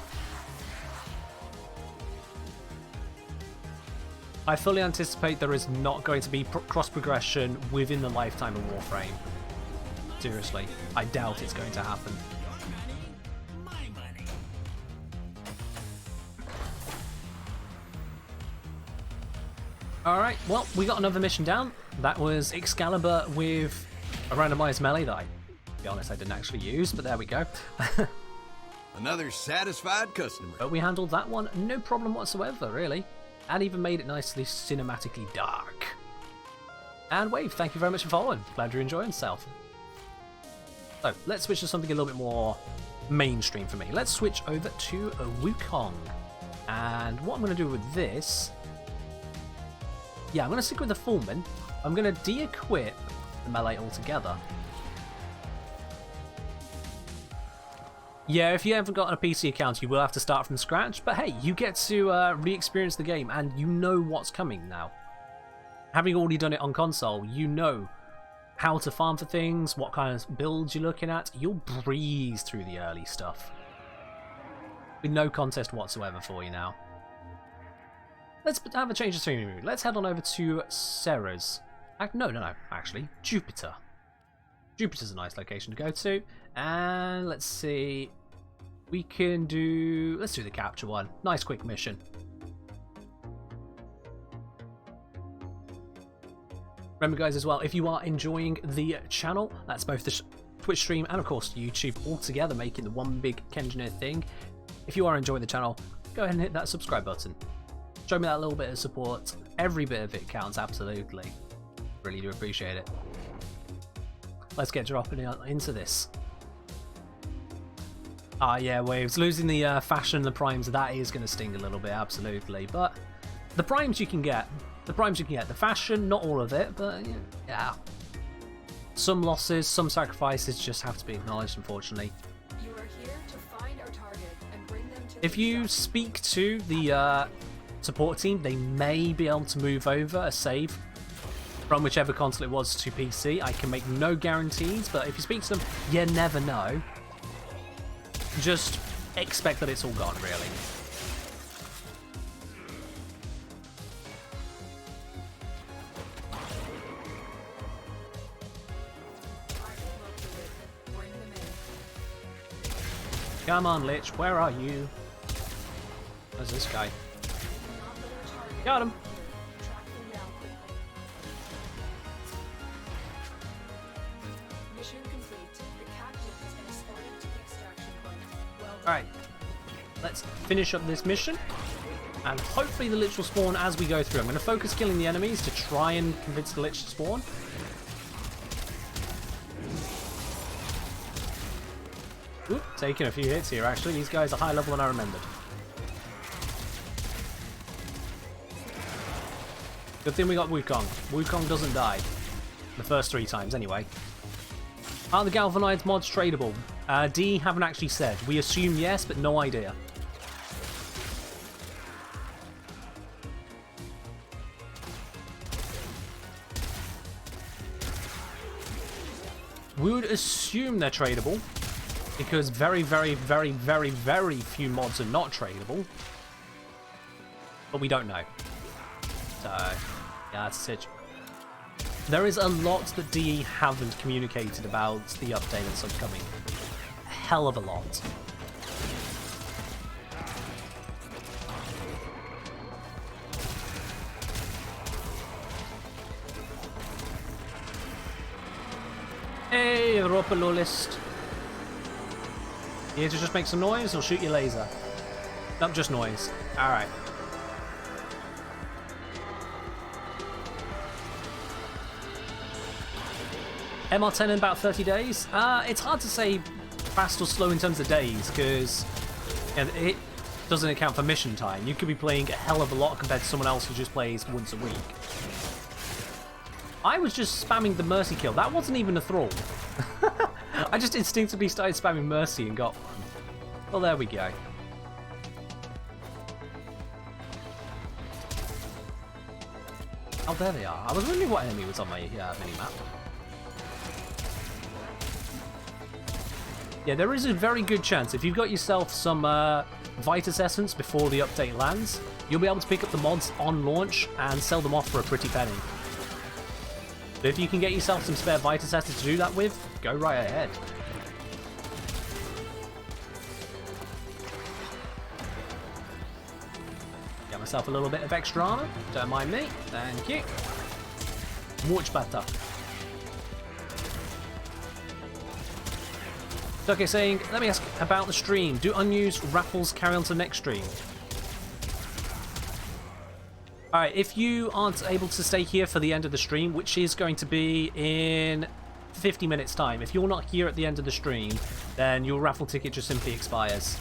I fully anticipate there is not going to be cross progression within the lifetime of Warframe. Seriously, I doubt it's going to happen. Alright, well, we got another mission down. That was Excalibur with a randomized melee that to be honest, I didn't actually use, but there we go. Another satisfied customer. But we handled that one, no problem whatsoever, really. And even made it nicely cinematically dark. And Wave, thank you very much for following. Glad you're enjoying yourself. So, let's switch to something a little bit more mainstream for me. Let's switch over to a Wukong. And what I'm going to do with this... Yeah, I'm going to stick with the Fullman. I'm going to de-equip the melee altogether. Yeah, if you haven't got a PC account, you will have to start from scratch, but hey, you get to re-experience the game, and you know what's coming now. Having already done it on console, you know how to farm for things, what kind of builds you're looking at. You'll breeze through the early stuff. With no contest whatsoever for you now. Let's have a change of scenery. Let's head on over to Sarah's. No, actually, Jupiter. Jupiter's a nice location to go to. And let's see. We can do... Let's do the capture one. Nice quick mission. Remember, guys, as well, if you are enjoying the channel, that's both the Twitch stream and, of course, YouTube all together, making the one big Kenjiner thing. If you are enjoying the channel, go ahead and hit that subscribe button. Show me that little bit of support. Every bit of it counts, absolutely. Really do appreciate it. Let's get dropping into this. Ah, yeah, Waves. Losing the fashion and the primes, that is going to sting a little bit, absolutely. But the primes you can get. The primes you can get. The fashion, not all of it, but yeah. Some losses, some sacrifices just have to be acknowledged, unfortunately. You are here to find our target and bring them to If you speak to the support team, they may be able to move over a save from whichever console it was to PC. I can make no guarantees, but if you speak to them, you never know. Just expect that it's all gone, really. bring them in. Come on, Lich, where are you? Where's this guy? Got him. Track them down quickly. Mission complete. The captain has been escorted to the extraction point. Well done. Alright, let's finish up this mission. And hopefully the Lich will spawn as we go through. I'm going to focus killing the enemies to try and convince the Lich to spawn. Oop, taking a few hits here, actually. These guys are higher level than I remembered. Good thing we got Wukong. Wukong doesn't die. The first 3 times, anyway. Are the Galvanized mods tradable? D haven't actually said. We assume yes, but no idea. We would assume they're tradable, because very, very, very, very, very few mods are not tradable. But we don't know. So, yeah, that's it. There is a lot that DE haven't communicated about the update that's upcoming. A hell of a lot. Hey, Ropalolist. Here to just make some noise or shoot your laser? Not just noise. Alright. MR10 in about 30 days? It's hard to say fast or slow in terms of days, because it doesn't account for mission time. You could be playing a hell of a lot compared to someone else who just plays once a week. I was just spamming the Mercy kill. That wasn't even a thrall. I just instinctively started spamming Mercy and got one. Well, there we go. Oh, there they are. I was wondering what enemy was on my mini-map. Yeah, there is a very good chance if you've got yourself some Vitus Essence before the update lands, you'll be able to pick up the mods on launch and sell them off for a pretty penny. But if you can get yourself some spare Vitus Essence to do that with, go right ahead. Get myself a little bit of extra armor, don't mind me, thank you. Much better. Okay, saying, let me ask about the stream. Do unused raffles carry on to the next stream? Alright, if you aren't able to stay here for the end of the stream, which is going to be in 50 minutes time, if you're not here at the end of the stream, then your raffle ticket just simply expires.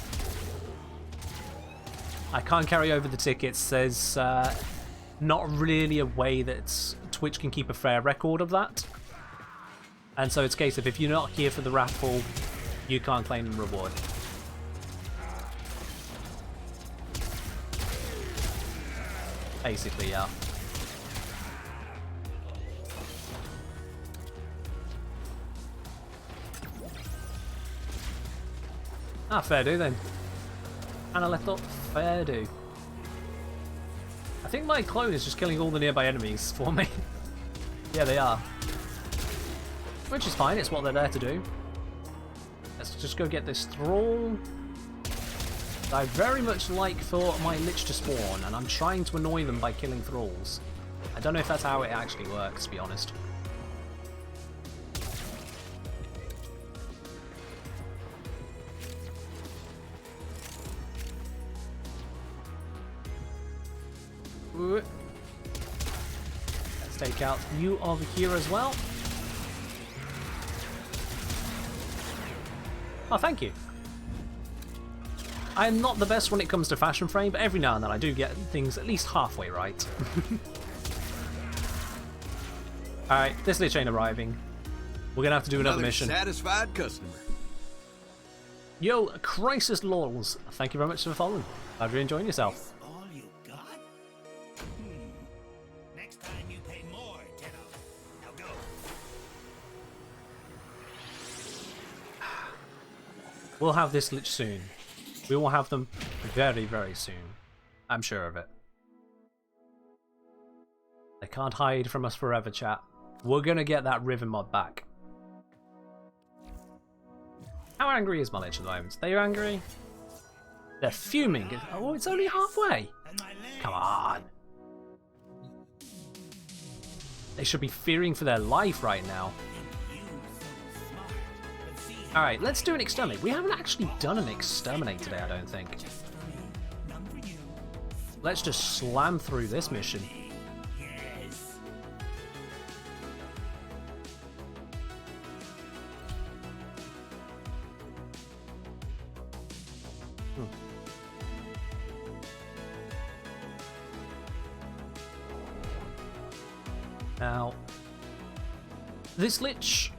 I can't carry over the tickets. There's not really a way that Twitch can keep a fair record of that. And so it's a case of if you're not here for the raffle, you can't claim the reward. Basically, yeah. Ah, fair do then. And I left up fair do. I think my clone is just killing all the nearby enemies for me. Yeah, they are. Which is fine, it's what they're there to do. Let's just go get this Thrall. I very much like for my Lich to spawn, and I'm trying to annoy them by killing Thralls. I don't know if that's how it actually works, to be honest. Ooh. Let's take out you over here as well. Oh, thank you. I'm not the best when it comes to fashion frame, but every now and then I do get things at least halfway right. Alright, this Lich ain't arriving. We're gonna have to do another mission. Satisfied customer. Yo, Crisis Laws, thank you very much for following. Glad you're enjoying yourself. All you got? Next time you pay more, kiddo. Now go. We'll have this Lich soon. We will have them very, very soon. I'm sure of it. They can't hide from us forever, chat. We're gonna get that Riven mod back. How angry is my Lich at the moment? They're angry? They're fuming. Oh, it's only halfway. And my leg. Come on. They should be fearing for their life right now. You so smart. But see, Alright, let's do an exterminate. We haven't actually done an exterminate today, I don't think. just for me. None for you. Let's just slam through this mission. Yes. Now, this Lich,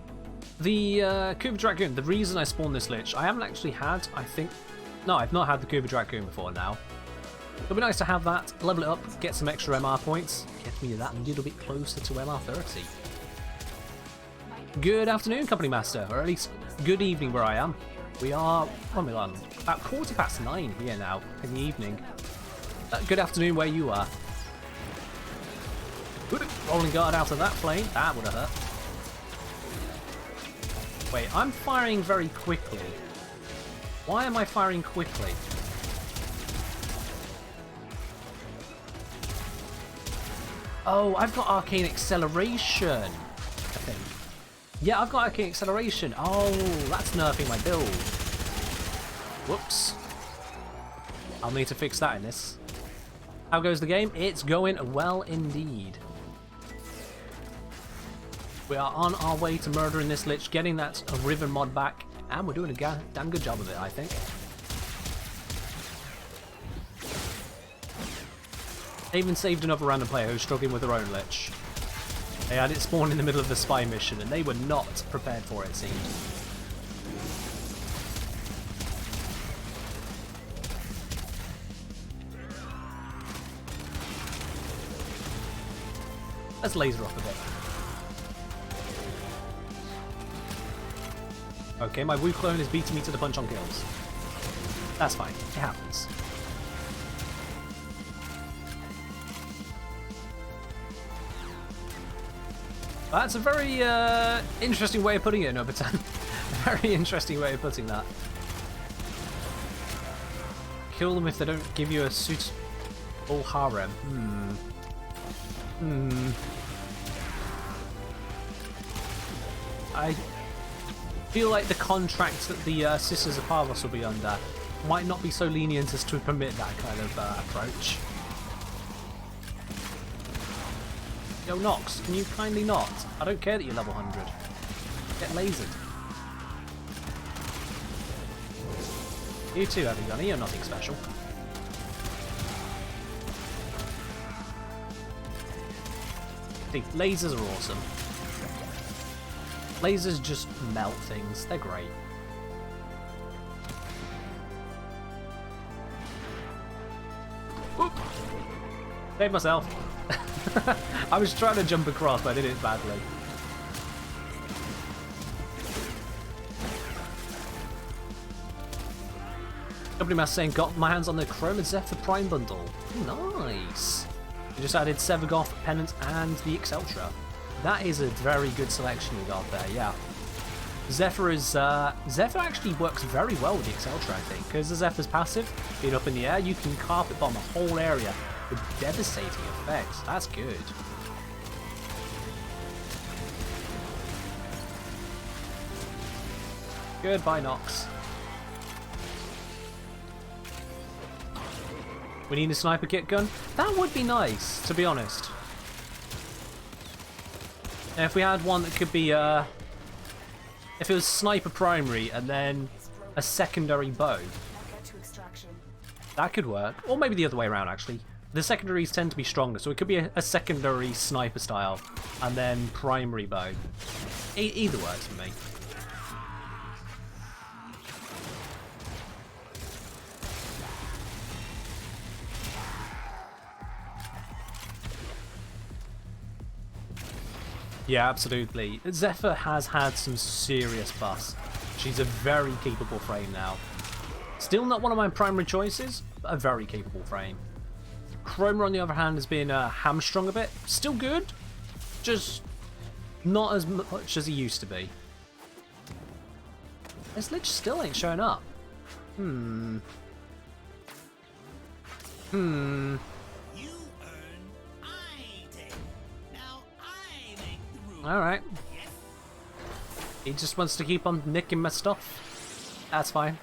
the Kuba Dragoon, the reason I spawned this Lich, I haven't actually had, I think, no, I've not had the Kuba Dragoon before now. It'll be nice to have that, level it up, get some extra MR points, get me that a little bit closer to MR 30. Good afternoon, Company Master, or at least good evening where I am. We are, what am I on? About 9:15 here now, in the evening. Good afternoon where you are. Ooh, rolling guard out of that flame, that would have hurt. Wait, I'm firing very quickly. Why am I firing quickly? Oh, I've got arcane acceleration, I think. Yeah, I've got arcane acceleration. Oh, that's nerfing my build. Whoops. I'll need to fix that in this. How goes the game? It's going well indeed. We are on our way to murdering this Lich, getting that Riven mod back, and we're doing a damn good job of it, I think. They even saved another random player who's struggling with their own Lich. They had it spawn in the middle of the spy mission, and they were not prepared for it, it seemed. Let's laser off a bit. Okay, my Wu clone is beating me to the punch on kills. That's fine, it happens. That's a very interesting way of putting it, number 10. Very interesting way of putting that. Kill them if they don't give you a suitable harem. I feel like the contract that the Sisters of Parvos will be under might not be so lenient as to permit that kind of approach. Yo, Nox, can you kindly not? I don't care that you're level 100. Get lasered. You too, Heavy Gunner, you're nothing special. See, lasers are awesome. Lasers just melt things, they're great. Whoop! Save myself. I was trying to jump across, but I did it badly. Company Master saying, got my hands on the Chroma Zephyr Prime bundle. Nice. You just added Sevagoth, Penance, and the Exceltra. That is a very good selection you got there, yeah. Zephyr is Zephyr actually works very well with the Excel I think, because the Zephyr's passive, being up in the air, you can carpet bomb a whole area with devastating effects. That's good. Goodbye, Nox. We need a sniper kit gun. That would be nice, to be honest. And if we had one that could be, if it was sniper primary and then a secondary bow, Now get to extraction. that could work. Or maybe the other way around, actually. The secondaries tend to be stronger, so it could be a secondary sniper style and then primary bow. Either works for me. Yeah, absolutely. Zephyr has had some serious buffs. She's a very capable frame now. Still not one of my primary choices, but a very capable frame. Chroma, on the other hand, has been hamstrung a bit. Still good, just not as much as he used to be. This Lich still ain't showing up. You earn, I take. Now I make the rules. Alright. Yes? He just wants to keep on nicking my stuff. That's fine.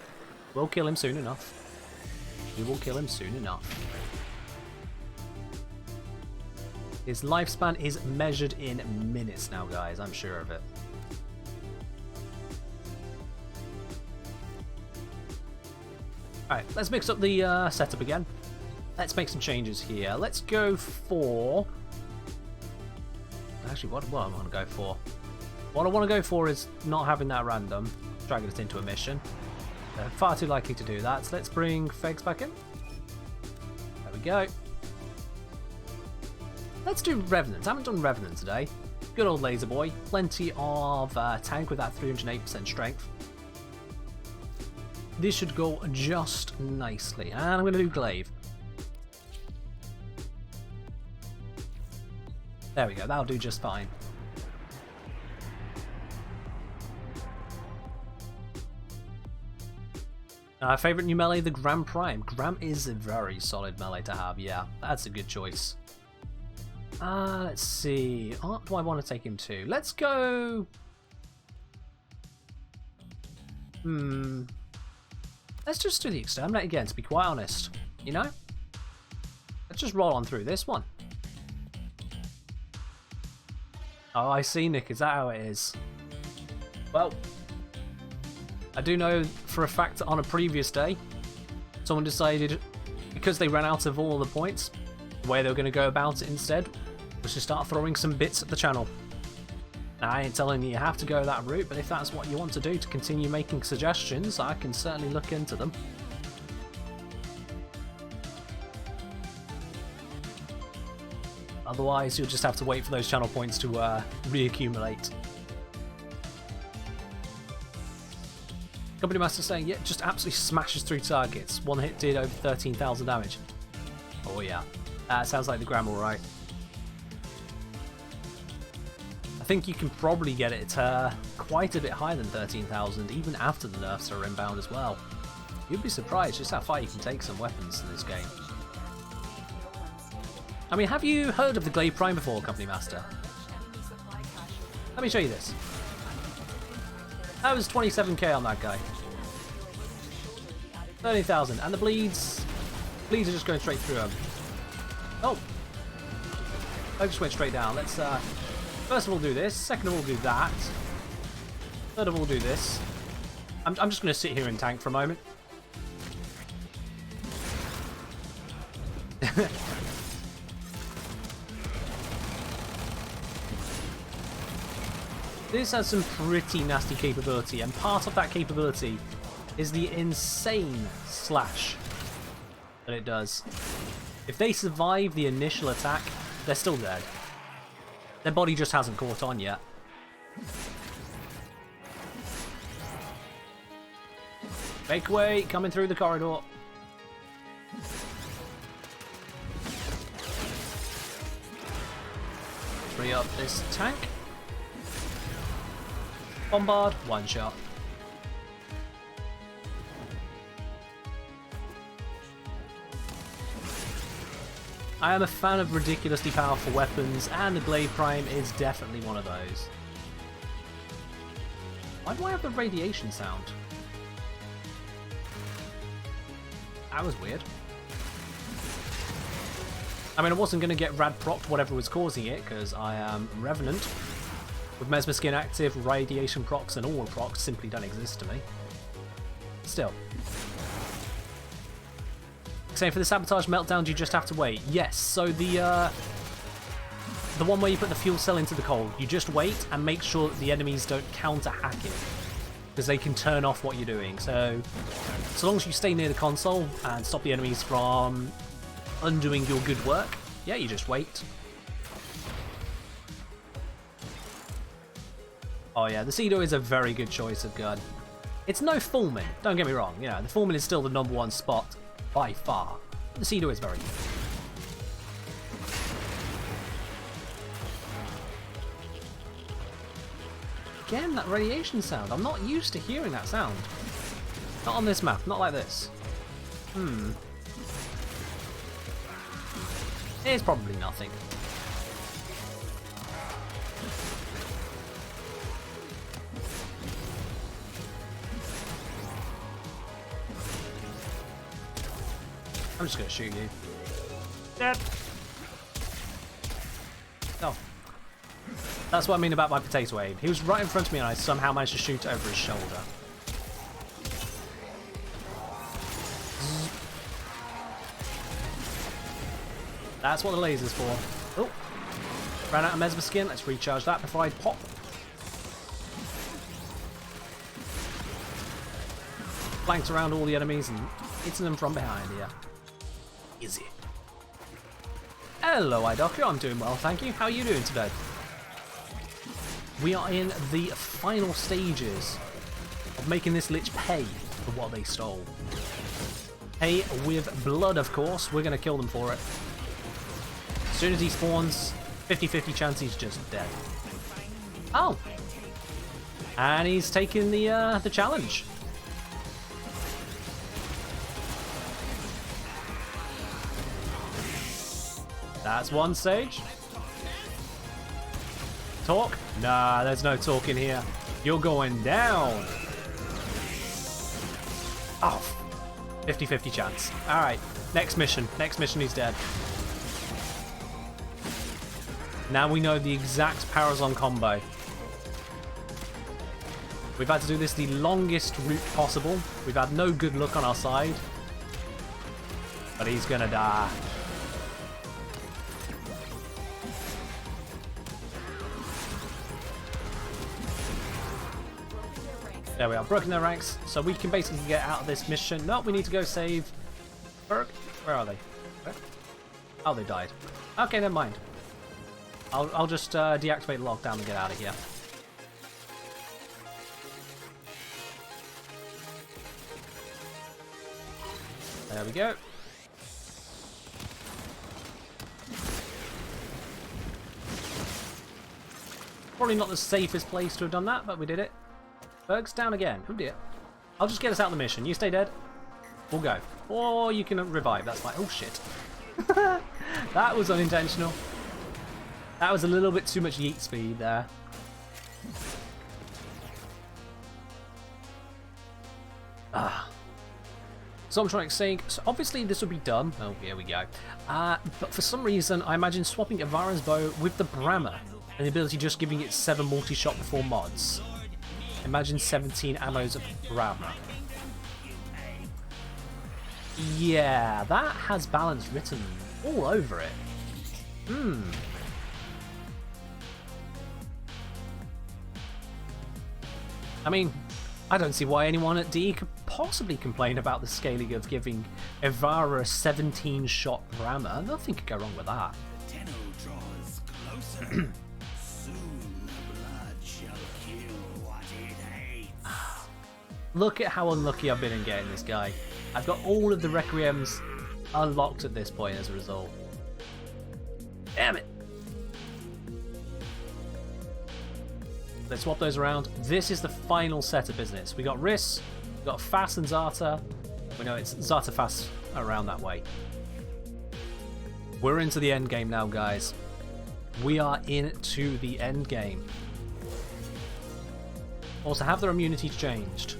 We'll kill him soon enough. We will kill him soon enough. His lifespan is measured in minutes now, guys. I'm sure of it. Alright, let's mix up the setup again. Let's make some changes here. Let's go for... Actually, what do I want to go for? What I want to go for is not having that random, dragging us into a mission. They're far too likely to do that, so let's bring Fegs back in. There we go. Let's do Revenant. I haven't done Revenant today. Good old Laser Boy. Plenty of tank with that 308% strength. This should go just nicely. And I'm going to do Glaive. There we go, that'll do just fine. Favourite new melee, the Gram Prime. Gram is a very solid melee to have, yeah. That's a good choice. Let's see. What do I want to take him to? Let's go... Let's just do the Exterminate again, to be quite honest. You know? Let's just roll on through this one. Oh, I see, Nick. Is that how it is? Well, I do know for a fact that on a previous day, someone decided, because they ran out of all the points, the way they were going to go about it instead was to start throwing some bits at the channel. Now, I ain't telling you have to go that route, but if that's what you want to do to continue making suggestions, I can certainly look into them. Otherwise, you'll just have to wait for those channel points to reaccumulate. Company Master saying, yeah, just absolutely smashes through targets. One hit did over 13,000 damage. Oh yeah, sounds like the Gram alright. I think you can probably get it quite a bit higher than 13,000, even after the nerfs are inbound as well. You'd be surprised just how far you can take some weapons in this game. I mean, have you heard of the Glaive Prime before, Company Master? Let me show you this. That was 27k on that guy. 30,000, and the bleeds are just going straight through him. Oh! I just went straight down. Let's, first of all do this, second of all do that. Third of all do this. I'm just going to sit here and tank for a moment. This has some pretty nasty capability, and part of that capability is the insane slash that it does. If they survive the initial attack, they're still dead. Their body just hasn't caught on yet. Make way, coming through the corridor. hurry up this tank. Bombard, one shot. I am a fan of ridiculously powerful weapons, and the Glaive Prime is definitely one of those. Why do I have the radiation sound? That was weird. I mean, I wasn't going to get rad procced whatever was causing it, because I am Revenant. With Mesmer Skin active, radiation procs and all procs simply don't exist to me. Still. Same for the Sabotage Meltdown, you just have to wait. Yes, so the one where you put the fuel cell into the coal, you just wait and make sure that the enemies don't counter-hack it. Because they can turn off what you're doing. So long as you stay near the console and stop the enemies from undoing your good work, yeah, you just wait. Oh yeah, the Cedo is a very good choice of gun. It's no Fulmin, don't get me wrong. You know, the Fulmin is still the #1 spot by far. The Cedo is very good. Again, that radiation sound. I'm not used to hearing that sound. Not on this map, not like this. It's probably nothing. I'm just gonna shoot you. Dead. Oh. That's what I mean about my potato aim. He was right in front of me and I somehow managed to shoot over his shoulder. That's what the laser's for. Oh. Ran out of Mesmer Skin. Let's recharge that before I pop. Flanked around all the enemies and hitting them from behind here. Easy. Hello, iDocker. I'm doing well, thank you. How are you doing today? We are in the final stages of making this Lich pay for what they stole. Pay with blood, of course. We're going to kill them for it. As soon as he spawns, 50-50 chance he's just dead. Oh! And he's taking the challenge. That's one stage. Talk? Nah, there's no talk in here. You're going down. Oh, 50-50 chance. Alright, next mission. Next mission, he's dead. Now we know the exact Parazon combo. We've had to do this the longest route possible. We've had no good luck on our side. But he's gonna die. There we are, broken their ranks, so we can basically get out of this mission. No, we need to go save Berg. Where are they? Where? Oh, they died. Okay, never mind. I'll just deactivate the lockdown and get out of here. There we go. Probably not the safest place to have done that, but we did it. Berg's down again. Oh dear. I'll just get us out of the mission. You stay dead. We'll go. Or you can revive. That's fine. Oh shit. That was unintentional. That was a little bit too much yeet speed there. So I'm trying to say, so obviously this will be done. Oh, here we go. But for some reason, I imagine swapping Ivara's bow with the Brammer and the ability just giving it 7 multi-shot before mods. Imagine 17 ammos of Brammer. Yeah, that has balance written all over it. I mean, I don't see why anyone at DE could possibly complain about the scaling of giving Ivara a 17-shot Brammer. Nothing could go wrong with that. The Tenno draws closer. Soon the blood shall kill what it hates. Look at how unlucky I've been in getting this guy. I've got all of the Requiems unlocked at this point as a result. Damn it. Let's swap those around. This is the final set of business. We got Riss, we got Fass and Zata. We know it's Zata Fass around that way. We're into the end game now, guys. We are into the end game. Also, have their immunities changed?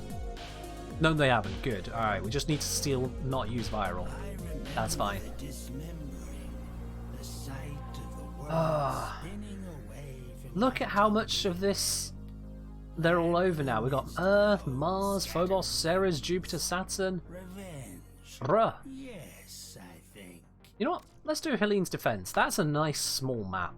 No, they haven't. Good. Alright, we just need to steal, not use viral. That's fine. Look at how much of this they're all over now. We've got Earth, Mars, Phobos, Ceres, Jupiter, Saturn. Bruh. Yes, I think. You know what? Let's do Helene's Defense. That's a nice small map.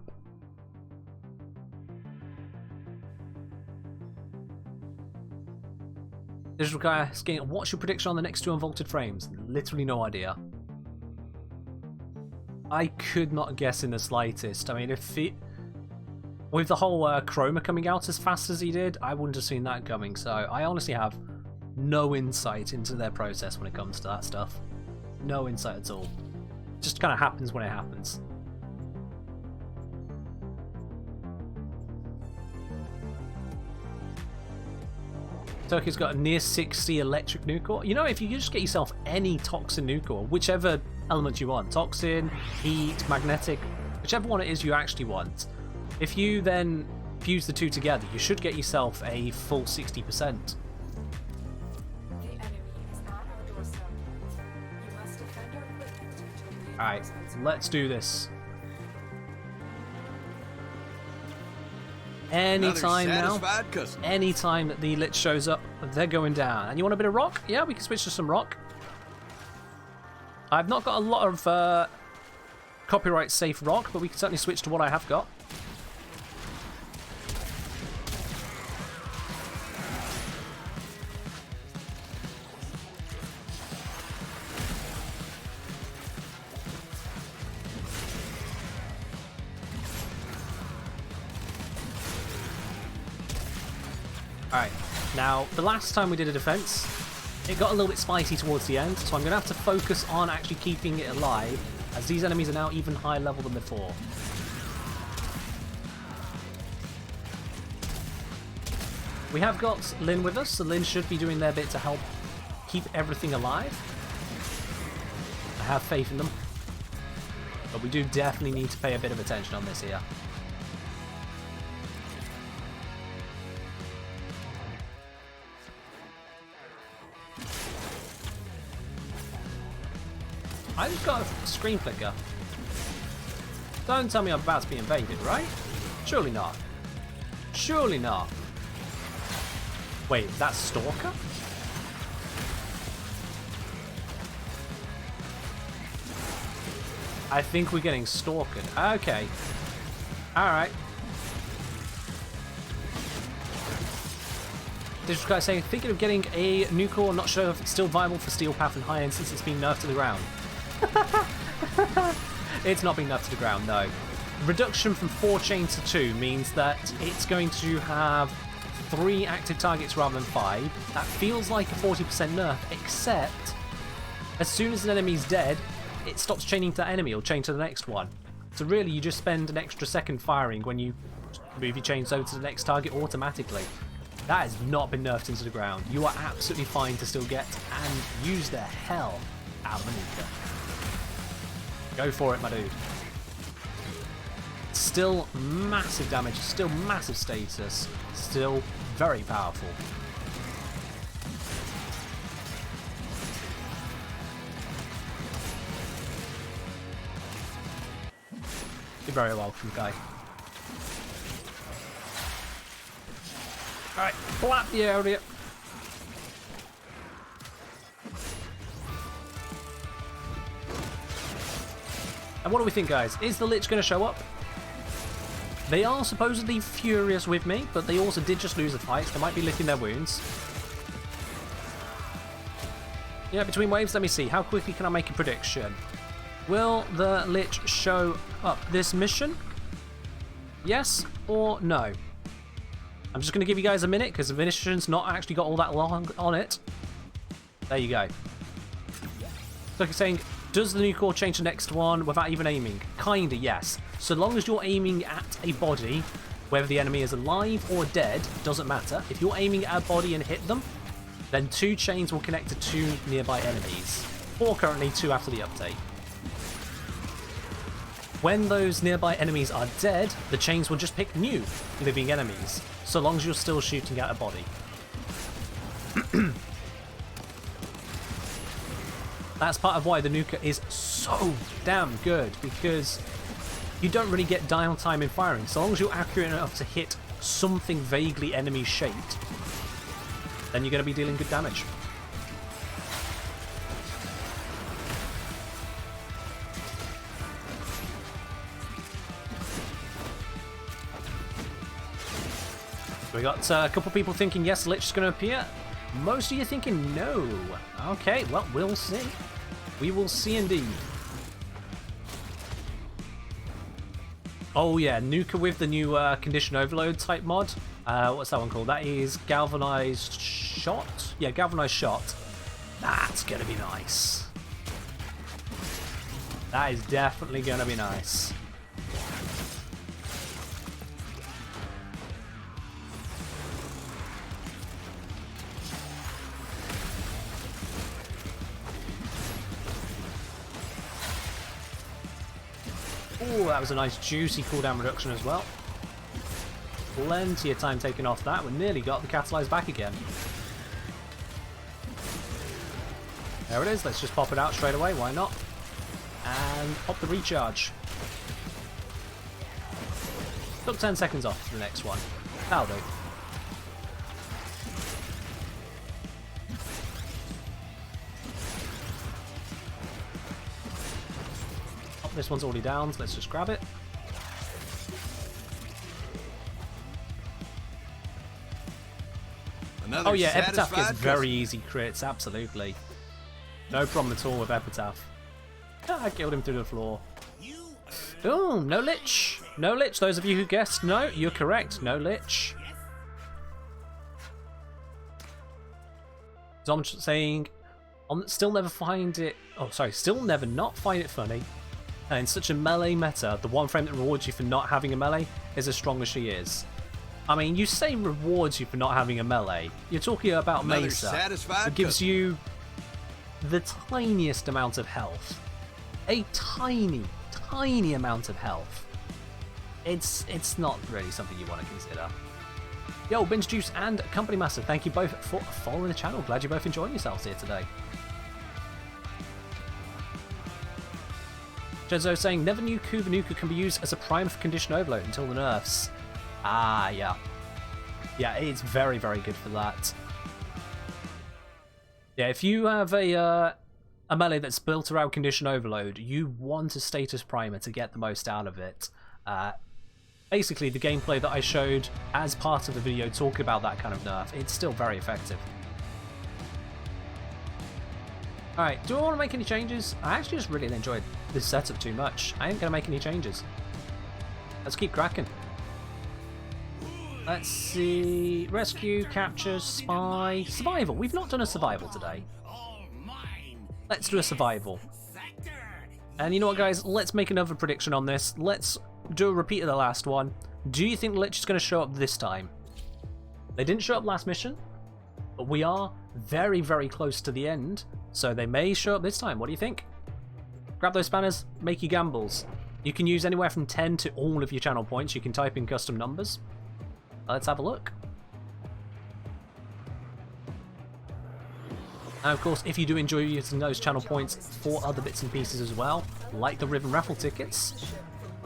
Digital guy asking, what's your prediction on the next 2 unvaulted frames? Literally no idea. I could not guess in the slightest. I mean, if it... with the whole Chroma coming out as fast as he did, I wouldn't have seen that coming. So I honestly have no insight into their process when it comes to that stuff. No insight at all. It just kind of happens when it happens. Turkey's got a near 60 electric nuke core. You know, if you just get yourself any toxin nuke core, whichever element you want, toxin, heat, magnetic, whichever one it is you actually want, if you then fuse the two together, you should get yourself a full 60%. The enemy is at our doorstep. You must defend our equipment until we Alright, let's do this. Anytime now, anytime that the Lich shows up, they're going down. And you want a bit of rock? Yeah, we can switch to some rock. I've not got a lot of copyright safe rock, but we can certainly switch to what I have got. Alright, now the last time we did a defense, it got a little bit spicy towards the end, so I'm going to have to focus on actually keeping it alive, as these enemies are now even higher level than before. We have got Lynn with us, so Lynn should be doing their bit to help keep everything alive. I have faith in them. But we do definitely need to pay a bit of attention on this here. I just got a screen flicker. Don't tell me I'm about to be invaded, right? Surely not. Surely not. Wait, is that Stalker? I think we're getting stalked. Okay. Alright. This guy saying, thinking of getting a new core, not sure if it's still viable for Steel Path and high end since it's been nerfed to the ground. It's not been nerfed to the ground, no. Reduction from 4 chains to 2 means that it's going to have 3 active targets rather than 5. That feels like a 40% nerf, except as soon as an enemy's dead, it stops chaining to that enemy or chain to the next one. So really, you just spend an extra second firing when you move your chains over to the next target automatically. That has not been nerfed into the ground. You are absolutely fine to still get and use the hell out of the nuker. Go for it, my dude. Still massive damage, still massive status, still very powerful. You're very welcome, guy. Alright, flap the area. And what do we think, guys? Is the Lich going to show up? They are supposedly furious with me, but they also did just lose the fight. They might be licking their wounds. Yeah, between waves, let me see. How quickly can I make a prediction? Will the Lich show up this mission? Yes or no? I'm just going to give you guys a minute because the mission's not actually got all that long on it. There you go. So like saying, does the new core change the next one without even aiming? Kinda, yes. So long as you're aiming at a body, Whether the enemy is alive or dead, doesn't matter. If you're aiming at a body and hit them, then 2 chains will connect to 2 nearby enemies. 4 currently, 2 after the update. When those nearby enemies are dead, the chains will just pick new living enemies, so long as you're still shooting at a body. That's part of why the nuker is so damn good, because you don't really get downtime in firing. So long as you're accurate enough to hit something vaguely enemy shaped, then you're going to be dealing good damage. We got a couple people thinking yes, Lich is going to appear. Most of you thinking no. Okay, well, we'll see. We will see indeed. Oh yeah, Nuka with the new condition overload type mod. What's that one called? That is galvanized shot? Yeah, galvanized shot. That's going to be nice. That is definitely going to be nice. Ooh, that was a nice juicy cooldown reduction as well. Plenty of time taken off that. We nearly got the catalyze back again. There it is. Let's just pop it out straight away. Why not? And pop the recharge. Took 10 seconds off for the next one. That'll do. This one's already down, so let's just grab it. Another Oh yeah, Epitaph gets satisfied very easy crits, absolutely. No problem at all with Epitaph. Ah, I killed him through the floor. Oh, no Lich. No Lich. Those of you who guessed no, you're correct. No Lich. So I'm just saying, still never find it... Oh, sorry. Still never not find it funny. In such a melee meta, the Warframe that rewards you for not having a melee is as strong as she is. I mean, you say rewards you for not having a melee. You're talking about Another Mesa. satisfied It gives you the tiniest amount of health. A tiny, tiny amount of health. It's not really something you want to consider. Yo, Binge Juice and Company Master, thank you both for following the channel. Glad you're both enjoying yourselves here today. Jenzo saying, never knew Kubanuka can be used as a prime for condition overload until the nerfs. Ah, yeah. Yeah, it's very, very good for that. Yeah, if you have a melee that's built around condition overload, you want a status primer to get the most out of it. Basically, the gameplay that I showed as part of the video talking about that kind of nerf, it's still very effective. Alright, do I want to make any changes? I actually just really enjoyed this setup too much. I ain't going to make any changes. Let's keep cracking. Let's see... Rescue, capture, spy... Survival. We've not done a survival today. Let's do a survival. And you know what, guys? Let's make another prediction on this. Let's do a repeat of the last one. Do you think Lich is going to show up this time? They didn't show up last mission, but we are very, very close to the end. So they may show up this time. What do you think? Grab those spanners, make your gambles. You can use anywhere from 10 to all of your channel points. You can type in custom numbers. Let's have a look. And of course, if you do enjoy using those channel points for other bits and pieces as well, like the Riven raffle tickets,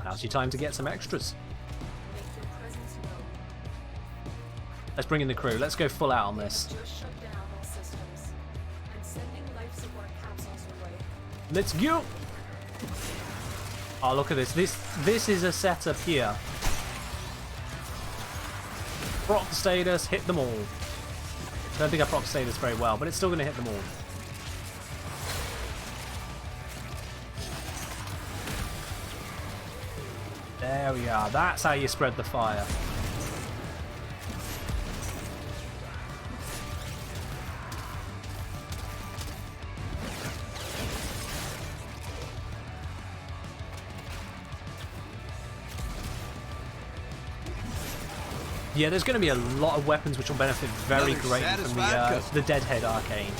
now's your time to get some extras. Let's bring in the crew. Let's go full out on this. Let's go! Oh, look at this. This is a setup here. Proc the status, hit them all. I don't think I proc status very well, but it's still going to hit them all. There we are. That's how you spread the fire. Yeah, there's going to be a lot of weapons which will benefit very Another greatly from satisfied the customer. Deadhead Arcane.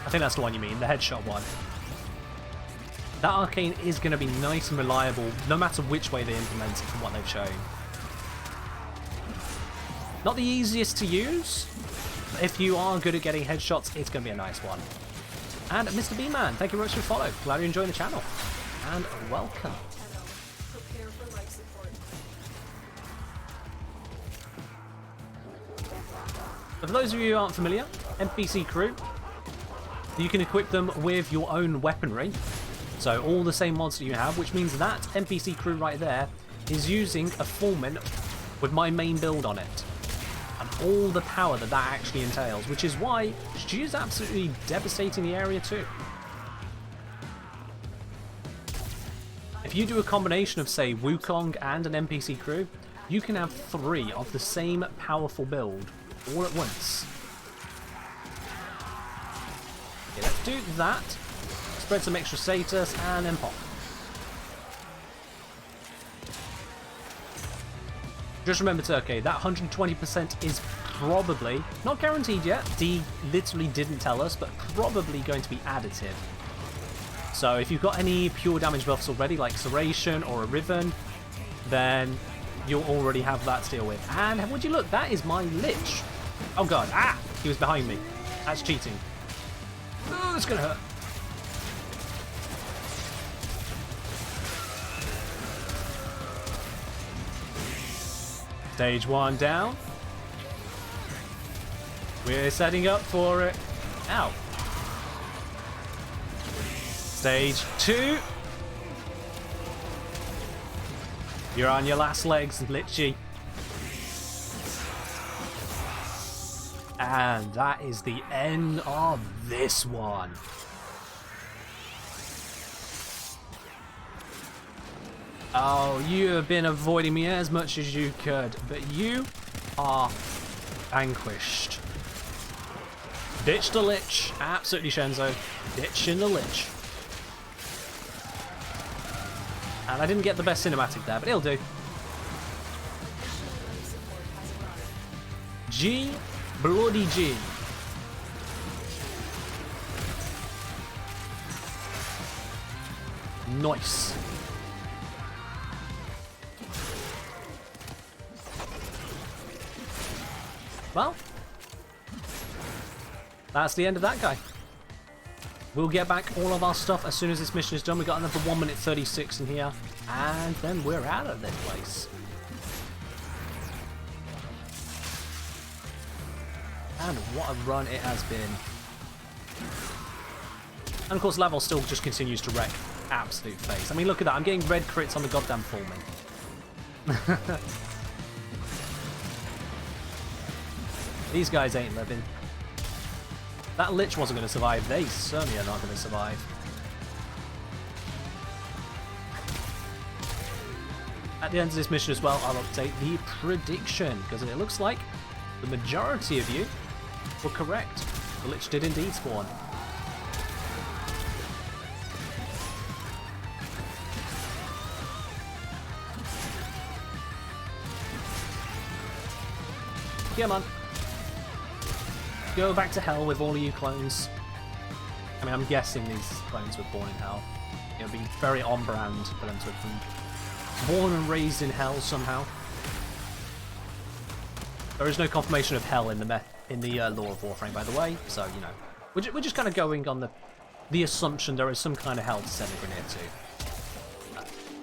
I think that's the one you mean, the headshot one. That Arcane is going to be nice and reliable, no matter which way they implement it from what they've shown. Not the easiest to use, but if you are good at getting headshots, it's going to be a nice one. And Mr. B-Man, thank you very much for your follow. Glad you're enjoying the channel. And welcome. Prepare for life support. For those of you who aren't familiar, NPC crew, you can equip them with your own weaponry. So all the same mods that you have, which means that NPC crew right there is using a Foreman with my main build on it. And all the power that that actually entails, which is why she is absolutely devastating the area too. If you do a combination of, say, Wukong and an NPC crew, you can have 3 of the same powerful build all at once. Okay, let's do that. Spread some extra status and then pop. Just remember, Turkey, that 120% is probably, not guaranteed yet, D literally didn't tell us, but probably going to be additive. So if you've got any pure damage buffs already, like Serration or a Riven, then you'll already have that to deal with. And would you look, that is my Lich. Oh god, ah! He was behind me. That's cheating. Oh, it's gonna hurt. Stage 1 down. We're setting up for it. Ow. Stage 2. You're on your last legs, Litchy. And that is the end of this one. Oh, you have been avoiding me as much as you could, but you are vanquished. Ditch the Lich. Absolutely, Shenzo. Ditching the Lich. And I didn't get the best cinematic there, but it'll do. G. Bloody G. Nice. Well, that's the end of that guy. We'll get back all of our stuff as soon as this mission is done. We've got another 1 minute 36 in here, and then we're out of this place. And what a run it has been. And of course, Level still just continues to wreck absolute face. I mean, look at that. I'm getting red crits on the goddamn Foreman. These guys ain't living. That Lich wasn't going to survive. They certainly are not going to survive. At the end of this mission as well, I'll update the prediction, because it looks like the majority of you were correct. The Lich did indeed spawn. Come on. Go back to hell with all of you clones. I mean, I'm guessing these clones were born in hell. It would be very on brand for them to have been born and raised in hell somehow. There is no confirmation of hell in the lore of Warframe, by the way. So you know, we're just kind of going on the assumption there is some kind of hell to send a Grineer to.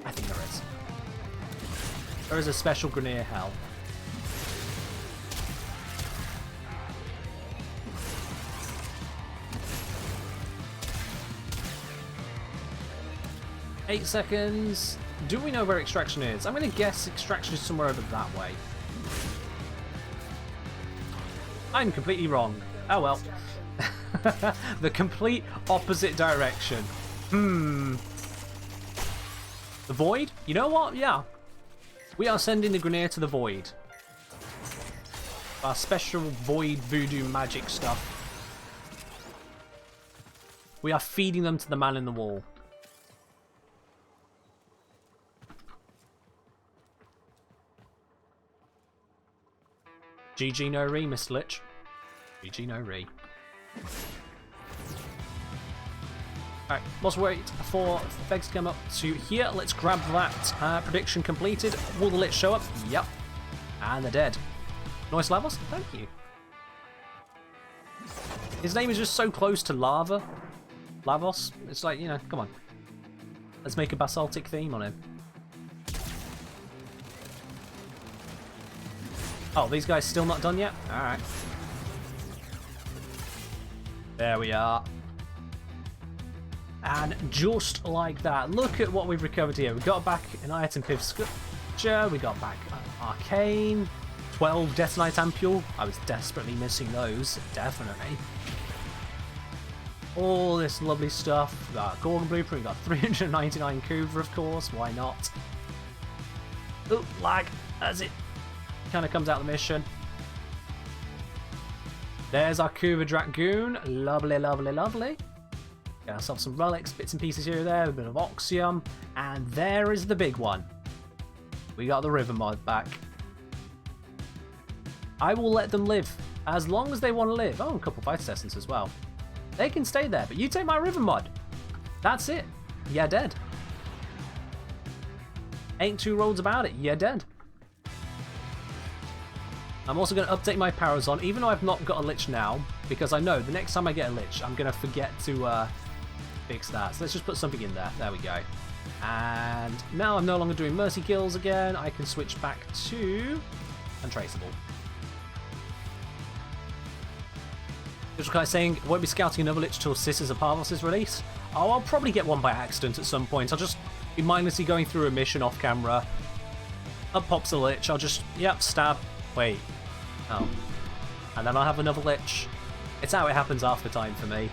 I think there is. There is a special Grineer hell. Eight seconds. Do we know where extraction is? I'm going to guess extraction is somewhere over that way. I'm completely wrong. Oh well. The complete opposite direction. The Void? You know what? Yeah. We are sending the Grineer to the Void. Our special Void voodoo magic stuff. We are feeding them to the man in the wall. GG no re, Mr. Lich. GG no re. Alright, let's wait for Fegs to come up to here. Let's grab that. Prediction completed. Will the Lich show up? Yep. And they're dead. Nice levels? Thank you. His name is just so close to lava. Lavos. It's like, you know, come on. Let's make a basaltic theme on him. Oh, these guys still not done yet? Alright. There we are. And just like that, look at what we've recovered here. We got back an item piv sculpture, we got back arcane, 12 Death Knight ampule. I was desperately missing those, definitely. All this lovely stuff. We got Gorgon Blueprint, we got 399 Kuva, of course, why not? Oop, lag, as it kind of comes out of the mission. There's our Kuva Dragoon, lovely, lovely, lovely. Get ourselves some relics, bits and pieces here and there, a bit of Oxium, and there is the big one. We got the Riven mod back. I will let them live, as long as they want to live. Oh, a couple of Fighter Essence as well. They can stay there, but you take my Riven mod. That's it. You're dead. Ain't two roads about it. You're dead. I'm also going to update my Parazon, even though I've not got a Lich now, because I know the next time I get a Lich, I'm going to forget to fix that. So let's just put something in there. There we go. And now I'm no longer doing Mercy kills again. I can switch back to Untraceable. Just kind of saying, won't be scouting another Lich till Sisters of Parvos is released. Oh, I'll probably get one by accident at some point. I'll just be mindlessly going through a mission off camera. Up pops a Lich. I'll just, yep, stab. Wait. Oh. And then I'll have another Lich. It's how it happens half the time for me.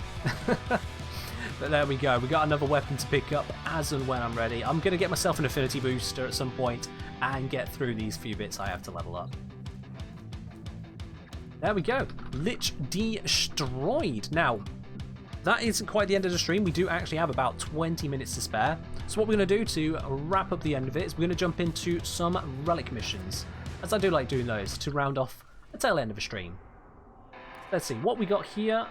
But there we go. We got another weapon to pick up as and when I'm ready. I'm going to get myself an affinity booster at some point and get through these few bits I have to level up. There we go. Lich destroyed. Now, that isn't quite the end of the stream. We do actually have about 20 minutes to spare. So what we're going to do to wrap up the end of it is we're going to jump into some relic missions, as I do like doing those to round off the tail end of a stream. Let's see what we got here.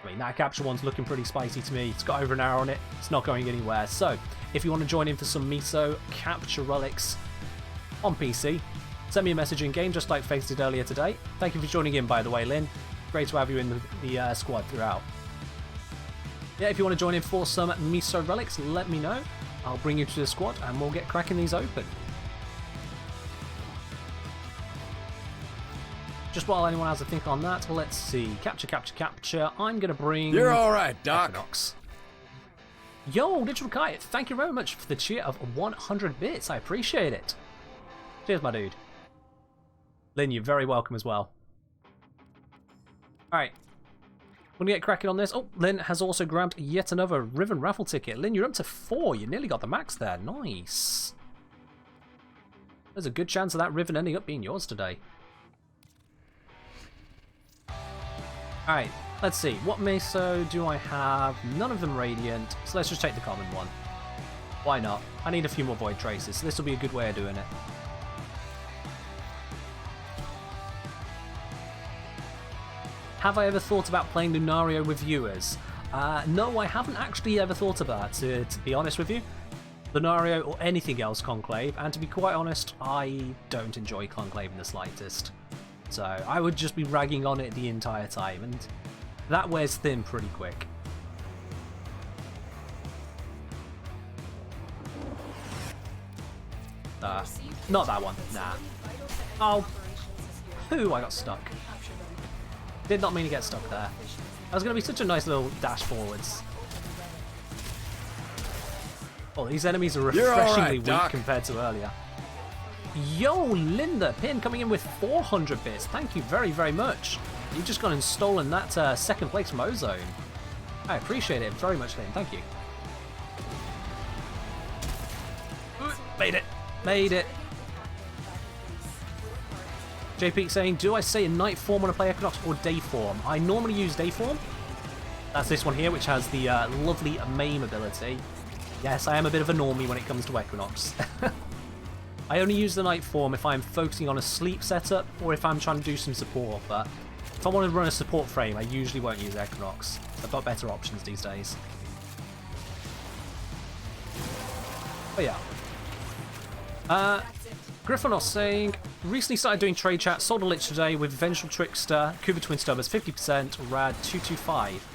I mean, that capture one's looking pretty spicy to me. It's got over an hour on it. It's not going anywhere. So, if you want to join in for some miso capture relics on PC, send me a message in game, just like Faith did earlier today. Thank you for joining in, by the way, Lynn. Great to have you in the squad throughout. Yeah, if you want to join in for some miso relics, let me know. I'll bring you to the squad and we'll get cracking these open. Just while anyone has a think on that, let's see. Capture. I'm going to bring... You're all right, Doc. Equinox. Yo, Digital Kite, thank you very much for the cheer of 100 bits. I appreciate it. Cheers, my dude. Lynn, you're very welcome as well. Alright. We're going to get cracking on this. Oh, Lynn has also grabbed yet another Riven raffle ticket. Lynn, you're up to 4. You nearly got the max there. Nice. There's a good chance of that Riven ending up being yours today. Alright, let's see. What Meso do I have? None of them Radiant, so let's just take the common one. Why not? I need a few more Void Traces, so this will be a good way of doing it. Have I ever thought about playing Lunario with viewers? No, I haven't actually ever thought about that, to be honest with you. Lunario or anything else Conclave, and to be quite honest, I don't enjoy Conclave in the slightest. So I would just be ragging on it the entire time, and that wears thin pretty quick. Not that one, nah. Oh, who? I got stuck. Did not mean to get stuck there. That was going to be such a nice little dash forwards. Oh, these enemies are refreshingly weak compared to earlier. Yo, Linda, Pin coming in with 400 bits. Thank you very, very much. You've just gone and stolen that second place from Ozone. I appreciate it very much, Lynn. Thank you. Ooh, made it. Made it. JP saying, do I say in night form when I play Equinox or day form? I normally use day form. That's this one here, which has the lovely MAME ability. Yes, I am a bit of a normie when it comes to Equinox. I only use the Night form if I'm focusing on a sleep setup or if I'm trying to do some support, but if I want to run a support frame, I usually won't use Equinox. I've got better options these days. But yeah. Griffonos saying, recently started doing trade chat, sold a Lich today with Vengeful Trickster, Kuva Twin Stubbers, 50%, Rad 225.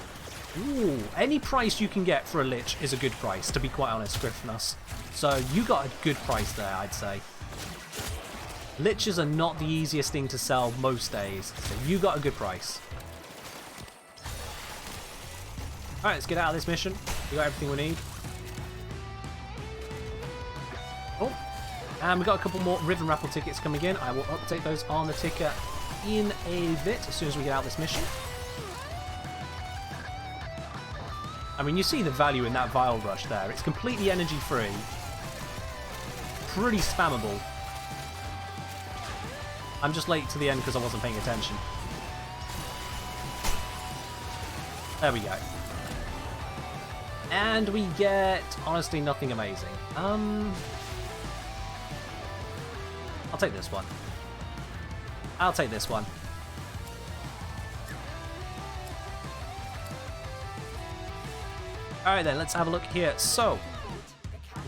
Ooh, any price you can get for a Lich is a good price, to be quite honest, Griffonos. So you got a good price there, I'd say. Liches are not the easiest thing to sell most days, so you got a good price. Alright, let's get out of this mission. We got everything we need. Oh, and we got a couple more Riven raffle tickets coming in. I will update those on the ticker in a bit as soon as we get out of this mission. I mean, you see the value in that Vial Rush there. It's completely energy free. Pretty spammable. I'm just late to the end because I wasn't paying attention. There we go. And we get, honestly, nothing amazing. I'll take this one. I'll take this one. Alright then, let's have a look here. So,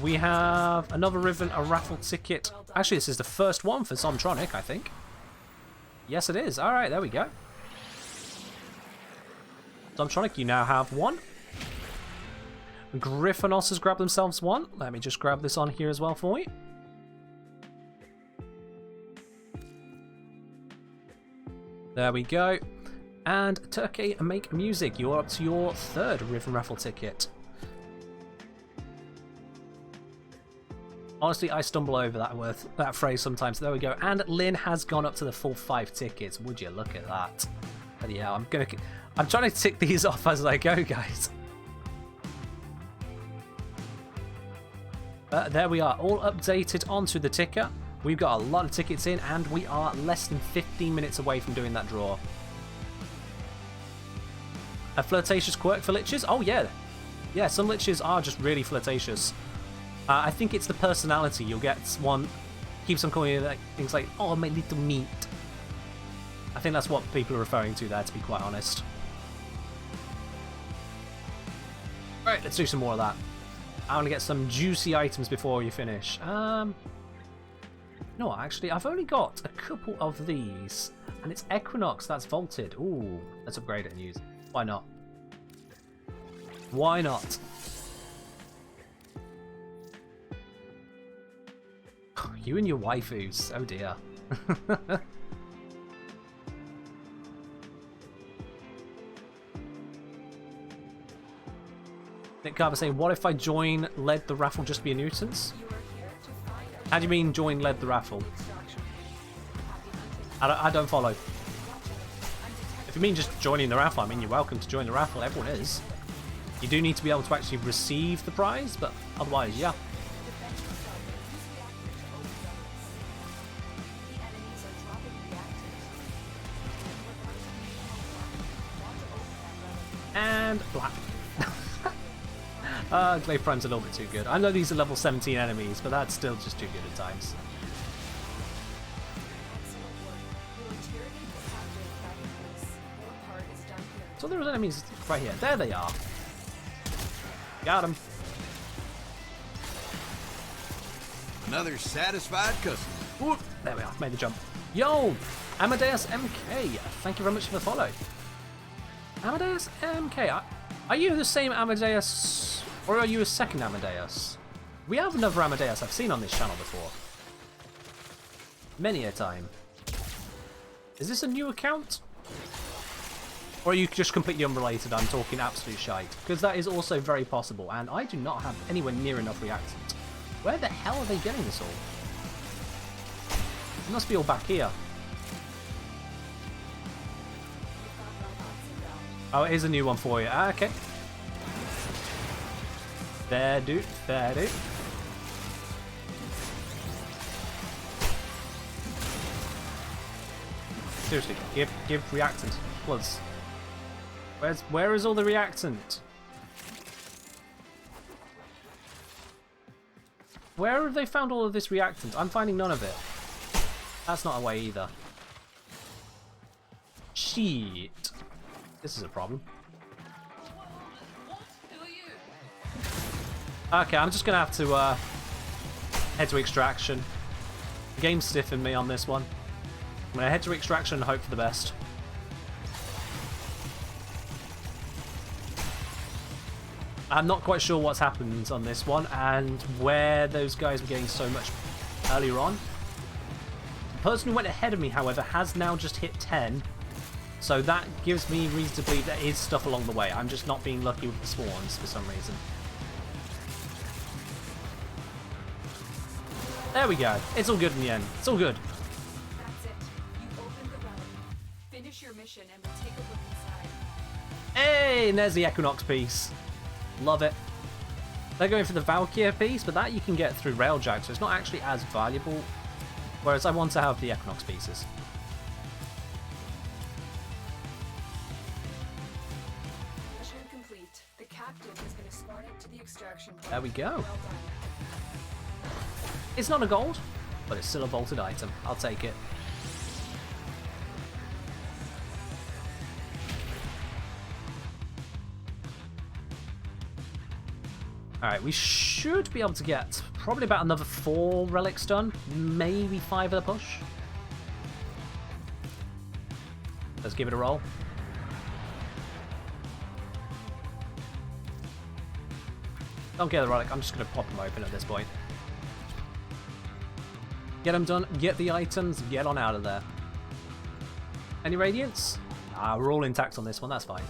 we have another Riven, a raffle ticket. Actually, this is the first one for Zomtronic, I think. Yes, it is. Alright, there we go. Zomtronic, you now have one. Griffonos has grabbed themselves one. Let me just grab this on here as well for you. There we go. And Turkey Make Music, you're up to your third Riven raffle ticket. Honestly, I stumble over that phrase sometimes. There we go. And Lynn has gone up to the full 5 tickets. Would you look at that? But yeah, I'm trying to tick these off as I go, guys. There we are, all updated onto the ticker. We've got a lot of tickets in, and we are less than 15 minutes away from doing that draw. A flirtatious quirk for Liches? Oh yeah. Yeah, some Liches are just really flirtatious. I think it's the personality. You'll get one, keeps on calling you things like, oh, my little meat. I think that's what people are referring to there, to be quite honest. Alright, let's do some more of that. I want to get some juicy items before you finish. No, actually, I've only got a couple of these. And it's Equinox that's vaulted. Ooh, let's upgrade it and use it. Why not? Why not? You and your waifus. Oh dear. Nick Carver saying, what if I join Led the Raffle just to be a nuisance? How do you mean join Led the Raffle? I don't follow. If you mean just joining the raffle, I mean you're welcome to join the raffle, everyone is. You do need to be able to actually receive the prize, but otherwise, yeah. And black. Glaive Prime's a little bit too good. I know these are level 17 enemies, but that's still just too good at times. So there's enemies right here. There they are. Got them. Another satisfied customer. Ooh, there we are. Made the jump. Yo, Amadeus MK. Thank you very much for the follow. Amadeus MK. Are you the same Amadeus, or are you a second Amadeus? We have another Amadeus I've seen on this channel before. Many a time. Is this a new account? Or are you just completely unrelated? I'm talking absolute shite. Because that is also very possible, and I do not have anywhere near enough reactant. Where the hell are they getting this all? It must be all back here. Oh, it is a new one for you. Ah, okay. Fair dude, fair dude. Seriously, give reactant, plus. Where is all the reactant? Where have they found all of this reactant? I'm finding none of it. That's not a way either. Shit. This is a problem. Okay, I'm just gonna have to head to extraction. The game's stiffing me on this one. I'm gonna head to extraction and hope for the best. I'm not quite sure what's happened on this one and where those guys were getting so much earlier on. The person who went ahead of me, however, has now just hit 10. So that gives me reason to believe there is stuff along the way. I'm just not being lucky with the spawns for some reason. There we go. It's all good in the end. It's all good. That's it. You opened the relic. Finish your mission and we'll take a look inside. Hey, and there's the Equinox piece. Love it. They're going for the Valkyrie piece, but that you can get through Railjack, so it's not actually as valuable. Whereas I want to have the Equinox pieces. Mission complete. The captive has been escorted to the extraction point. There we go. Well done. It's not a gold, but it's still a vaulted item. I'll take it. Alright, we should be able to get probably about another 4 relics done. Maybe 5 at a push. Let's give it a roll. Don't get the relic, I'm just going to pop them open at this point. Get them done, get the items, get on out of there. Any radiance? Ah, we're all intact on this one, that's fine.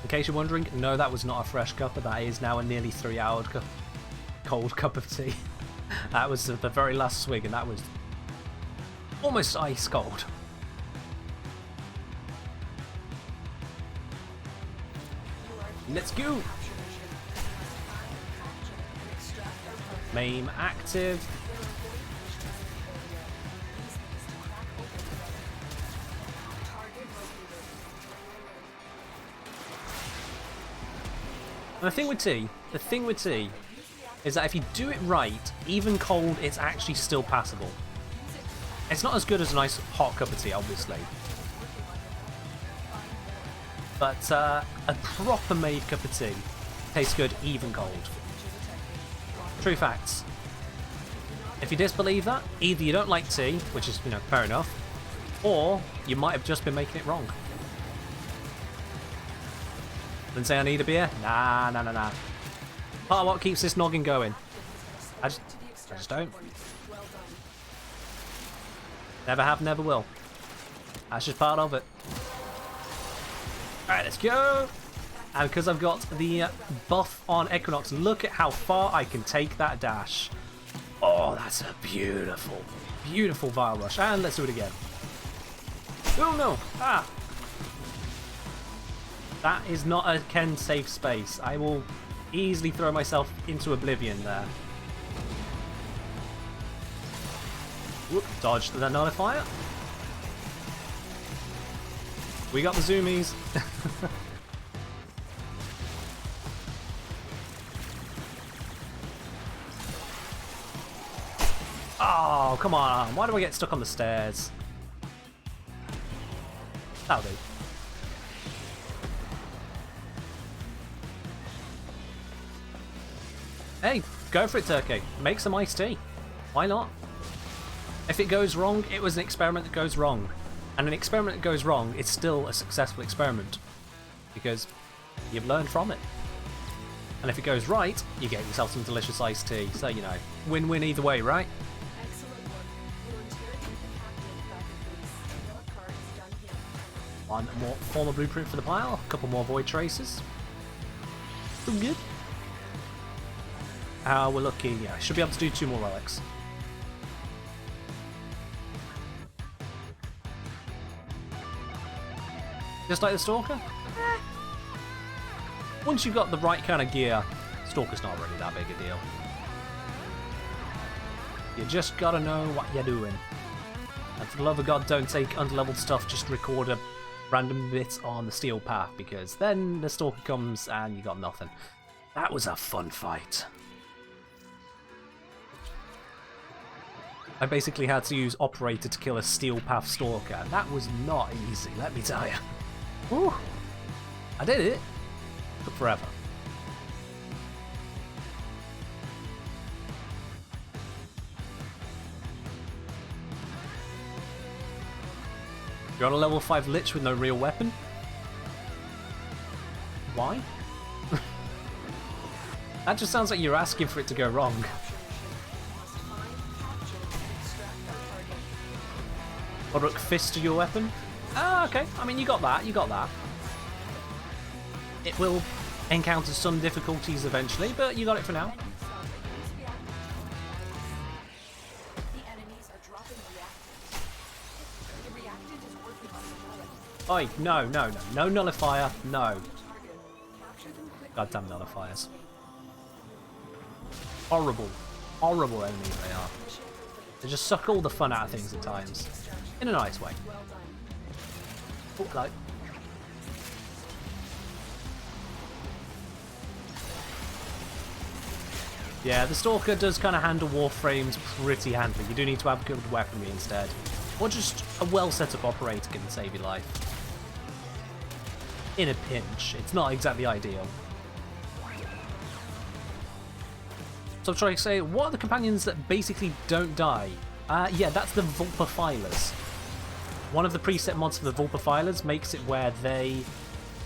In case you're wondering, no, that was not a fresh cup, but that is now a nearly 3-hour cold cup of tea. That was the very last swig, and that was almost ice cold. Let's go! MAME active. And the thing with tea is that if you do it right, even cold, it's actually still passable. It's not as good as a nice hot cup of tea, obviously. But a proper made cup of tea tastes good even cold. True facts. If you disbelieve that, either you don't like tea, which is, you know, fair enough, or you might have just been making it wrong. Then say I need a beer? Nah. Part of what keeps this noggin going. I just don't. Never have, never will. That's just part of it. Alright, let's go! And because I've got the buff on Equinox, look at how far I can take that dash. Oh, that's a beautiful, beautiful Vile Rush. And let's do it again. Oh no! Ah! That is not a Ken safe space. I will easily throw myself into oblivion there. Whoop, dodged the nullifier. We got the zoomies. Oh, come on. Why do I get stuck on the stairs? That'll do. Hey, go for it, Turkey. Make some iced tea. Why not? If it goes wrong, it was an experiment that goes wrong. And an experiment that goes wrong is still a successful experiment. Because you've learned from it. And if it goes right, you get yourself some delicious iced tea. So, you know, win-win either way, right? Excellent work. We'll interrogate the captain back in base. Your card is done here. One more former blueprint for the pile. A couple more void traces. Still good. We're looking, yeah, should be able to do 2 more relics. Just like the Stalker? Once you've got the right kind of gear, Stalker's not really that big a deal. You just gotta know what you're doing. And for the love of God, don't take underleveled stuff, just record a random bit on the steel path, because then the stalker comes and you got nothing. That was a fun fight. I basically had to use Operator to kill a steel path stalker. That was not easy, let me tell you. Woo! I did it. Took forever. You're on a level 5 Lich with no real weapon? Why? That just sounds like you're asking for it to go wrong. Odruk fist to your weapon? Ah, okay. I mean, you got that. You got that. It will encounter some difficulties eventually, but you got it for now. Oi, no, no, no. No nullifier, no. Goddamn nullifiers. Horrible. Horrible enemies they are. They just suck all the fun out of things at times. In a nice way. Oh, hello. Yeah, the Stalker does kind of handle Warframes pretty handily. You do need to have good weaponry instead. Or just a well-set-up Operator can save your life. In a pinch. It's not exactly ideal. So I'm trying to say, what are the companions that basically don't die? Yeah, that's the Vulpifilers. One of the preset mods for the Vulpifilers makes it where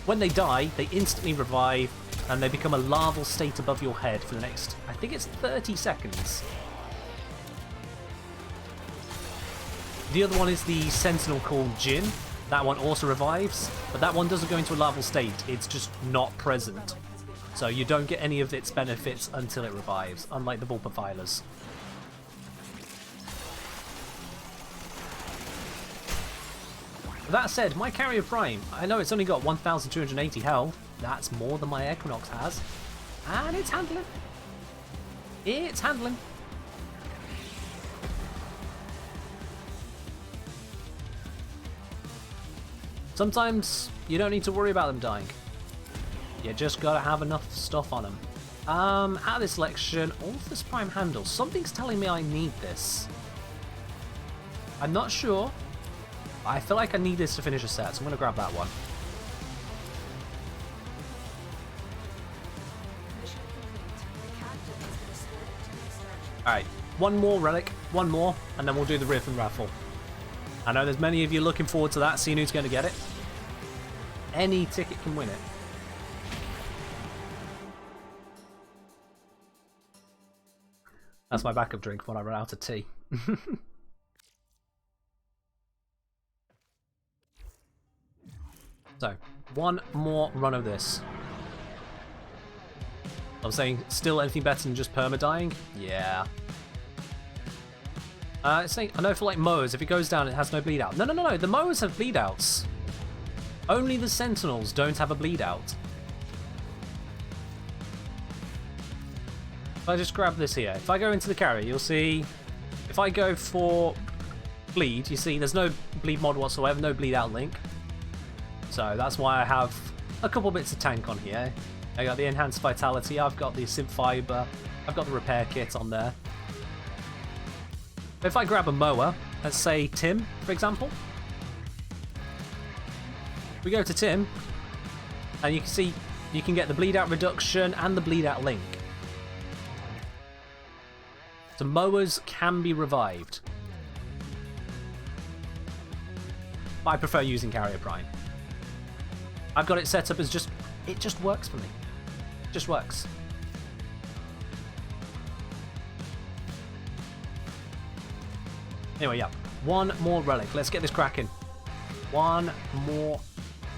when they die, they instantly revive and they become a larval state above your head for the next, I think it's 30 seconds. The other one is the Sentinel called Jin. That one also revives, but that one doesn't go into a larval state, it's just not present. So you don't get any of its benefits until it revives, unlike the Vulpifilers. That said, my Carrier Prime, I know it's only got 1,280 health. That's more than my Equinox has. And it's handling. It's handling. Sometimes you don't need to worry about them dying. You just gotta have enough stuff on them. Out of this selection, Author's Prime Handle. Something's telling me I need this. I'm not sure. I feel like I need this to finish a set, so I'm gonna grab that one. Alright, one more relic, one more, and then we'll do the Riven raffle. I know there's many of you looking forward to that, seeing who's going to get it. Any ticket can win it. That's my backup drink when I run out of tea. So, one more run of this. I'm saying, still anything better than just perma-dying? Yeah. It's saying, I know for like mowers, if it goes down, it has no bleed out. No, no, no, no. The mowers have bleed outs. Only the sentinels don't have a bleed out. If I just grab this here, if I go into the carrier, you'll see, if I go for bleed, you see there's no bleed mod whatsoever, no bleed out link. So that's why I have a couple bits of tank on here. I got the enhanced vitality, I've got the synth fiber, I've got the repair kit on there. If I grab a mower, let's say Tim, for example. We go to Tim, and you can see you can get the bleed out reduction and the bleed out link. So mowers can be revived. But I prefer using Carrier Prime. I've got it set up as just, it just works for me. It just works. Anyway, yeah, one more relic. Let's get this cracking. One more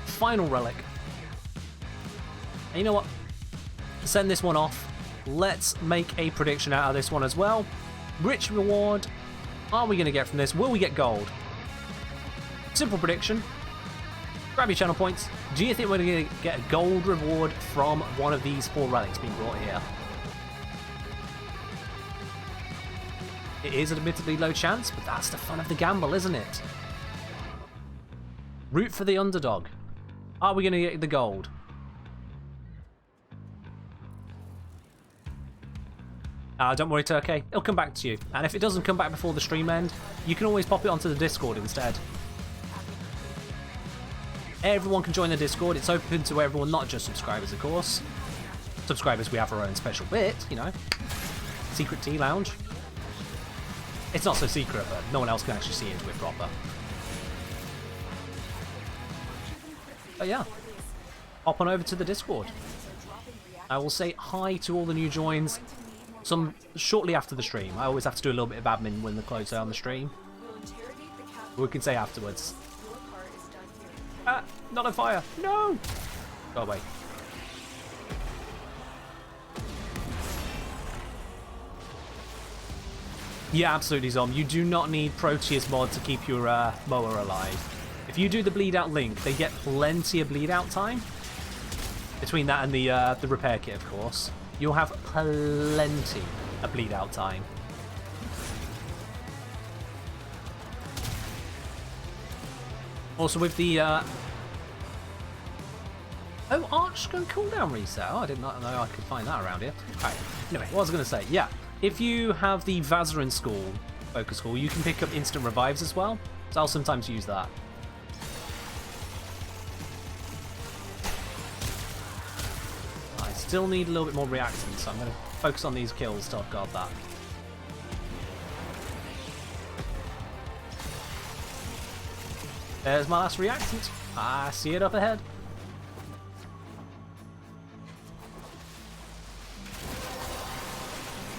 final relic. And you know what? Send this one off. Let's make a prediction out of this one as well. Rich reward. Are we going to get from this? Will we get gold? Simple prediction. Grab your channel points. Do you think we're going to get a gold reward from one of these 4 relics being brought here? It is admittedly low chance, but that's the fun of the gamble, isn't it? Root for the underdog. Are we going to get the gold? Don't worry, Turkey. It'll come back to you. And if it doesn't come back before the stream end, you can always pop it onto the Discord instead. Everyone can join the Discord. It's open to everyone, not just subscribers, of course. Subscribers, we have our own special bit, you know. Secret tea lounge. It's not so secret, but no one else can actually see into it proper. But yeah, hop on over to the Discord. I will say hi to all the new joins some shortly after the stream. I always have to do a little bit of admin when the close on the stream. We can say afterwards. Ah, not on fire. No! Go away. Yeah, absolutely, Zom. You do not need Proteus mod to keep your mower alive. If you do the bleed out link, they get plenty of bleed out time. Between that and the repair kit, of course. You'll have plenty of bleed out time. Also with the oh, Arch gun cooldown reset. Oh, I did not know I could find that around here. Alright, anyway, what was I going to say? Yeah, if you have the Vazarin school, focus school, you can pick up instant revives as well. So I'll sometimes use that. I still need a little bit more reactants, so I'm going to focus on these kills till I've got that. There's my last reactant. I see it up ahead.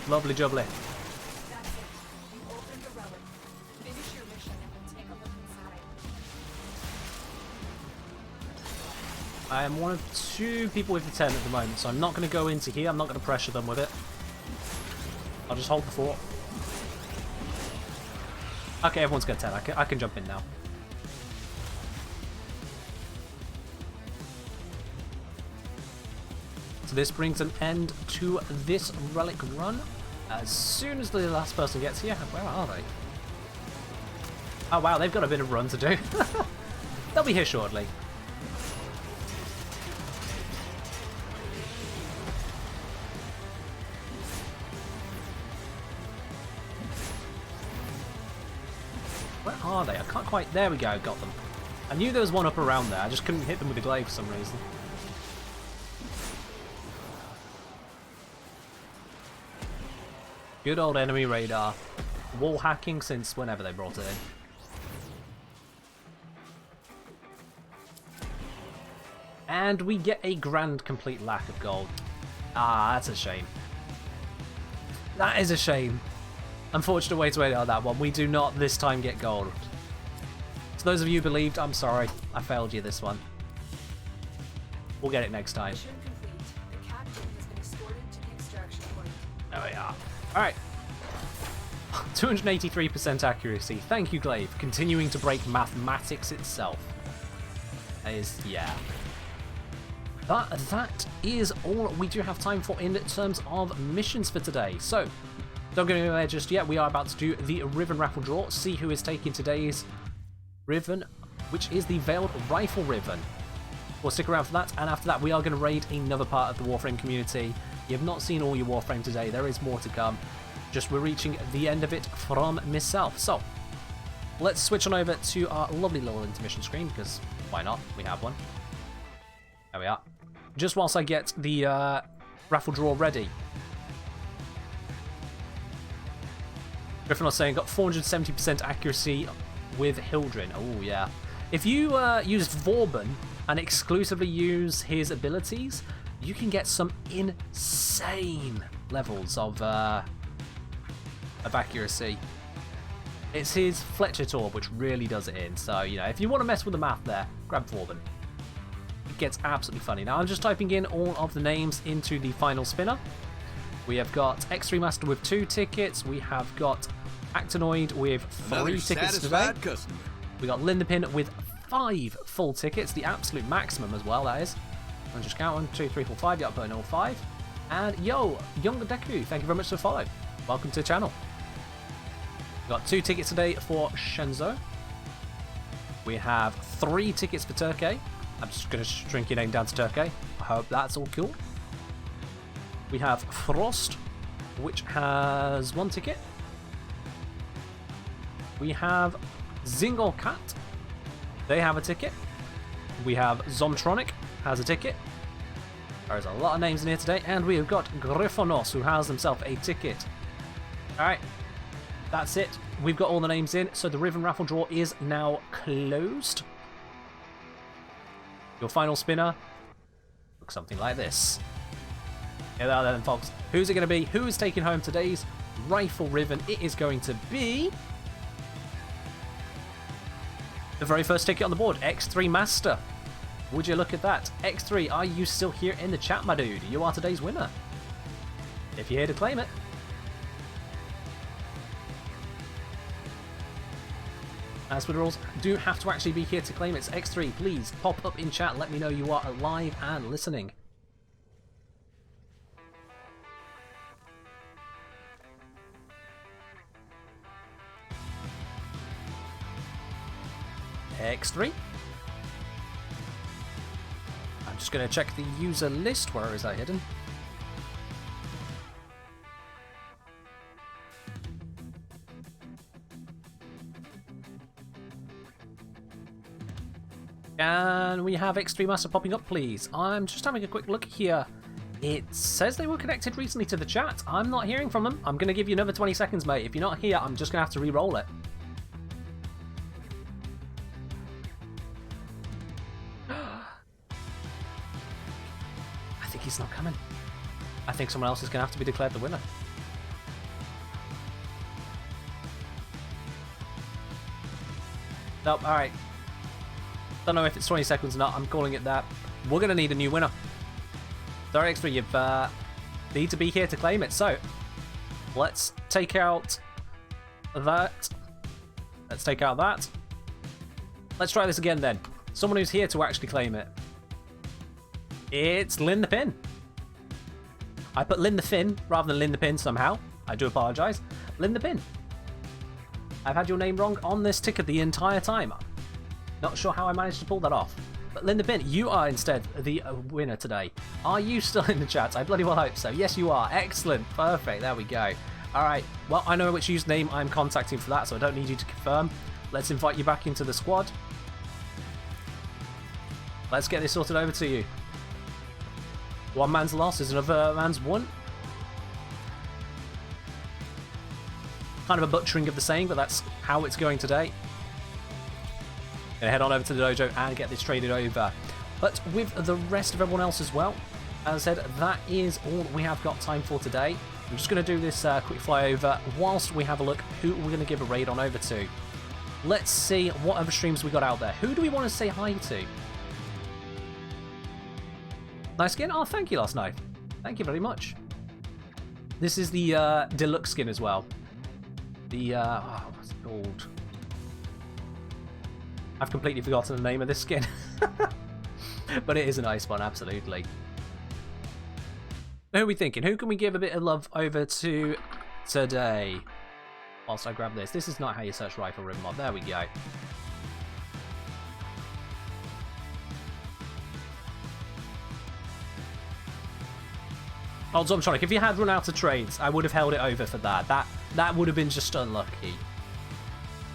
Lovely jubbly. I am one of 2 people with the 10 at the moment, so I'm not going to go into here. I'm not going to pressure them with it. I'll just hold the fort. Okay, everyone's got 10. I can jump in now. So this brings an end to this relic run. As soon as the last person gets here, where are they? Oh wow, they've got a bit of run to do. They'll be here shortly. Where are they? I can't quite... There we go, got them. I knew there was one up around there, I just couldn't hit them with the glaive for some reason. Good old enemy radar. Wall hacking since whenever they brought it in. And we get a grand complete lack of gold. Ah, that's a shame. That is a shame. Unfortunate way to end on that one. We do not this time get gold. To those of you who believed, I'm sorry. I failed you this one. We'll get it next time. There we are. Alright. 283% accuracy. Thank you, Glaive. Continuing to break mathematics itself. That is, yeah. But that is all we do have time for in terms of missions for today. So, don't go anywhere just yet. We are about to do the Riven raffle draw. See who is taking today's Riven, which is the Veiled Rifle Riven. We'll stick around for that, and after that we are going to raid another part of the Warframe community. You have not seen all your Warframe today. There is more to come. Just we're reaching the end of it from myself. So, let's switch on over to our lovely little intermission screen, because why not? We have one. There we are. Just whilst I get the raffle draw ready. Griffin was saying got 470% accuracy with Hildrin. Oh yeah. If you use Vauban and exclusively use his abilities, you can get some insane levels of accuracy. It's his Fletcher Torb which really does it in. So, you know, if you want to mess with the math there, grab Vauban. It gets absolutely funny. Now I'm just typing in all of the names into the final spinner. We have got X3 Master with 2 tickets. We have got Actinoid with 3 tickets today. Customer. We got Lindapin with 5 full tickets, the absolute maximum as well, that is. And just count 1, 2, 3, 4, 5. Yeah, burn all 5. And yo, Young Deku, thank you very much for the follow. Welcome to the channel. Got 2 tickets today for Shenzhou. We have 3 tickets for Turkey. I'm just going to shrink your name down to Turkey. I hope that's all cool. We have Frost, which has 1 ticket. We have Zingolcat. They have a ticket. We have Zomtronic, has a ticket. There's a lot of names in here today. And we have got Griffonos, who has himself a ticket. Alright, that's it. We've got all the names in, so the Riven raffle draw is now closed. Your final spinner looks something like this. Here they are then, folks. Who's it going to be? Who is taking home today's Rifle Riven? It is going to be the very first ticket on the board, X3 Master. Would you look at that? X3, are you still here in the chat, my dude? You are today's winner. If you're here to claim it. As for the rules, do have to actually be here to claim it. It's X3. Please pop up in chat. Let me know you are alive and listening. X3. I'm just going to check the user list. Where is that hidden? Can we have X3 Master popping up, please? I'm just having a quick look here. It says they were connected recently to the chat. I'm not hearing from them. I'm going to give you another 20 seconds, mate. If you're not here, I'm just going to have to re-roll it. I think he's not coming. I think someone else is going to have to be declared the winner. Nope, alright. Don't know if it's 20 seconds or not. I'm calling it that. We're going to need a new winner. Sorry, X3, you need to be here to claim it. So, let's take out that. Let's take out that. Let's try this again then. Someone who's here to actually claim it. It's Lynn the Pin. I put Lynn the Fin rather than Lynn the Pin somehow. I do apologise. Lynn the Pin. I've had your name wrong on this ticket the entire time. Not sure how I managed to pull that off. But Lynn the Pin, you are instead the winner today. Are you still in the chat? I bloody well hope so. Yes, you are. Excellent. Perfect. There we go. Alright. Well, I know which username I'm contacting for that, so I don't need you to confirm. Let's invite you back into the squad. Let's get this sorted over to you. One man's loss is another man's won. Kind of a butchering of the saying, but that's how it's going today. Gonna head on over to the dojo and get this traded over. But with the rest of everyone else as well, as I said, that is all we have got time for today. I'm just going to do this quick flyover whilst we have a look who we're going to give a raid on over to. Let's see what other streams we got out there. Who do we want to say hi to? Nice skin? Oh, thank you, Last Night. Thank you very much. This is the deluxe skin as well. The, what's it called? I've completely forgotten the name of this skin. But it is a nice one, absolutely. Who are we thinking? Who can we give a bit of love over to today? Whilst I grab this. This is not how you search Rifle Riven mod. There we go. Oh, Zomtronic, if you had run out of trades, I would have held it over for that. That would have been just unlucky.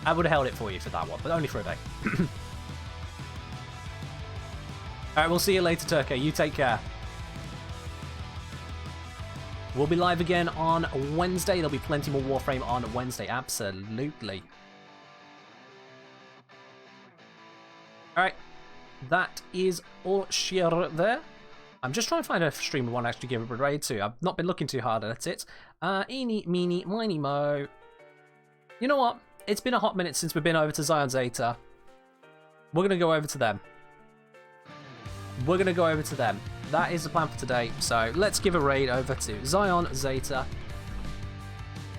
I would have held it for you for that one, but only for a day. Alright, we'll see you later, Turkey. You take care. We'll be live again on Wednesday. There'll be plenty more Warframe on Wednesday. Absolutely. Alright. That is all sheer there. I'm just trying to find a stream I want to actually give a raid to. I've not been looking too hard at it. Eeny, meeny, miny, mo. You know what? It's been a hot minute since we've been over to Zion Zeta. We're going to go over to them. We're going to go over to them. That is the plan for today. So let's give a raid over to Zion Zeta.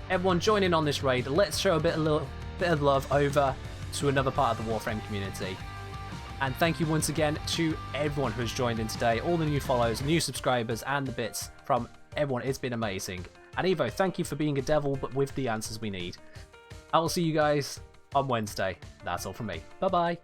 Everyone join in on this raid. Let's show a bit of love over to another part of the Warframe community. And thank you once again to everyone who has joined in today. All the new follows, new subscribers, and the bits from everyone. It's been amazing. And Evo, thank you for being a devil, but with the answers we need. I will see you guys on Wednesday. That's all from me. Bye bye.